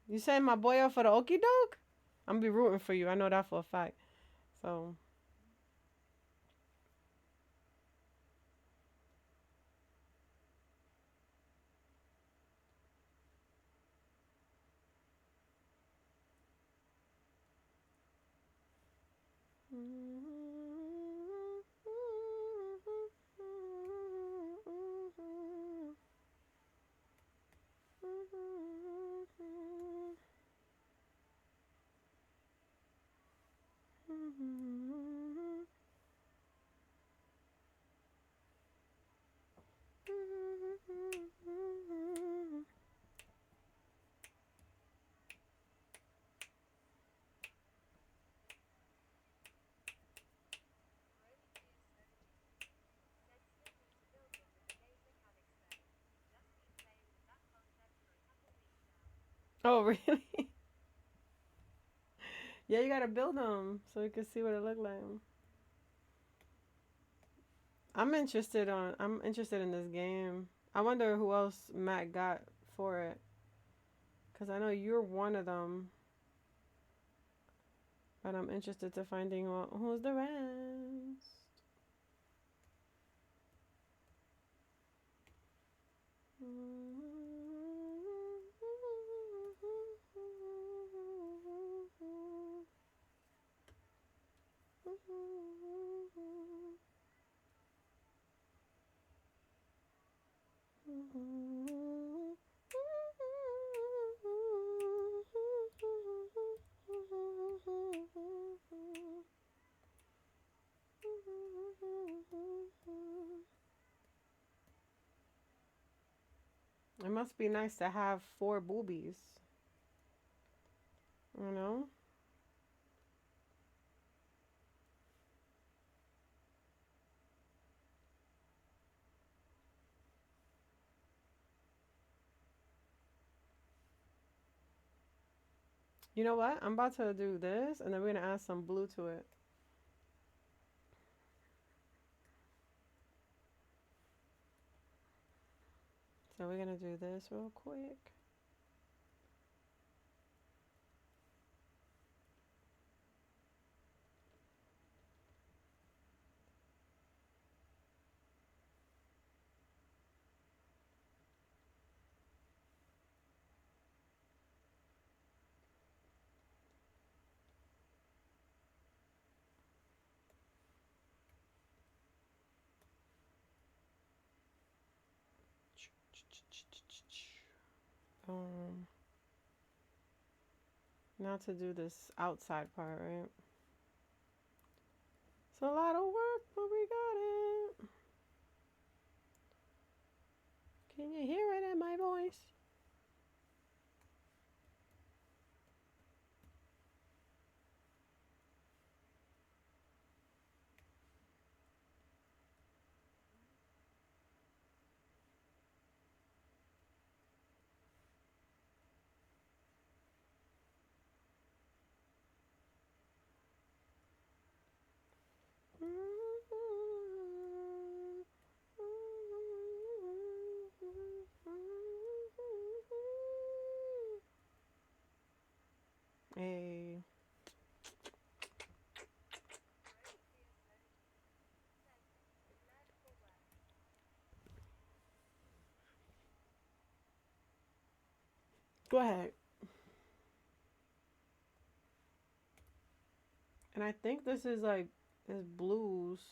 You saying my boy up for the okie doke? I'm gonna be rooting for you. I know that for a fact. So. Oh, really? Yeah, you gotta build them so you can see what it look like. I'm interested in this game. I wonder who else Matt got for it. Cause I know you're one of them. But I'm interested to finding out who's the rest. It must be nice to have 4 boobies. You know? You know what? I'm about to do this, and then we're going to add some blue to it. So we're going to do this real quick. Now to do this outside part, right? It's a lot of work, but we got it. Can you hear it in my voice? Hey. Go ahead. And I think this is like, it's blues.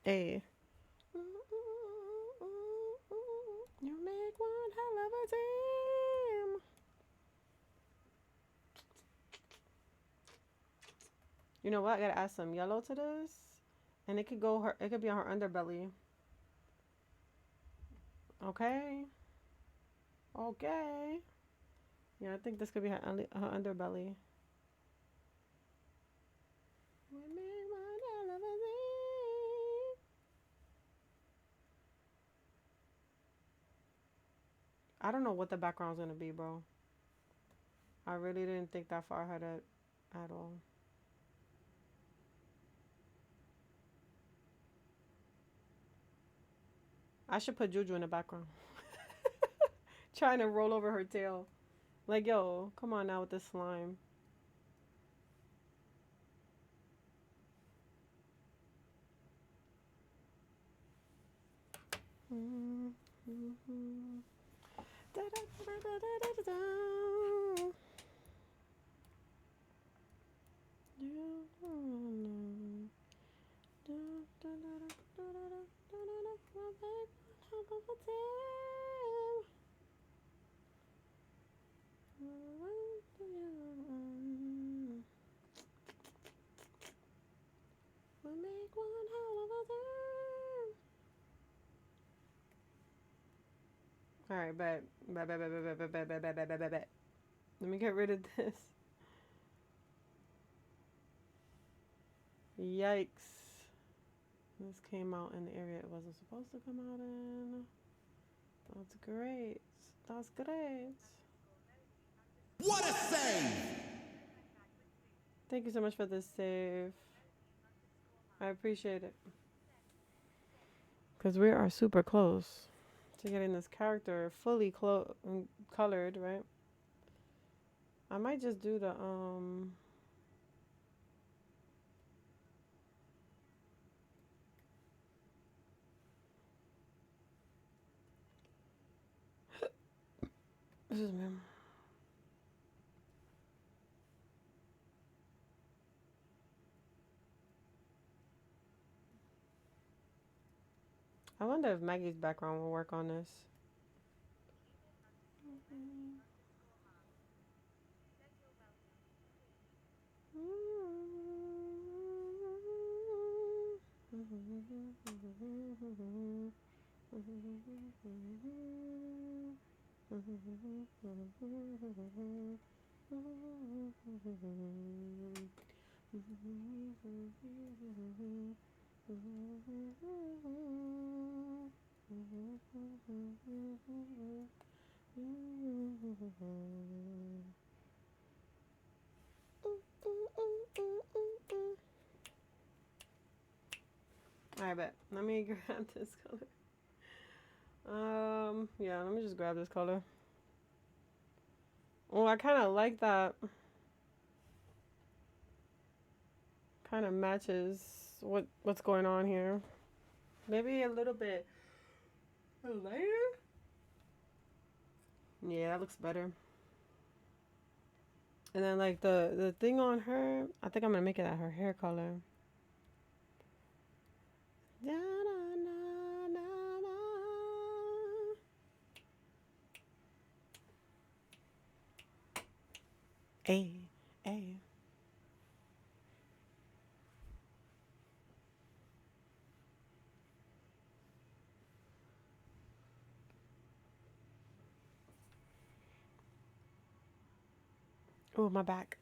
Hey. You make one hell of a team. You know what? I gotta add some yellow to this, and it could go her. It could be on her underbelly. Okay. Okay. Yeah, I think this could be her underbelly. We make one hell of a team. I don't know what the background's gonna be, bro. I really didn't think that far ahead at all. I should put Juju in the background. Trying to roll over her tail. Like, yo, come on now with this slime. All right, bet. Let me get rid of this. Yikes. This came out in the area it wasn't supposed to come out in. That's great. That's great. What a save! Thank you so much for this save. I appreciate it. Because we are super close to getting this character fully colored, right? I might just do the this is me. I wonder if Maggie's background will work on this. Alright, bet. Let me grab this color. Yeah, let me just grab this color. Oh, I kind of like that. Kind of matches what's going on here. Maybe a little bit lighter. Yeah, that looks better. And then like the thing on her, I think I'm gonna make it at her hair color. Da, da, na, na, na. Hey, hey. Oh, my back.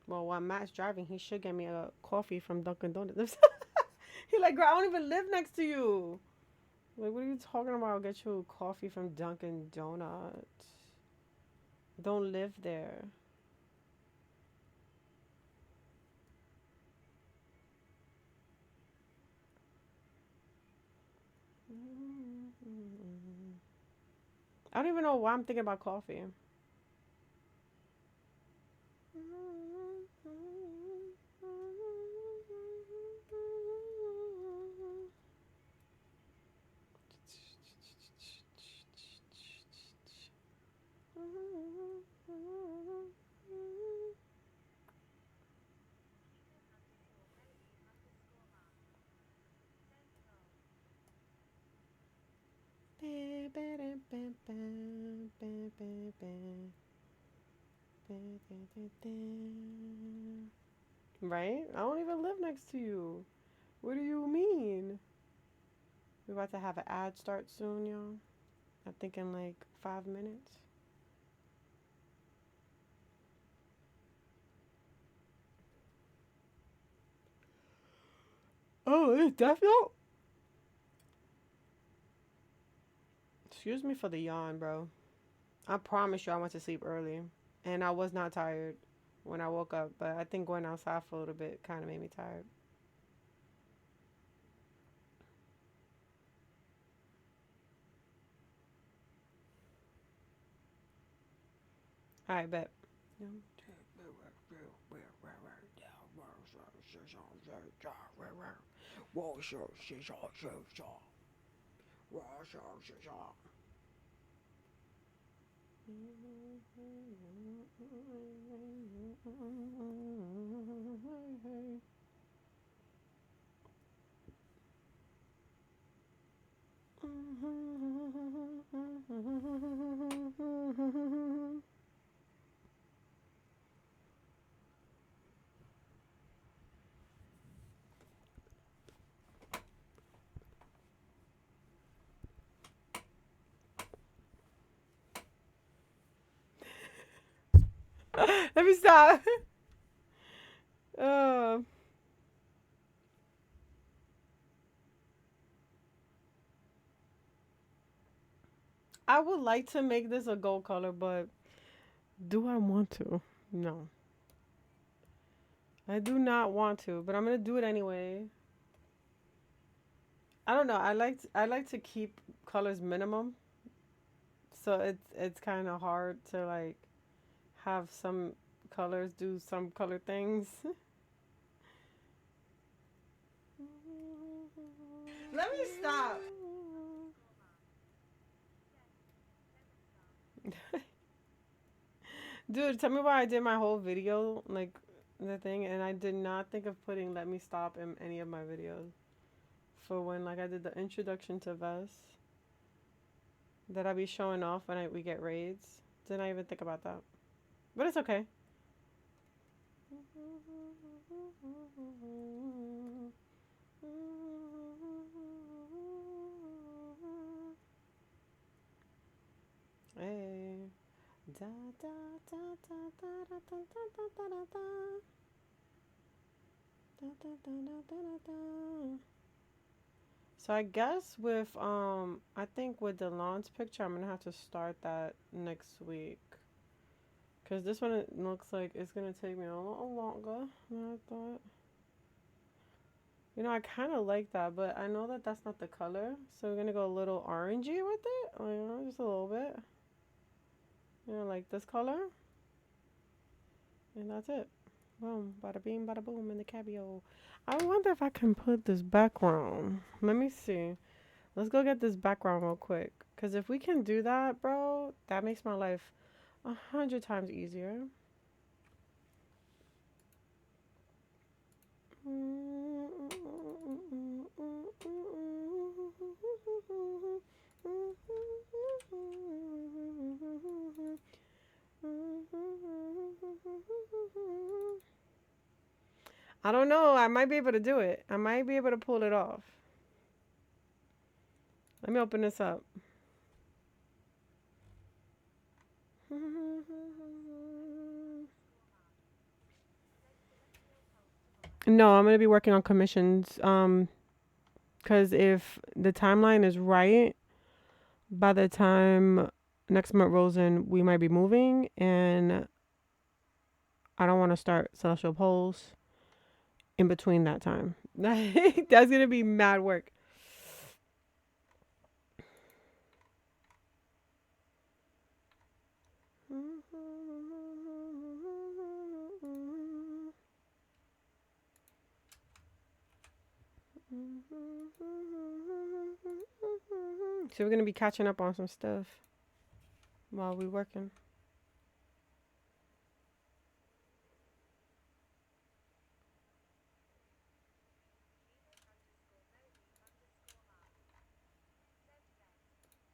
Well, while Matt's driving, he should get me a coffee from Dunkin' Donuts. He like, girl, I don't even live next to you. Like, what are you talking about? I'll get you a coffee from Dunkin' Donuts. Don't live there. I don't even know why I'm thinking about coffee. Right? I don't even live next to you. What do you mean? We're about to have an ad start soon, y'all. I think in like 5 minutes. Oh, it's definitely. Excuse me for the yawn, bro. I promise you I went to sleep early. And I was not tired when I woke up. But I think going outside for a little bit kind of made me tired. Alright, bet. Let me stop. Uh, I would like to make this a gold color, but do I want to? No. I do not want to, but I'm gonna do it anyway. I don't know. I like to keep colors minimum, so it's kind of hard to like have some colors do some color things. Let me stop. Dude, tell me why I did my whole video like the thing, and I did not think of putting "Let Me Stop" in any of my videos. For when like I did the introduction to Vest that I be showing off when we get raids. Didn't I even think about that? But it's okay. Hey. Da, da, da, da, da, da, da, da, da, da, da. Da, da, da, da, da, da, da. So I guess with I think with the launch picture I'm gonna have to start that next week. Cause this one it looks like it's gonna take me a little longer than I thought. You know, I kinda like that, but I know that that's not the color. So we're gonna go a little orangey with it. Like, you know, just a little bit. You know, like this color. And that's it. Boom, bada bing, bada boom in the cabio. I wonder if I can put this background. Let me see. Let's go get this background real quick. Because if we can do that, bro, that makes my life 100 times easier. I don't know. I might be able to do it. I might be able to pull it off. Let me open this up. No, I'm gonna be working on commissions. Because if the timeline is right, by the time next month rolls in, we might be moving, and I don't want to start Celestial Poles in between that time. That's gonna be mad work. So we're gonna be catching up on some stuff while we working.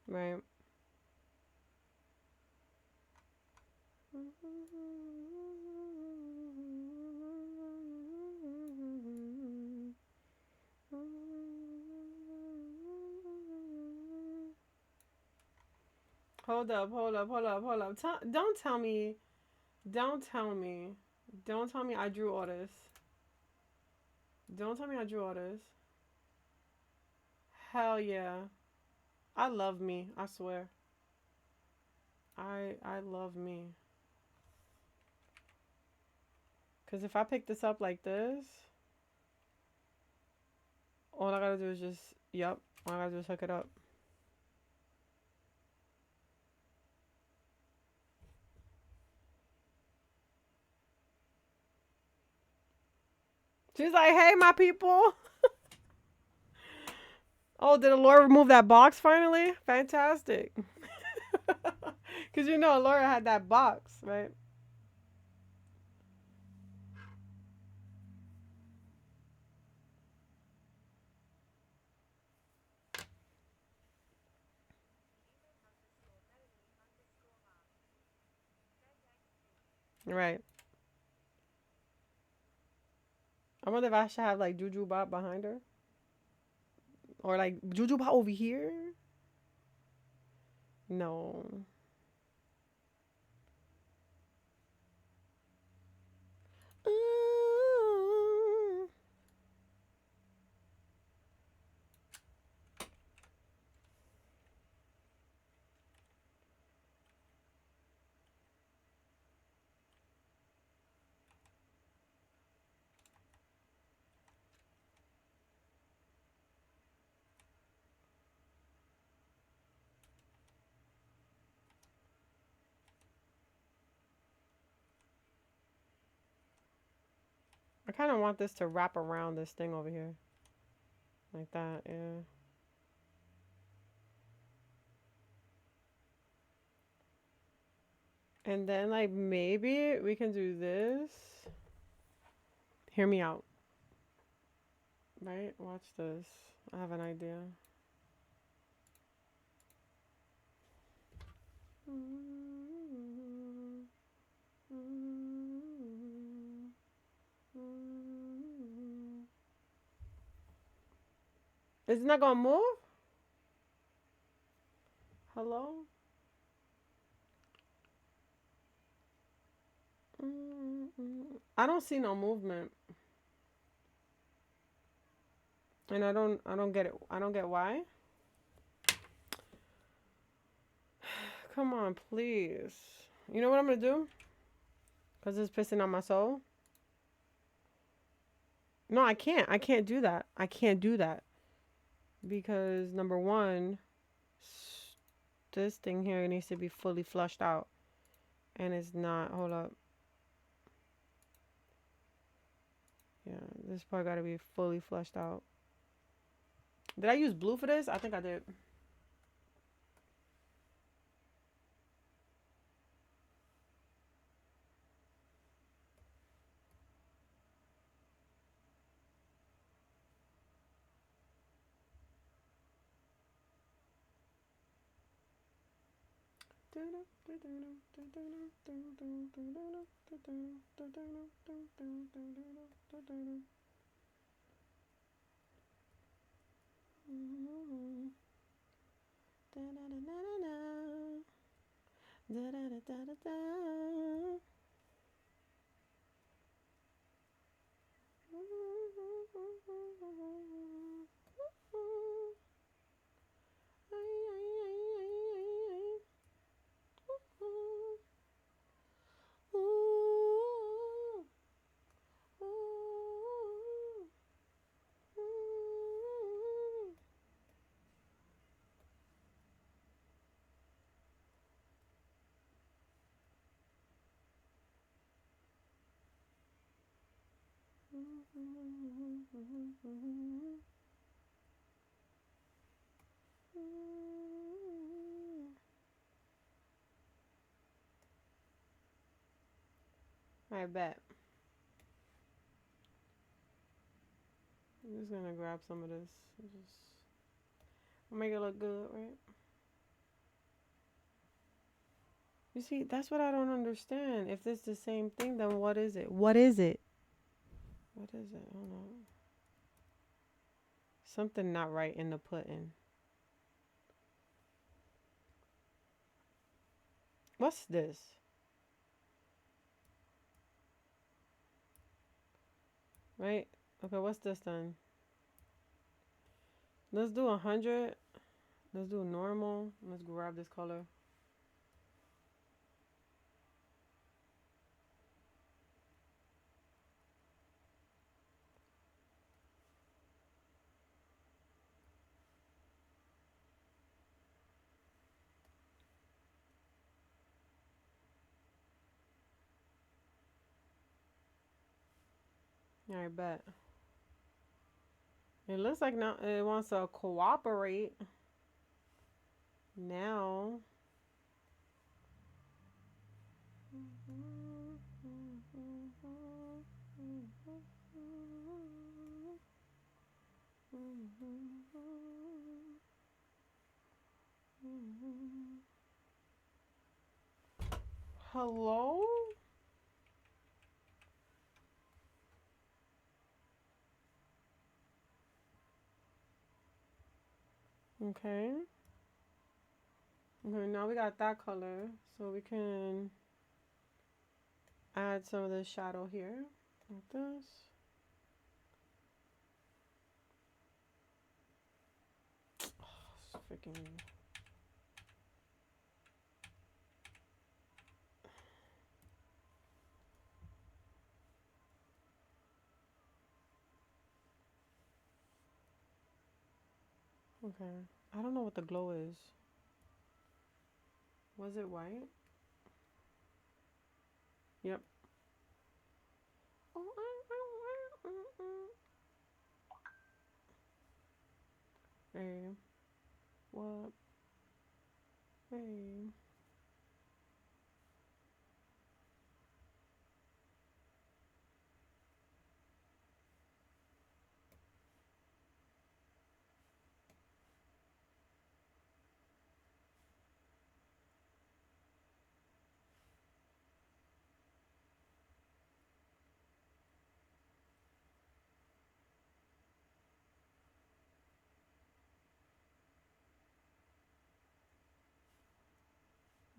Right. Hold up. Don't tell me I drew all this. Don't tell me I drew all this. Hell yeah. I love me, I swear. I love me. Cause if I pick this up like this, all I gotta do is just, all I gotta do is hook it up. She's like, hey, my people. Oh, did Laura remove that box finally? Fantastic. Because you know Laura had that box, right? Right. I wonder if I should have like Juju Bop behind her. Or like Juju Bop over here. No. I kind of want this to wrap around this thing over here. Like that, yeah. And then, like, maybe we can do this. Hear me out. Right? Watch this. I have an idea. Is it not gonna move? Hello? I don't see no movement. And I don't get it. I don't get why. Come on, please. You know what I'm gonna do? Cause it's pissing on my soul. No, I can't. I can't do that. I can't do that. Because number one, this thing here needs to be fully flushed out. And it's not. Hold up. Yeah, this part gotta be fully flushed out. Did I use blue for this? I think I did. I bet. I'm just gonna grab some of this. Just make it look good, right? You see, that's what I don't understand. If it's the same thing, then what is it? What is it? What is it? I don't know. Something not right in the pudding. What's this? Right? Okay, what's this then? Let's do 100. Let's do normal. Let's grab this color. I bet. It looks like now it wants to cooperate. Now. Hello? Okay. Okay, now we got that color. So we can add some of the shadow here. Like this. Oh, freaking. Okay. I don't know what the glow is. Was it white? Yep. Oh, Hey. What? Hey.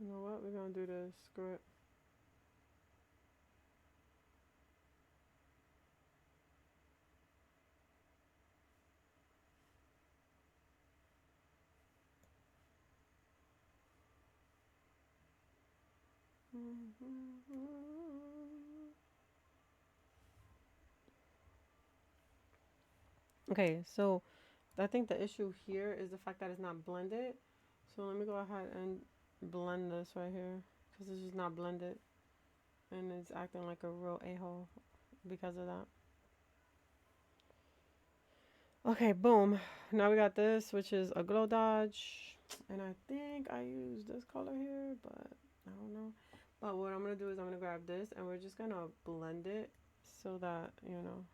You know what? We're gonna do this. Screw it. Okay, so I think the issue here is the fact that it's not blended. So let me go ahead and blend this right here because this is not blended and it's acting like a real a-hole because of that. Okay, boom. Now we got this, which is a glow dodge. And I think I used this color here, but I don't know. But what I'm going to do is I'm going to grab this and we're just going to blend it so that, you know,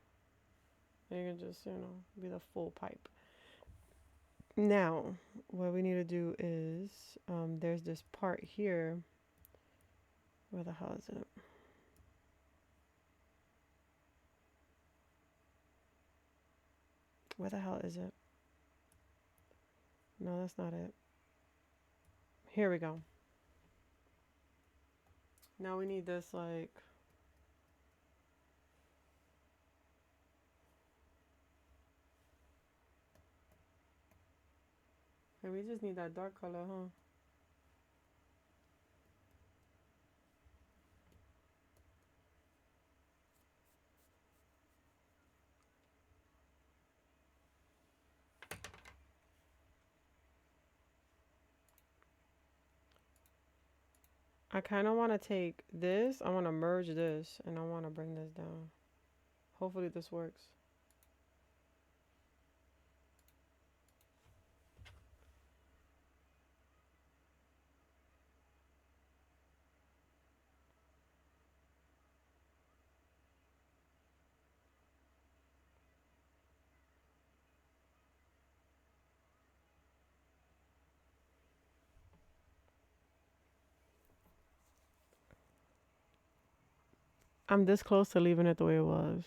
you can just, you know, be the full pipe. Now, what we need to do is, there's this part here. Where the hell is it? Where the hell is it? No, that's not it. Here we go. Now we need this, like, and we just need that dark color, huh? I kind of want to take this, I want to merge this, and I want to bring this down. Hopefully this works. I'm this close to leaving it the way it was.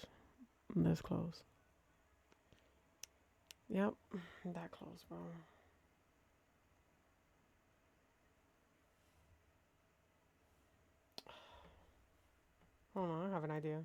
I'm this close. Yep, that close, bro. Hold on, I have an idea.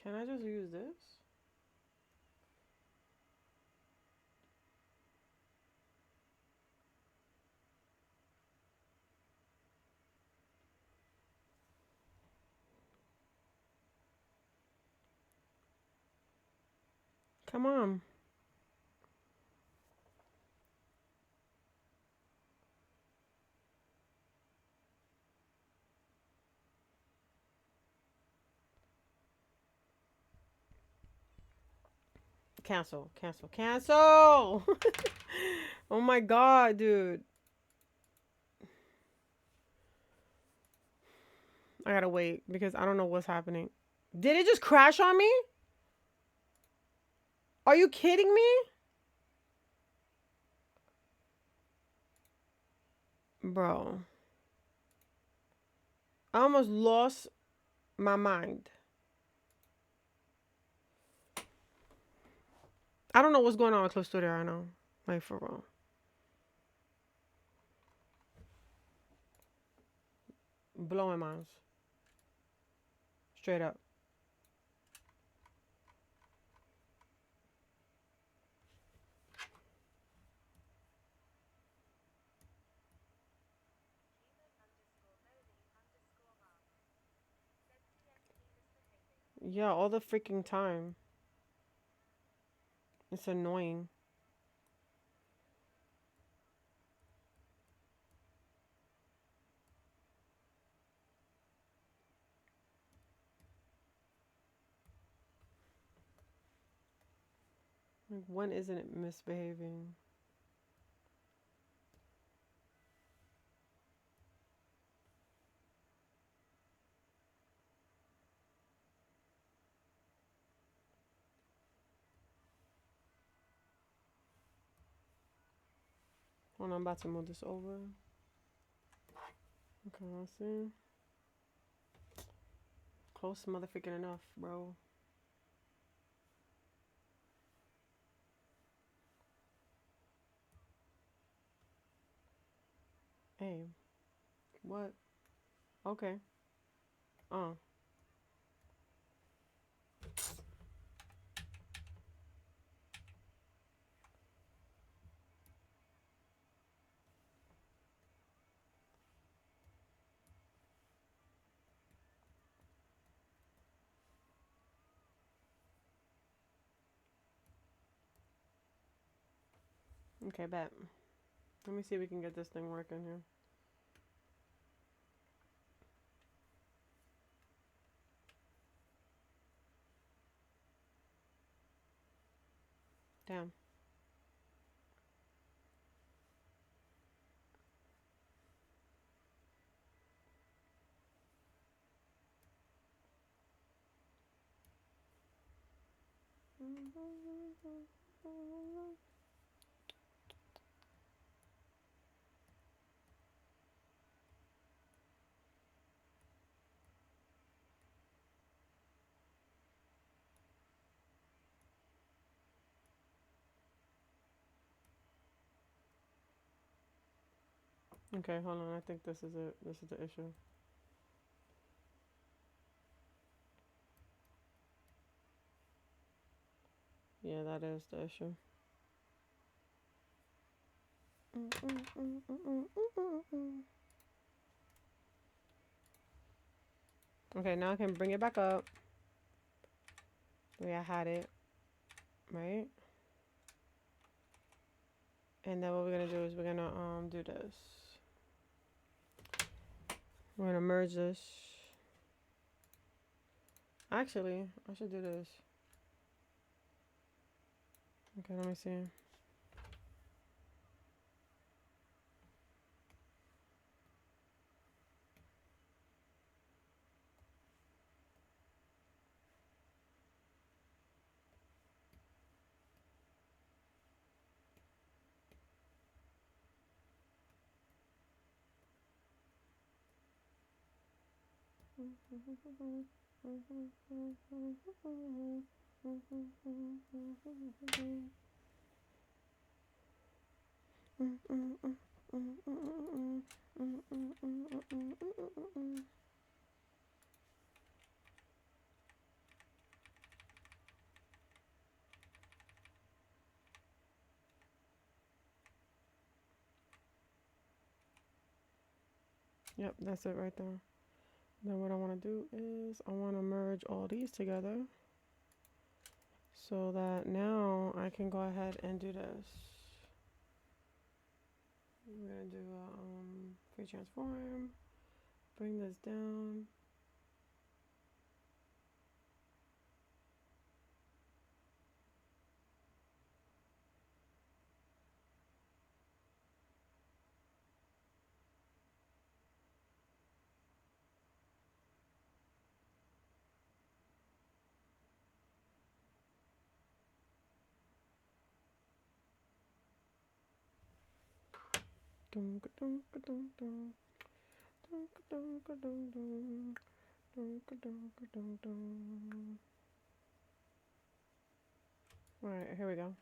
Can I just use this? Come on. Cancel, cancel, cancel! Oh my god, dude. I gotta wait because I don't know what's happening. Did it just crash on me? Are you kidding me? Bro. I almost lost my mind. I don't know what's going on with Clip Studio right now. Like, for real. Blowing minds. Straight up. Yeah, all the freaking time. It's annoying. Like, when isn't it misbehaving? Hold on, I'm about to move this over. Okay, let's see. Close motherfucking enough, bro. Hey, what? Okay. Oh. Okay, bet. Let me see if we can get this thing working here. Damn. Okay, hold on. I think this is it. This is the issue. Yeah, that is the issue. Okay, now I can bring it back up. The way I had it. Right? And then what we're gonna do is we're gonna do this. We're gonna merge this. Actually, I should do this. Okay, let me see. Yep, that's it right there. Then what I want to do is I want to merge all these together so that now I can go ahead and do this. We're going to do a free transform, bring this down. All right, here we go.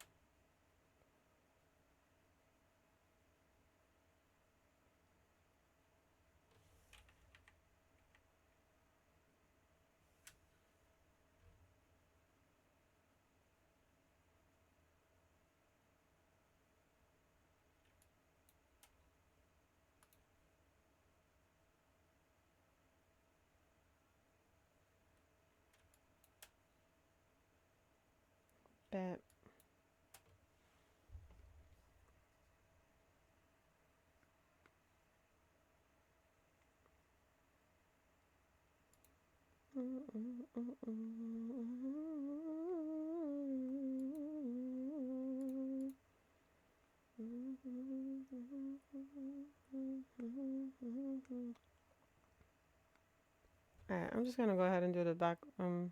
Bet. Alright, I'm just gonna go ahead and do the back, the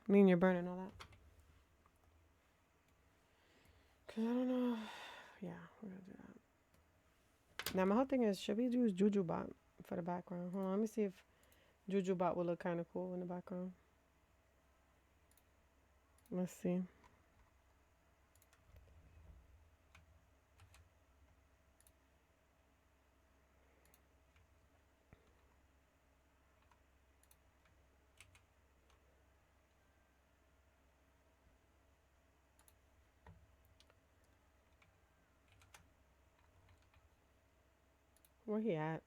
linear burn and all that. Cause I don't know. Yeah, we're gonna do that. Now my whole thing is, should we use Jujubot for the background? Hold on, let me see if Jujubot will look kind of cool in the background. Let's see. Where he at?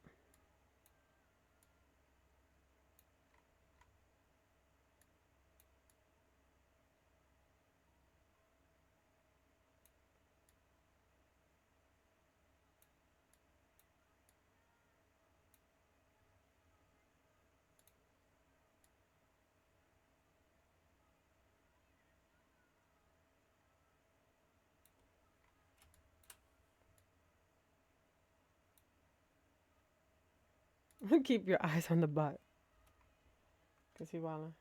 Keep your eyes on the butt. Cause he wildin'.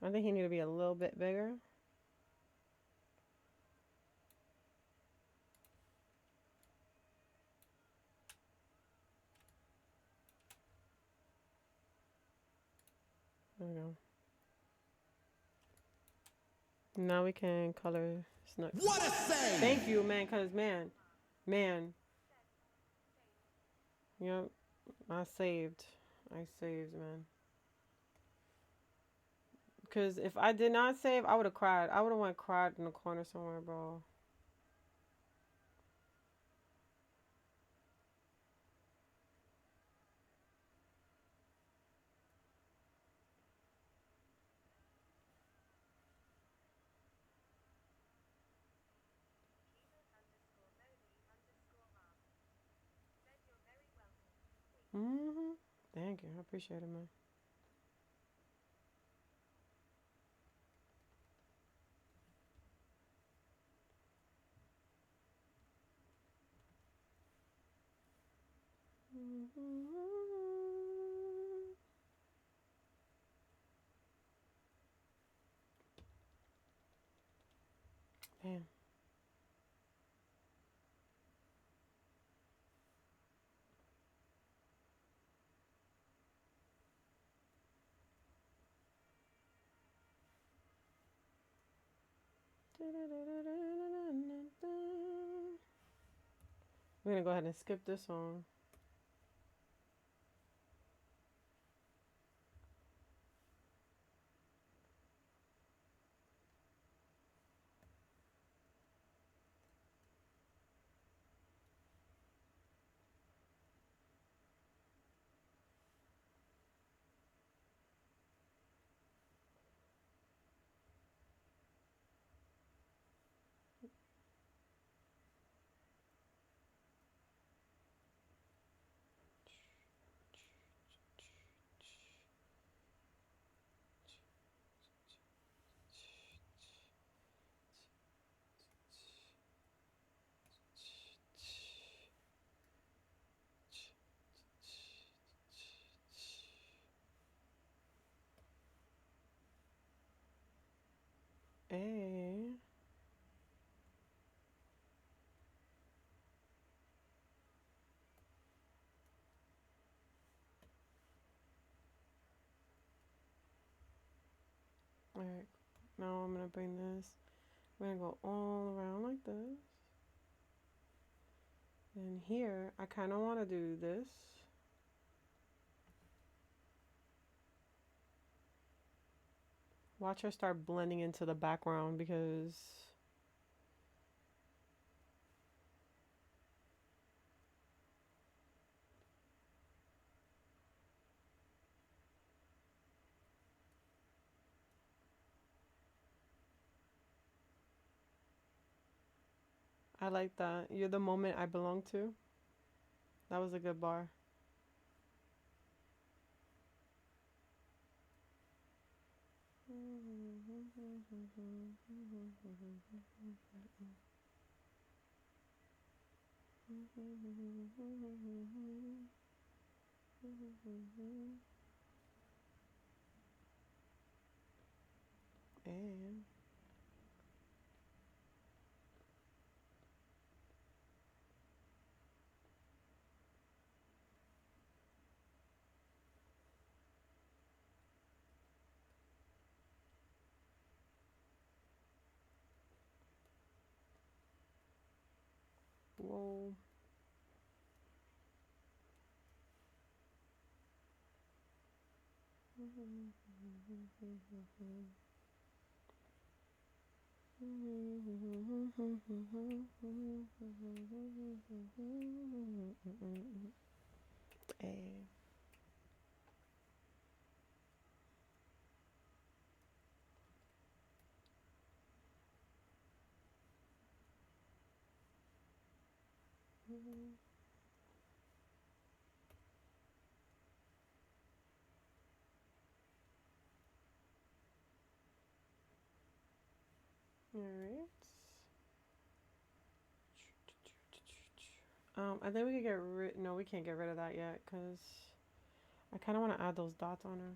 I think he need to be a little bit bigger. There we go. Now we can color Snook. What a save! Thank you, man, cause man. Yep. I saved, man. Cause if I did not save, I would have cried. I would have went cried in the corner somewhere, bro. Thank you. I appreciate it, man. Damn. We're gonna go ahead and skip this song. Hey. Alright. Now I'm gonna bring this. We're gonna go all around like this. And here, I kind of want to do this. Watch her start blending into the background because I like that. You're the moment I belong to. That was a good bar. And whoa. Hey. All right. I think we could get rid. No, we can't get rid of that yet, cause I kind of want to add those dots on her,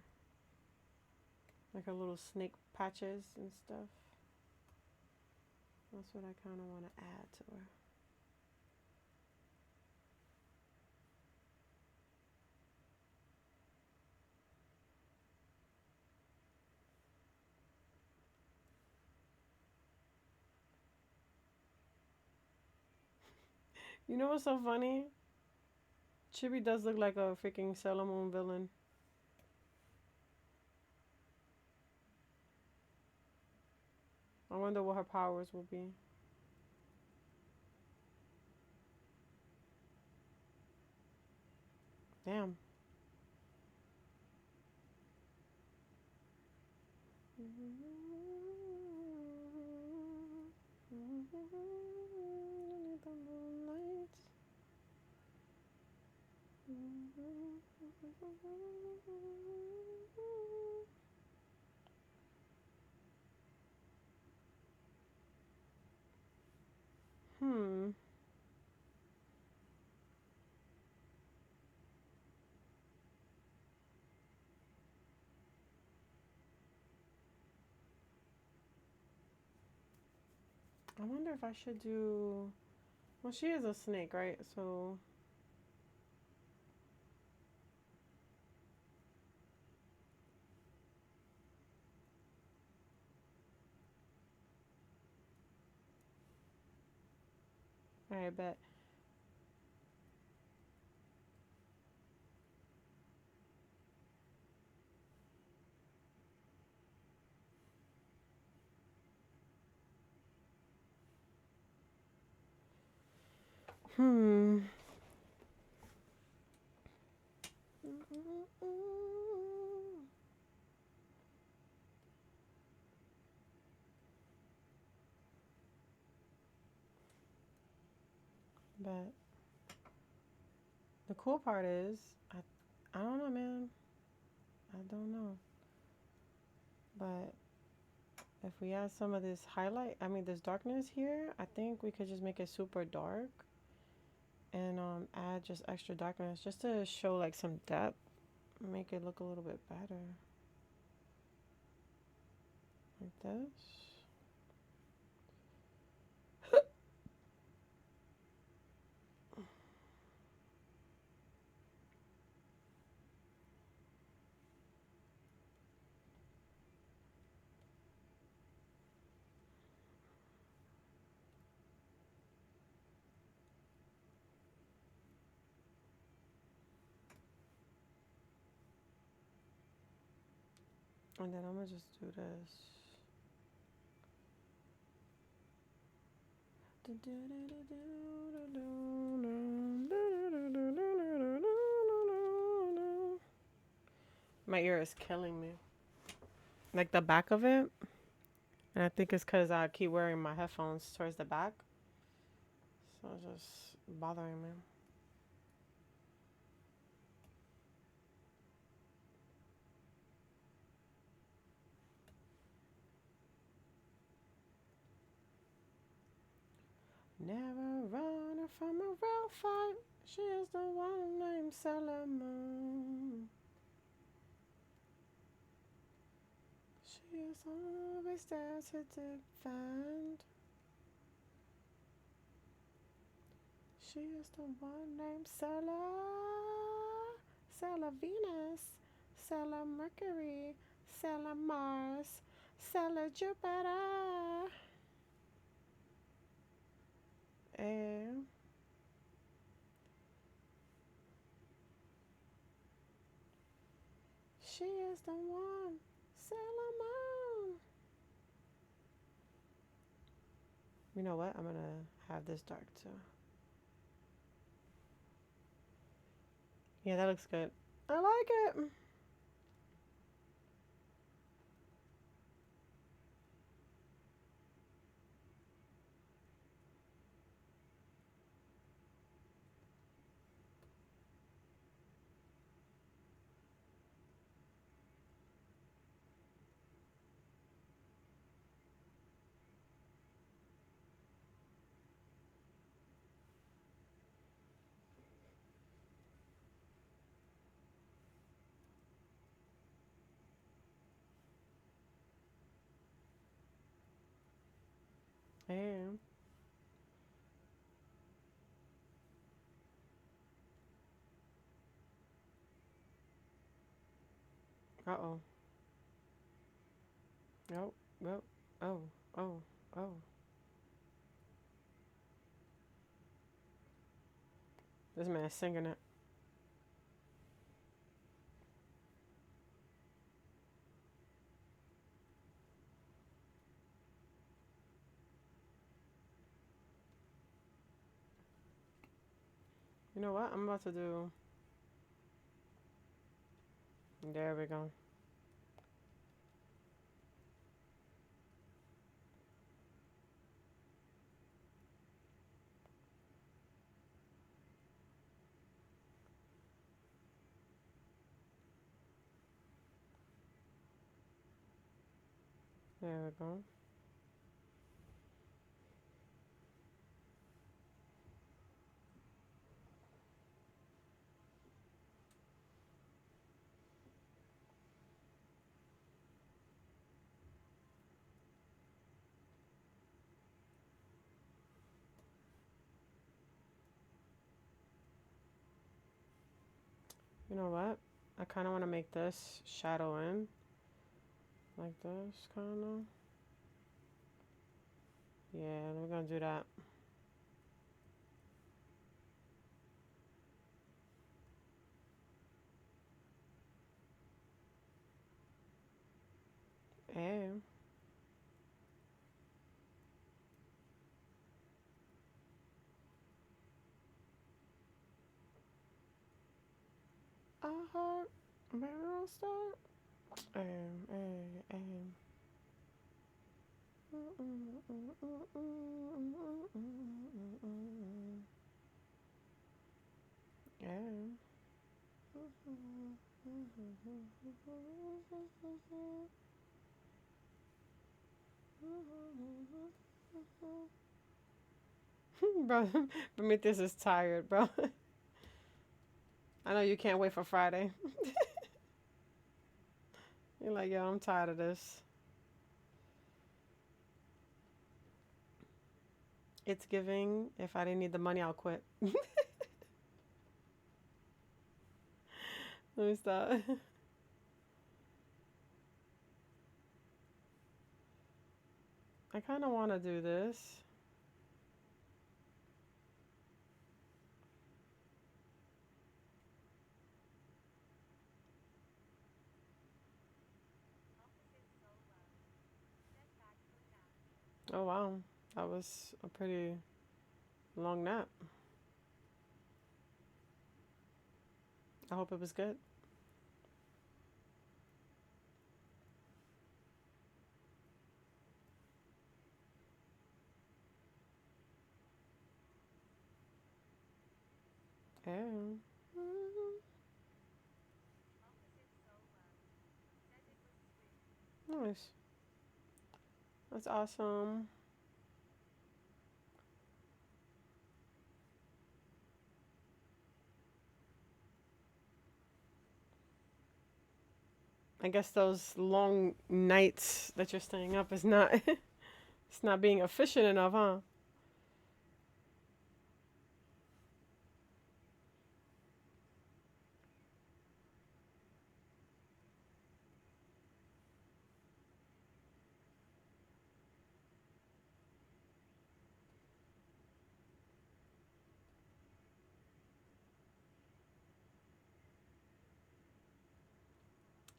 like her little snake patches and stuff. That's what I kind of want to add to her. You know what's so funny? Chibi does look like a freaking Sailor Moon villain. I wonder what her powers will be. Damn. Hmm. I wonder if I should do... Well, she is a snake, right? So... Alright, bet. Hmm. But the cool part is, I don't know, man. I don't know. But if we add some of this highlight, I mean this darkness here, I think we could just make it super dark and add just extra darkness just to show like some depth, make it look a little bit better. Like this. And then I'm gonna just do this. My ear is killing me. Like the back of it. And I think it's because I keep wearing my headphones towards the back. So it's just bothering me. Never run from a real fight. She is the one named Sailor Moon. She is always there to defend. She is the one named Sailor Venus, Sailor Mercury, Sailor Mars, Sailor Jupiter. And she is the one, Sailor Moon. You know what? I'm gonna have this dark too. Yeah, that looks good. I like it. And uh-oh. Nope. Nope. Oh. Oh. Oh. This man's singing it. You know what? I'm about to do. There we go. There we go. You know what? I kind of want to make this shadow in. Like this, kind of. Yeah, we're going to do that. Hey. I heart, barrel start. Bro, Prometheus is tired, bro. I know you can't wait for Friday. You're like, yo, I'm tired of this. It's giving. If I didn't need the money, I'll quit. Let me stop. I kind of want to do this. Oh, wow. That was a pretty long nap. I hope it was good. Yeah. Nice. That's awesome. I guess those long nights that you're staying up is not it's not being efficient enough, huh?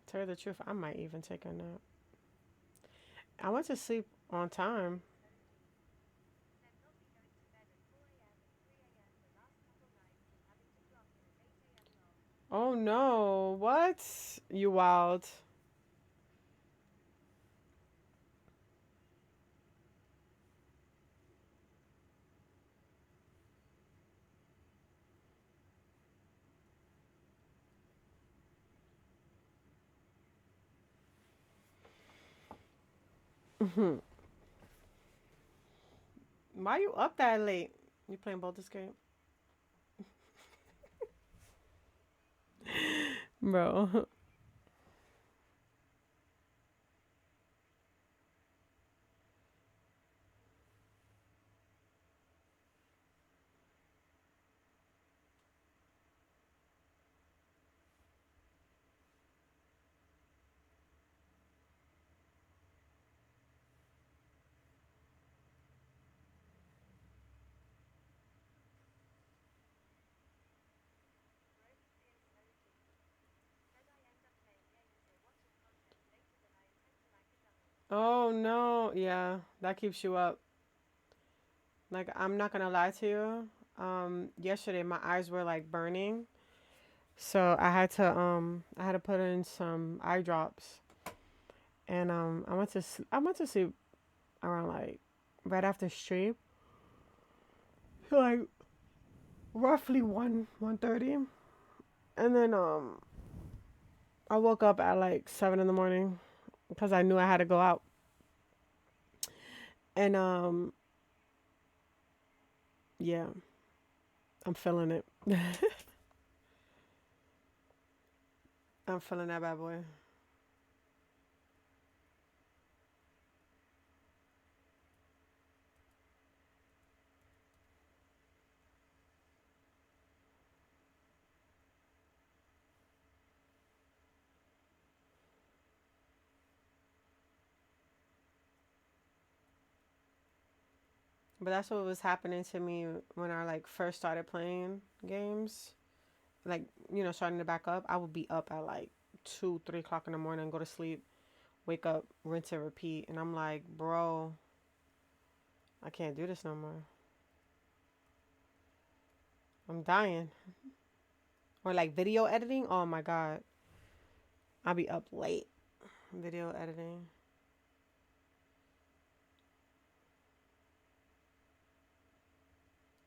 Tell you the truth, I might even take a nap. I went to sleep on time. Oh no, what? You wild. Why you up that late? You playing Baldur's Gate? Bro. Oh no, yeah, that keeps you up. Like I'm not gonna lie to you. Yesterday my eyes were like burning, so I had to put in some eye drops, and I went to sleep around like right after stream, so like roughly 1:30, and then I woke up at like 7 in the morning because I knew I had to go out, and yeah, I'm feeling it. I'm feeling that bad boy. But that's what was happening to me when I like first started playing games. Like, starting to back up. I would be up at like 2, 3 o'clock in the morning, go to sleep, wake up, rinse and repeat. And I'm like, bro, I can't do this no more. I'm dying. Or like video editing. Oh my God. I'll be up late. Video editing.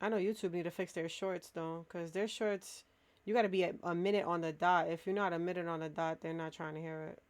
I know YouTube need to fix their shorts though, because their shorts, you got to be a minute on the dot. If you're not a minute on the dot, they're not trying to hear it.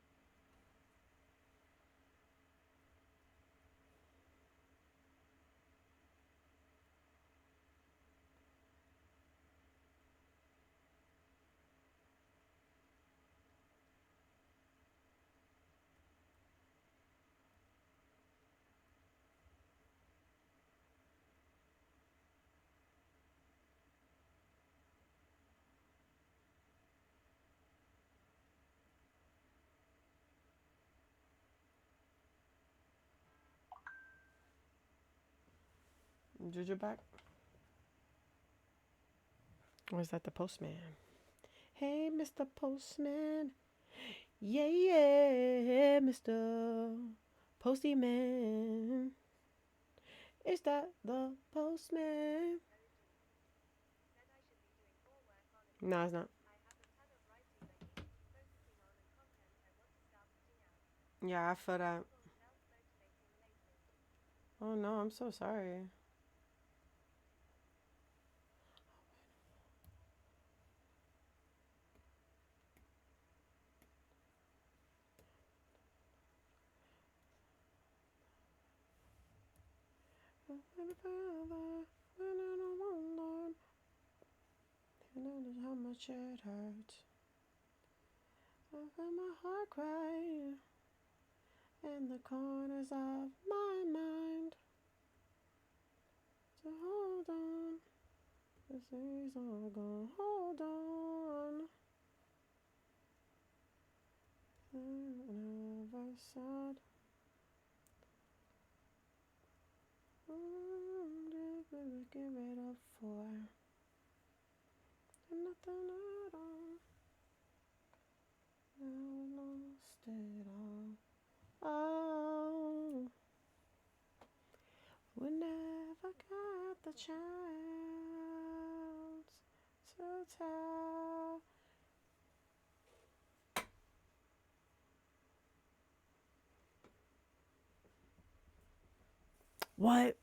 Juju back? Or is that the postman? Hey, Mr. Postman. Yeah, yeah, Mr. Posty Man. Is that the postman? No, it's not. Yeah, I feel that. Oh no, I'm so sorry. forever. When I don't want Lord. You know how much it hurts. I feel my heart cry in the corners of my mind. So hold on. This is all gone. Hold on. I never said. Give it up for nothing at all. Now I lost it all. Oh, we never got the chance to tell. What?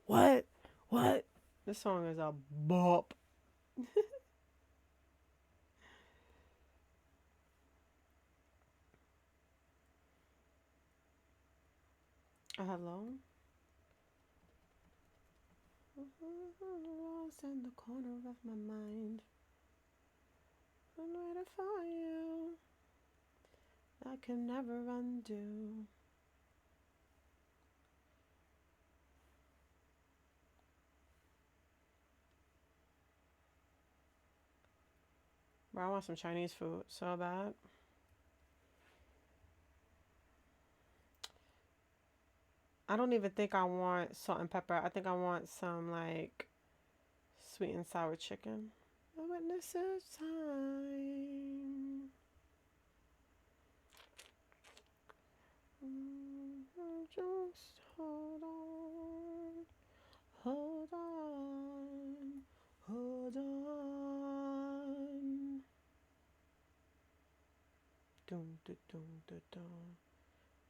What? What? This song is a bop. Hello? Lost in the corner of my mind. I'm waiting for you. I can never undo. Bro, I want some Chinese food so bad. I don't even think I want salt and pepper. I think I want some like sweet and sour chicken. The witness of time. Just hold on. Hold on. Hold on. Dum dum dum dum dum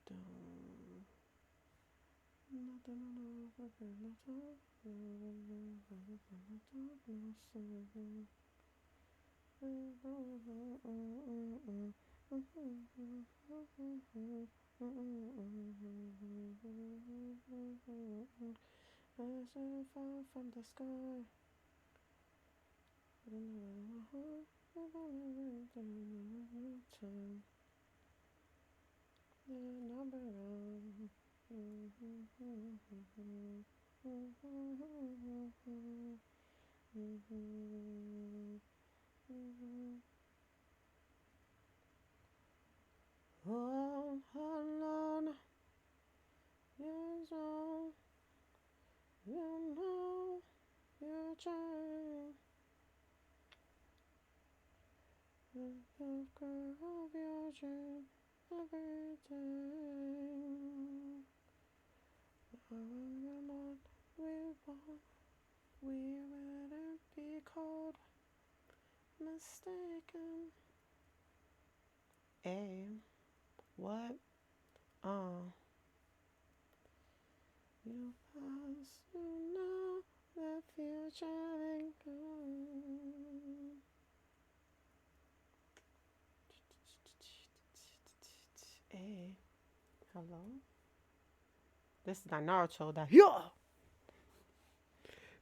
dum. Nothing as I fall from the sky. All alone, yes, all you know, you're trying. The girl of your dream, everything. I'm not reborn. We wouldn't be called mistaken. A what? You pass, you know the future ain't gone. A hello. This is not Naruto.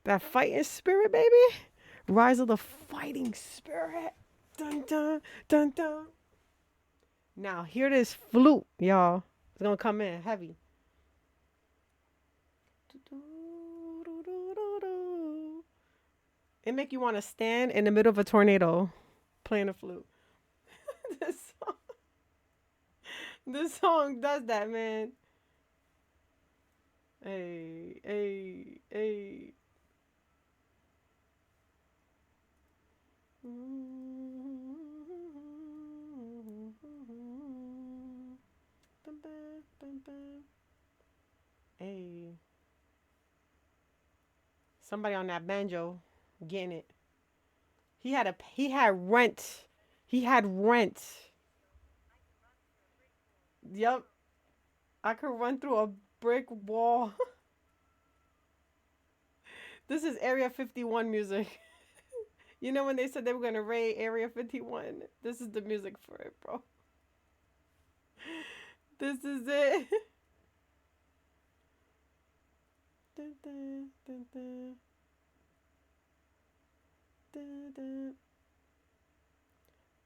That fighting spirit, baby. Rise of the fighting spirit. Dun dun dun dun. Now hear this flute, y'all. It's gonna come in heavy. It make you want to stand in the middle of a tornado playing a flute. This song does that, man. Hey, hey, hey. Hey. Somebody on that banjo getting it. He had rent. He had rent. Yep. I could run through a brick wall. This is Area 51 music. You know when they said they were going to raid Area 51? This is the music for it, bro. This is it. dun, dun, dun, dun. Dun, dun.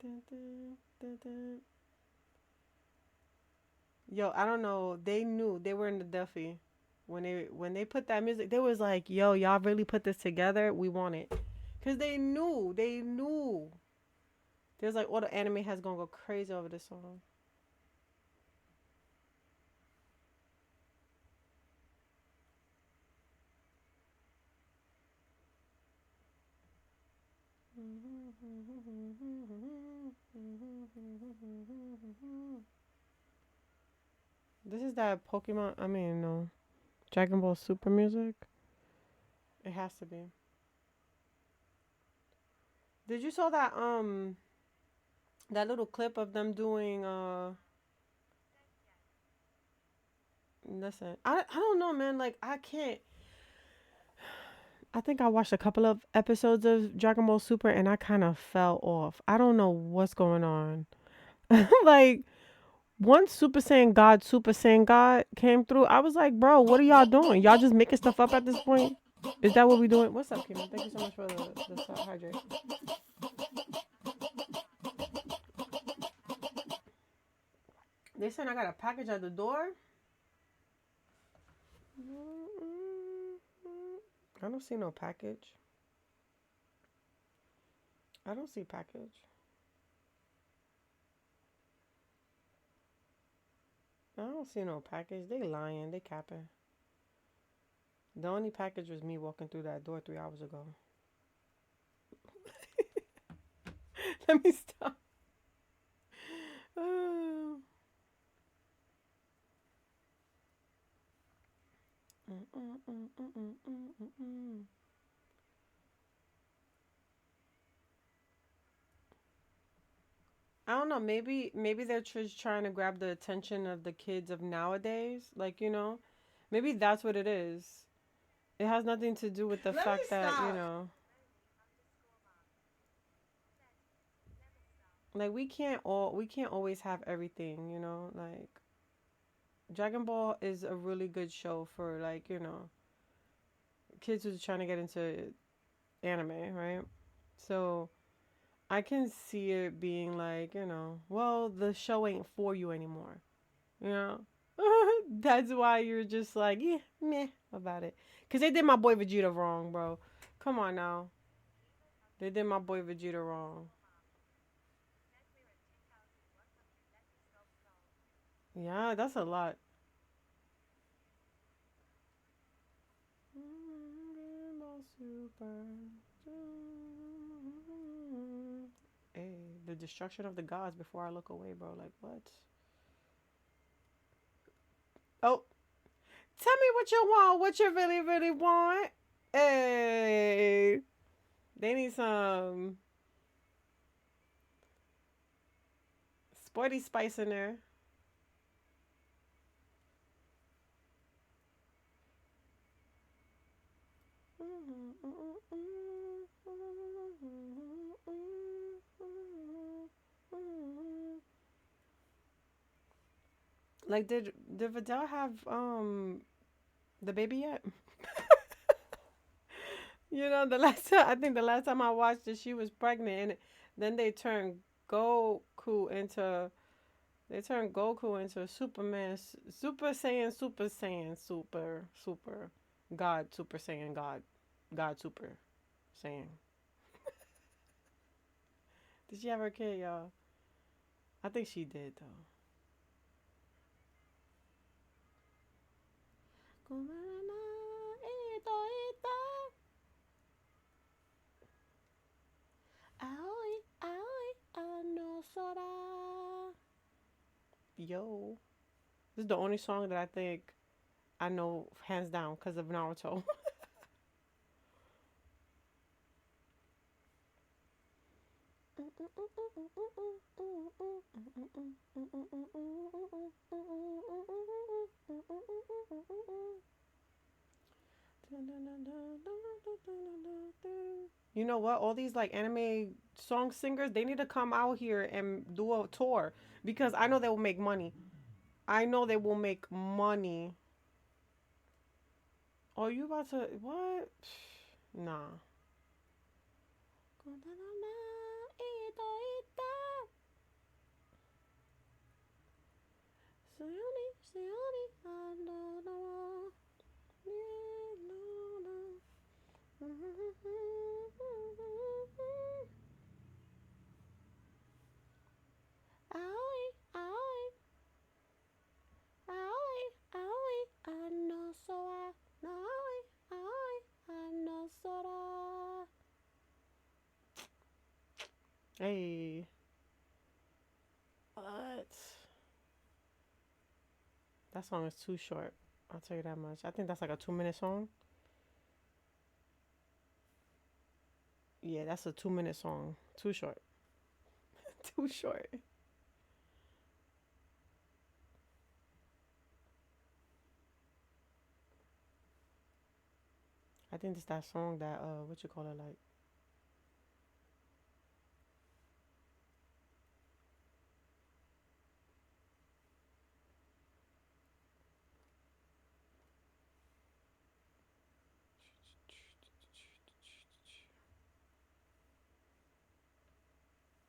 Dun, dun, dun, dun. Yo, I don't know. They knew they were in the Duffy when they put that music. They was like, "Yo, y'all really put this together? We want it," cause they knew. They knew. There's like all the anime has gonna go crazy over this song. This is that Pokemon. I mean, no, Dragon Ball Super music. It has to be. Did you saw that little clip of them doing listen, I don't know, man. Like I can't. I think I watched a couple of episodes of Dragon Ball Super and I kind of fell off. I don't know what's going on. Like once Super Saiyan God came through, I was like, bro, what are y'all doing? Y'all just making stuff up at this point? Is that what we doing? What's up, Kimmy? Thank you so much for the hydrate. They said I got a package at the door. I don't see no package. I don't see package. I don't see no package. They lying. They capping. The only package was me walking through that door 3 hours ago. Let me stop. I don't know. Maybe they're just trying to grab the attention of the kids of nowadays. Like, you know, maybe that's what it is. It has nothing to do with the fact that, you know, like we can't always have everything, you know? Like Dragon Ball is a really good show for like, you know, kids who's trying to get into anime, right? So I can see it being like, you know, well, the show ain't for you anymore. You know? That's why you're just like, yeah, meh about it. Because they did my boy Vegeta wrong, bro. Come on now. They did my boy Vegeta wrong. Yeah, that's a lot. Super. Hey, the destruction of the gods before I look away, bro. Like, what? Oh, tell me what you want, what you really, really want. Hey, they need some sporty spice in there. Like, did Vidal have the baby yet? You know, the last time I watched it, she was pregnant, and then they turned Goku into Superman, Super Saiyan, Super God, Super Saiyan God, God Super Saiyan. Did she have her kid, y'all? I think she did though. Yo, this is the only song that I think I know hands down because of Naruto. You know what? All these like anime song singers, they need to come out here and do a tour because I know they will make money. I know they will make money. Oh, you about to what? Nah. Hey. What? That song is too short. I'll tell you that much. I think that's like a 2 minute song. Yeah, that's a 2 minute song. Too short. Too short. I think it's that song that what you call it like.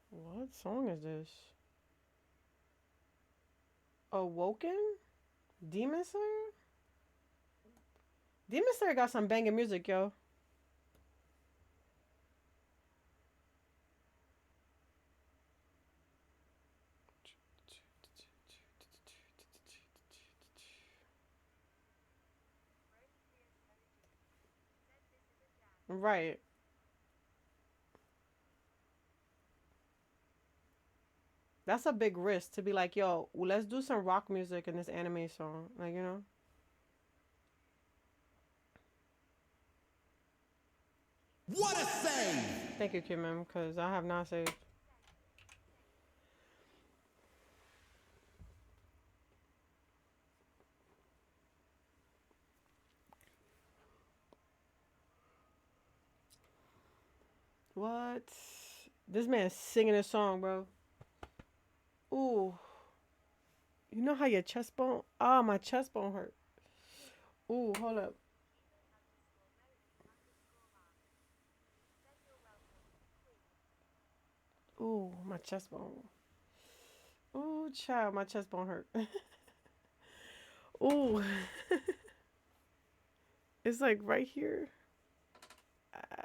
What song is this? Awoken? Demon Slayer? Demon Slayer got some banging music, yo. Right. That's a big risk to be like, yo, well, let's do some rock music in this anime song. Like, you know? What a save! Thank you, Kim, because I have not saved. What? This man's singing a song, bro. Ooh. You know how your chest bone? Ah, my chest bone hurt. Ooh, hold up. Ooh, my chest bone. Ooh, child, my chest bone hurt. Ooh. It's like right here.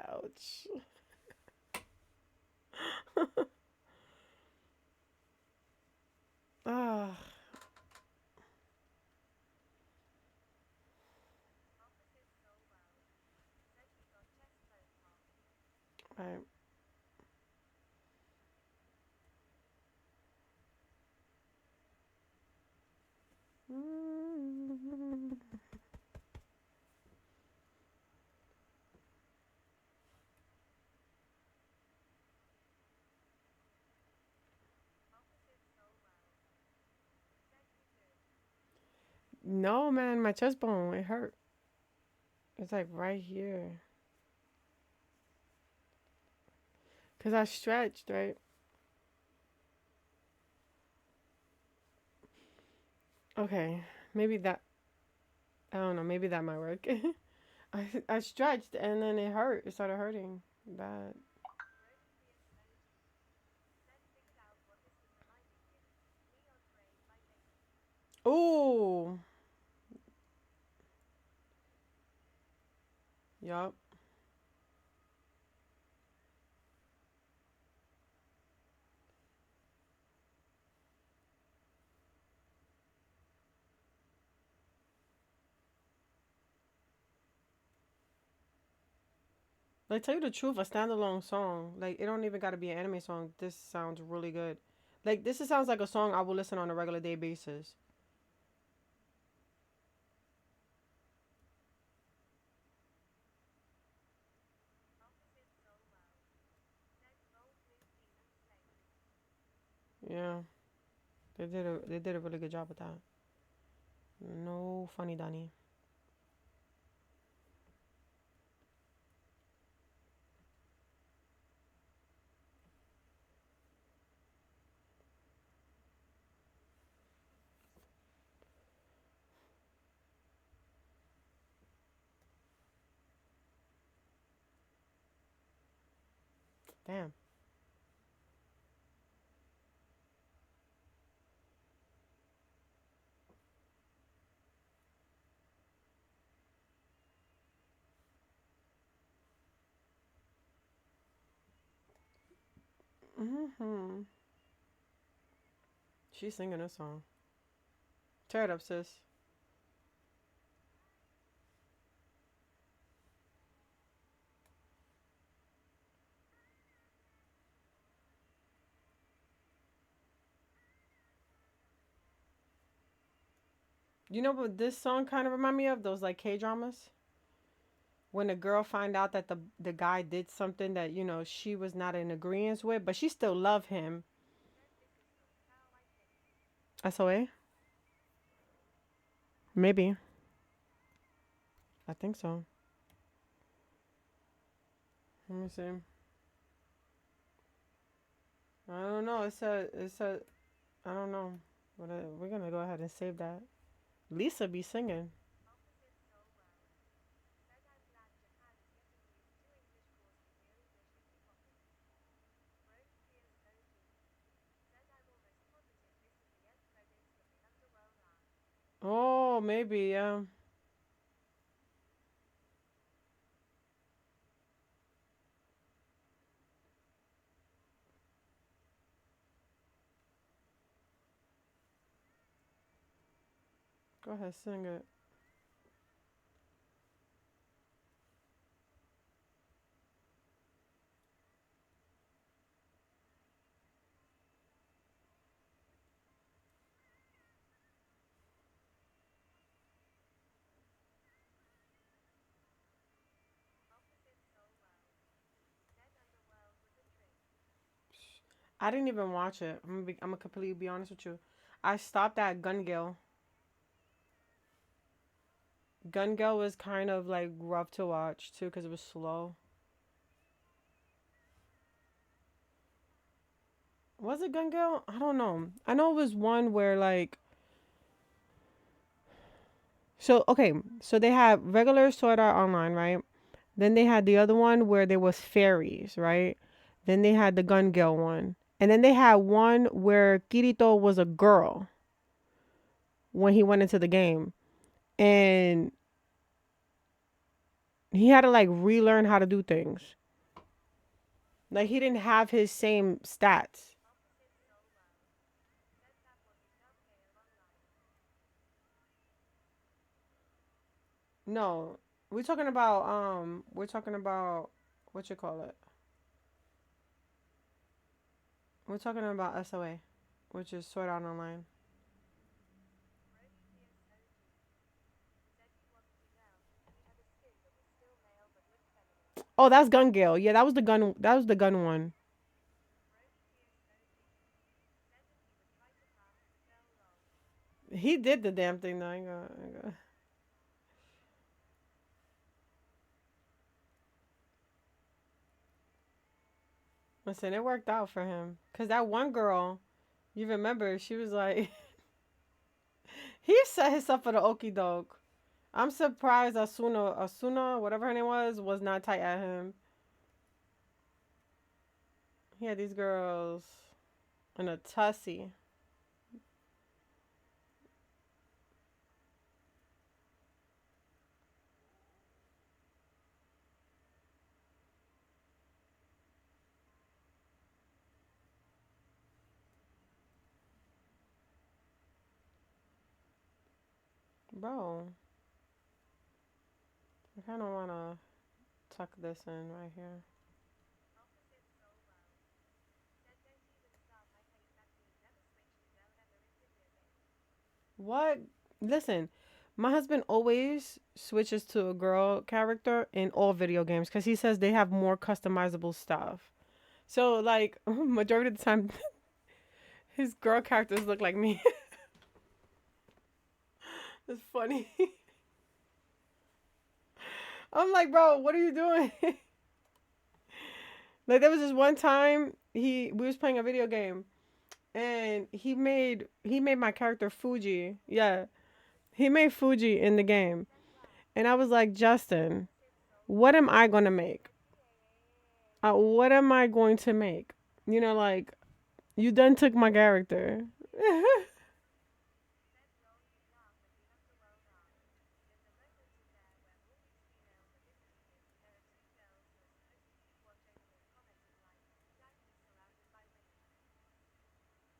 Ouch. Ah. Right. No, man, my chest bone, it hurt. It's like right here. Cause I stretched, right? Okay, maybe that. I don't know. Maybe that might work. I stretched and then it hurt. It started hurting bad. Ooh. Yup. Like tell you the truth, a standalone song. Like it don't even gotta be an anime song. This sounds really good. Like this sounds like a song I will listen on a regular day basis. Yeah. They did a really good job with that. No funny Danny. Damn. Mm-hmm. She's singing a song. Tear it up, sis. You know what this song kind of remind me of? Those like K-dramas. When the girl find out that the guy did something that, you know, she was not in agreement with, but she still loved him. SOA? Maybe. I think so. Let me see. I don't know. It said, I don't know. But we're gonna go ahead and save that. Lisa be singing. Oh, maybe, yeah. Go ahead, sing it. I didn't even watch it. I'm gonna completely be honest with you. I stopped at Gun Gale. Gun Gale was kind of like rough to watch too because it was slow. Was it Gun Gale? I don't know. I know it was one where like okay, so they had regular Sword Art Online, right? Then they had the other one where there was fairies, right? Then they had the Gun Gale one. And then they had one where Kirito was a girl when he went into the game. And he had to like relearn how to do things. Like he didn't have his same stats. No, we're talking about what you call it? We're talking about SOA, which is Sword Art Online. Oh, that's Gun Gale. Yeah, that was the gun. That was the gun one. He did the damn thing though. Listen, it worked out for him. Cause that one girl, you remember, she was like, he set himself for the okie doke. I'm surprised Asuna, whatever her name was not tight at him. He had these girls in a tussy. Bro, I kind of want to tuck this in right here. What? Listen, my husband always switches to a girl character in all video games because he says they have more customizable stuff. So, like, majority of the time, his girl characters look like me. It's funny. I'm like, bro, what are you doing? Like, there was this one time we was playing a video game, and he made my character Fuji. Yeah, he made Fuji in the game, and I was like, Justin, what am I gonna make? What am I going to make? You know, like, you done took my character.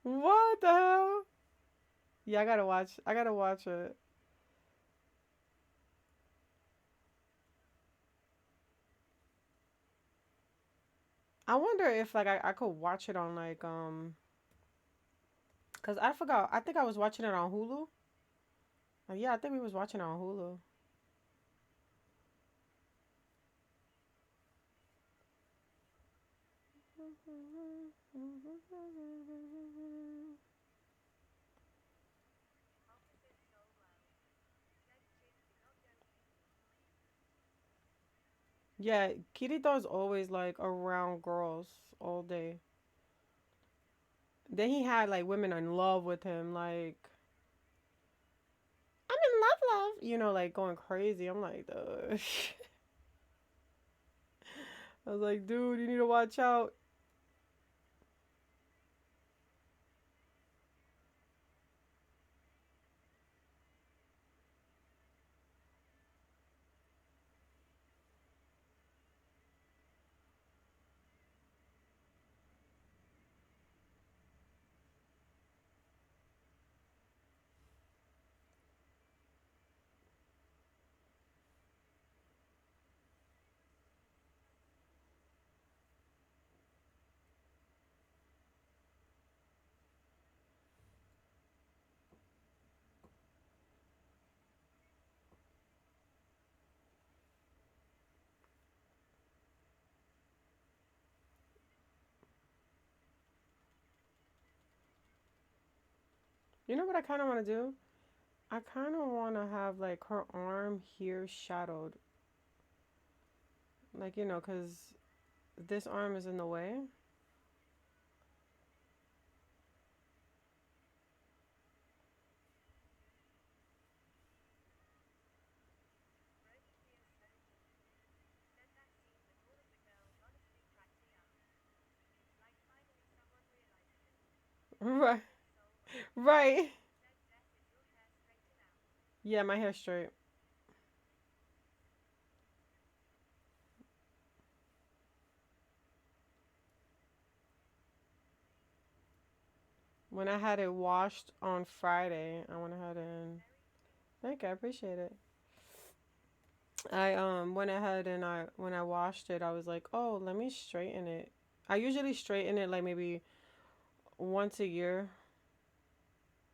What the hell? Yeah, I gotta watch it. I wonder if like I could watch it on like cause I forgot. I think I was watching it on Hulu. Yeah, I think we was watching it on Hulu. Yeah, Kirito's always like around girls all day. Then he had like women in love with him, like I'm in love, love. You know, like going crazy. I'm like, dude. I was like, dude, you need to watch out. You know what I kind of want to do? I kind of want to have like her arm here shadowed. Like, you know, because this arm is in the way. Right. Right. Yeah, my hair's straight. When I had it washed on Friday, I went ahead and thank you, I appreciate it. I went ahead and I when I washed it, I was like, "Oh, let me straighten it." I usually straighten it like maybe once a year,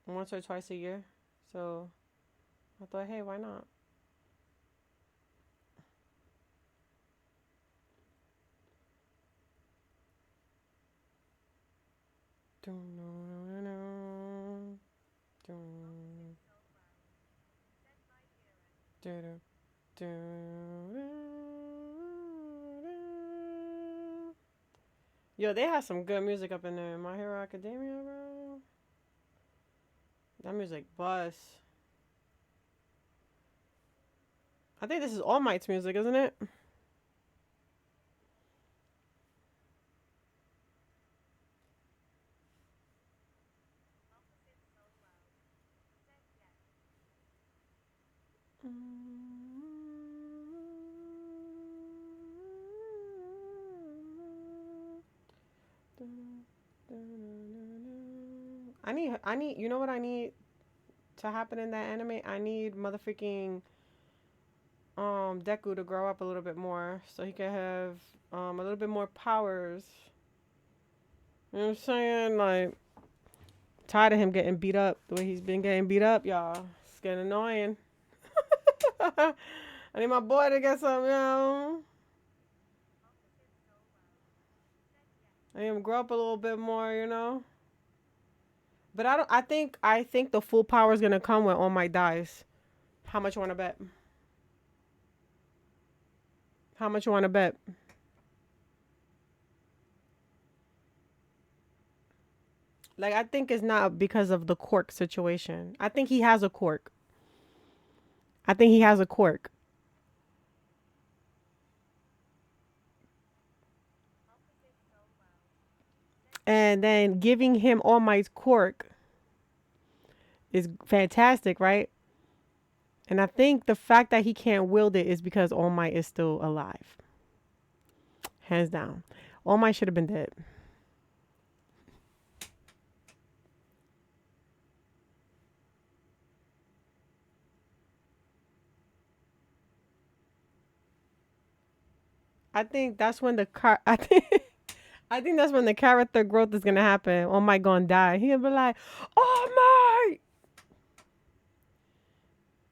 once or twice a year. So, I thought, "Hey, why not?" Yo, they have some good music up in there. My Hero Academia, bro. That music bust. I think this is All Might's music, isn't it? You know what I need to happen in that anime? I need motherfucking Deku to grow up a little bit more so he can have a little bit more powers. You know what I'm saying? Like, tired of him getting beat up the way he's been getting beat up, y'all. It's getting annoying. I need my boy to get some, you know. I need him to grow up a little bit more, you know. But I don't. I think the full power is gonna come when All Might dies. How much you want to bet? How much you want to bet? Like, I think it's not because of the quirk situation. I think he has a quirk. I think he has a quirk. And then giving him All Might's quirk is fantastic, right? And I think the fact that he can't wield it is because All Might is still alive. Hands down. All Might should have been dead. I think that's when I think that's when the character growth is gonna happen. All Might gonna die. He'll be like, All Might.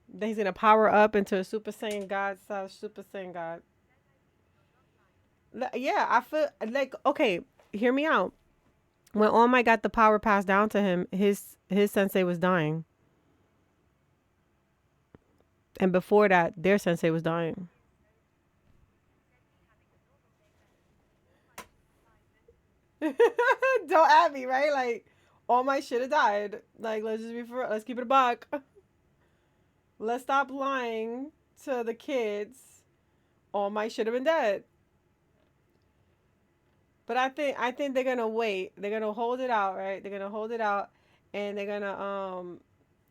Then he's gonna power up into a Super Saiyan God, Super Saiyan God. Yeah, I feel like, okay, hear me out. When All Might got the power passed down to him, his sensei was dying, and before that, their sensei was dying. Don't at me, right? Like, All Might should have died. Like, let's just be for, let's keep it a buck. Let's stop lying to the kids. All Might should have been dead. But I think they're gonna wait. They're gonna hold it out, right? They're gonna hold it out, and they're gonna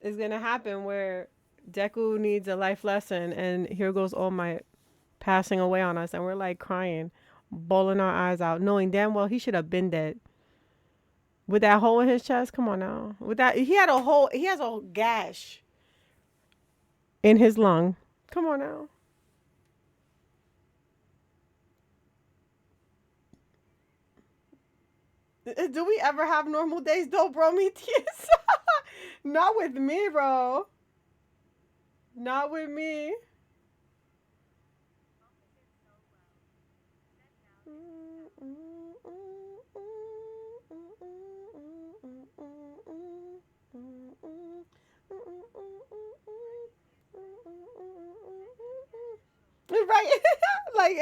it's gonna happen where Deku needs a life lesson, and here goes All Might passing away on us, and we're like crying, bawling our eyes out, knowing damn well he should have been dead. With that hole in his chest, come on now. With that, he has a gash in his lung. Come on now. Do we ever have normal days though, bro? Me tears. Not with me, bro. Not with me. Right? Like,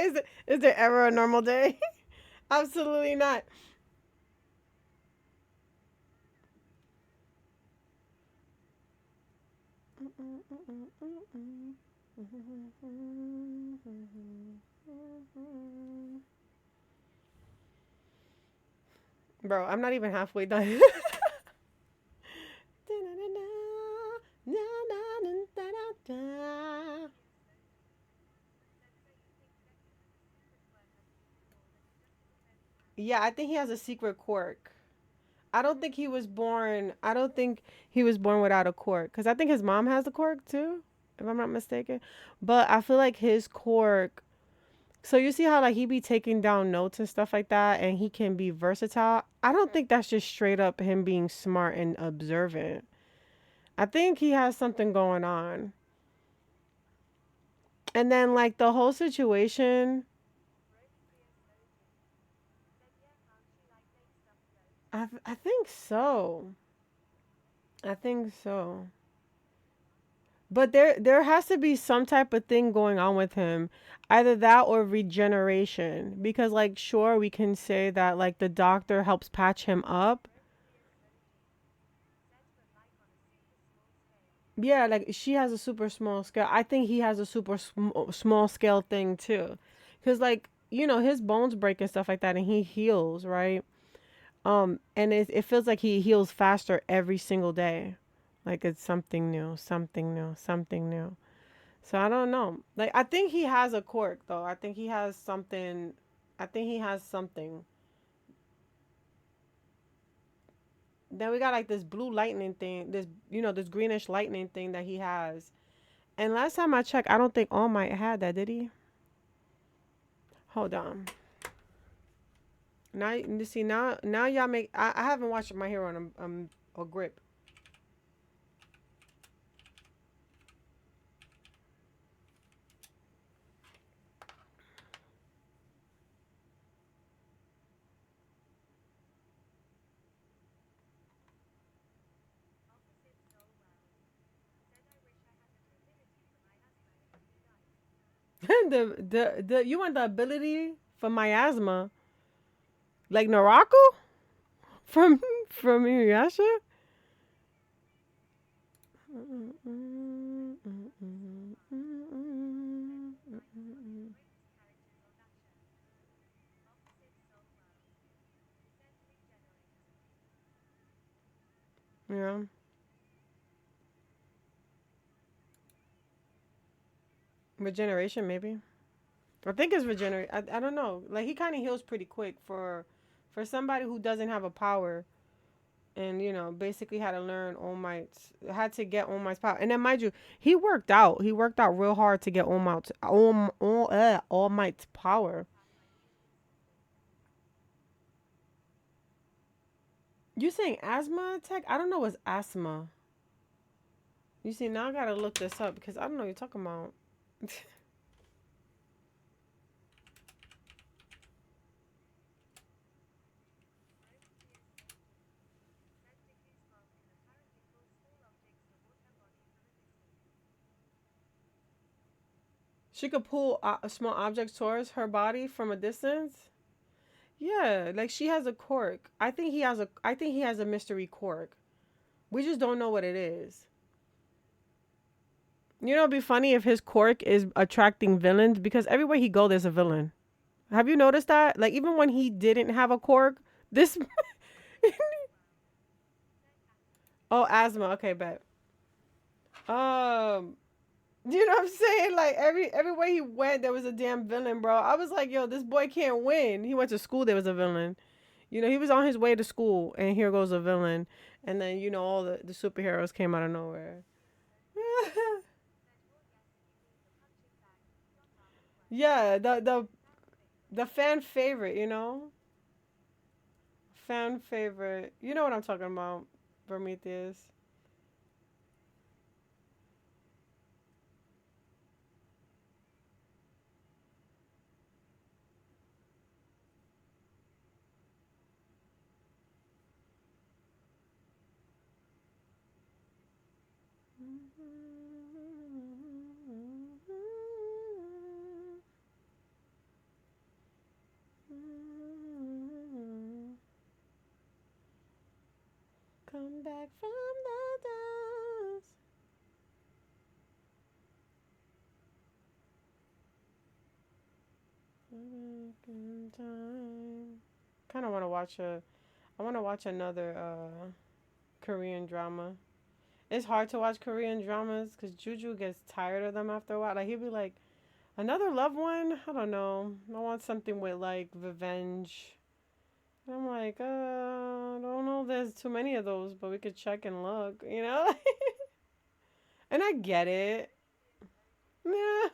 is there ever a normal day? Absolutely not. Bro, I'm not even halfway done. Yeah, I think he has a secret quirk. I don't think he was born. I don't think he was born without a quirk, because I think his mom has a quirk too, if I'm not mistaken. But I feel like his quirk. So you see how like he be taking down notes and stuff like that, and he can be versatile. I don't think that's just straight up him being smart and observant. I think he has something going on. And then like the whole situation, I think so. I think so. But there has to be some type of thing going on with him. Either that or regeneration. Because like sure we can say that like the doctor helps patch him up. Yeah, like she has a super small scale. I think he has a super small scale thing too. Cuz like, his bones break and stuff like that and he heals, right? And it feels like he heals faster every single day. Like it's something new, something new, something new. So I don't know. Like I think he has a quirk though. I think he has something. I think he has something. Then we got like this blue lightning thing, this greenish lightning thing that he has. And last time I checked, I don't think All Might had that, did he? Hold on. Now you see now y'all make I haven't watched My Hero on a grip. The you want the ability for miasma, like Naraku from Inuyasha. Yeah. Regeneration, maybe. I think it's regenerate. I don't know. Like he kind of heals pretty quick for somebody who doesn't have a power, and basically had to learn All Might's, had to get All Might's power. And then mind you, he worked out. He worked out real hard to get All Might's power. You saying asthma attack? I don't know what's asthma. You see, now I gotta look this up because I don't know what you're talking about. She could pull small objects towards her body from a distance. Yeah, like she has a quirk. I think he has a. I think he has a mystery quirk. We just don't know what it is. It'd be funny if his quirk is attracting villains because everywhere he go, there's a villain. Have you noticed that? Like even when he didn't have a quirk, this. Oh, asthma. Okay, bet. You know what I'm saying? Like everywhere he went, there was a damn villain, bro. I was like, yo, this boy can't win. He went to school, there was a villain. He was on his way to school, and here goes a villain. And then all the superheroes came out of nowhere. Yeah, the fan favorite, fan favorite. You know what I'm talking about, Prometheus. Come back from the dust. In time. Kind of want to watch I want to watch another Korean drama. It's hard to watch Korean dramas because Juju gets tired of them after a while. Like he'll be like, another loved one? I don't know. I want something with like revenge. And I'm like, I don't know if there's too many of those, but we could check and look, And I get it. Yeah.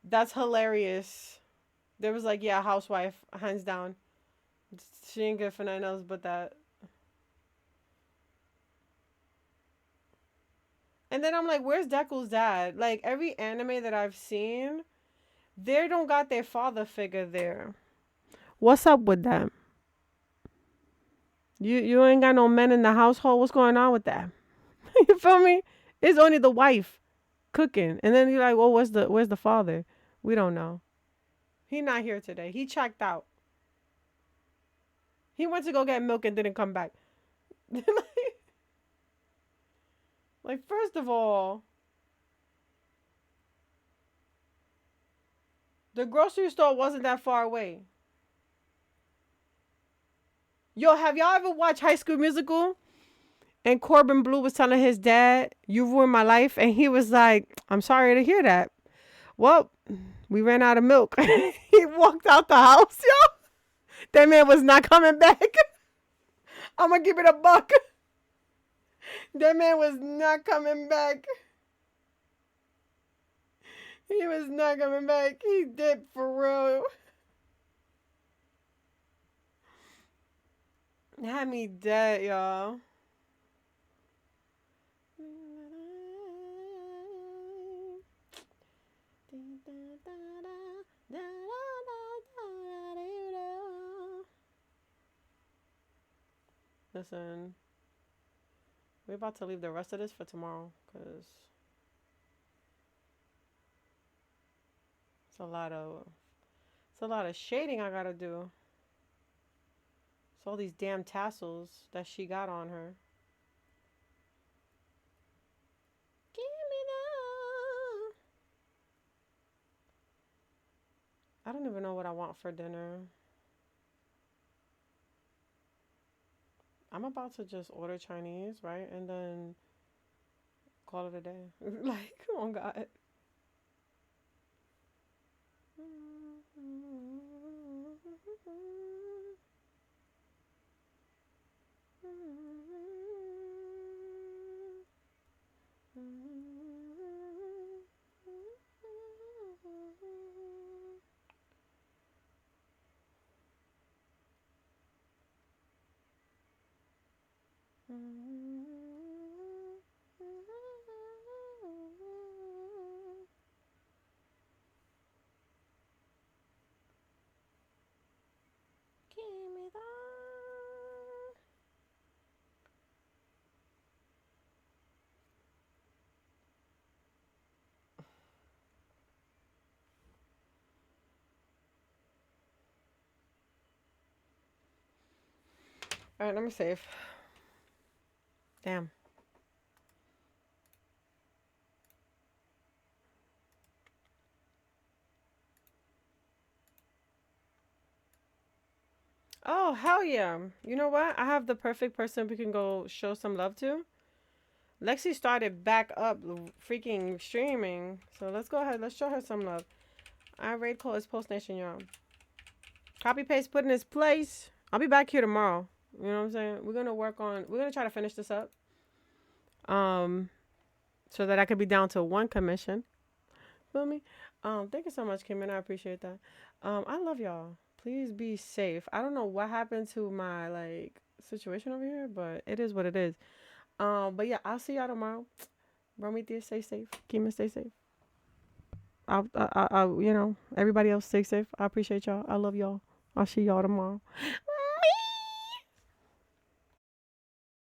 That's hilarious. There was like, yeah, housewife, hands down. She ain't good for nothing else but that. And then I'm like, where's Deku's dad? Like every anime that I've seen, they don't got their father figure there. What's up with that? You ain't got no men in the household. What's going on with that? You feel me? It's only the wife cooking, and then you're like, well, where's the father? We don't know. He not here today. He checked out. He went to go get milk and didn't come back. Like, first of all, the grocery store wasn't that far away. Yo, have y'all ever watched High School Musical? And Corbin Blue was telling his dad, "You ruined my life," and he was like, "I'm sorry to hear that." Well, we ran out of milk. He walked out the house, yo. That man was not coming back. I'm gonna give it a buck. That man was not coming back. He was not coming back. He did for real. Had me dead, y'all. Listen, we're about to leave the rest of this for tomorrow because it's a lot of shading I gotta do. It's all these damn tassels that she got on her. Give me that. I don't even know what I want for dinner. I'm about to just order Chinese, right? And then call it a day. Like, oh God. Give me that. All right, let me save. Damn. Oh, hell yeah. You know what? I have the perfect person we can go show some love to. Lexi started back up freaking streaming. So let's go ahead. Let's show her some love. Our raid call is Post Nation, y'all. Copy paste, put in his place. I'll be back here tomorrow. You know what I'm saying? We're gonna try to finish this up. So that I could be down to 1 commission. Feel me? Thank you so much, Kim, and I appreciate that. I love y'all. Please be safe. I don't know what happened to my like situation over here, but it is what it is. But yeah, I'll see y'all tomorrow. Prometheus, stay safe. Kima, stay safe. I'll, you know, everybody else stay safe. I appreciate y'all. I love y'all. I'll see y'all tomorrow.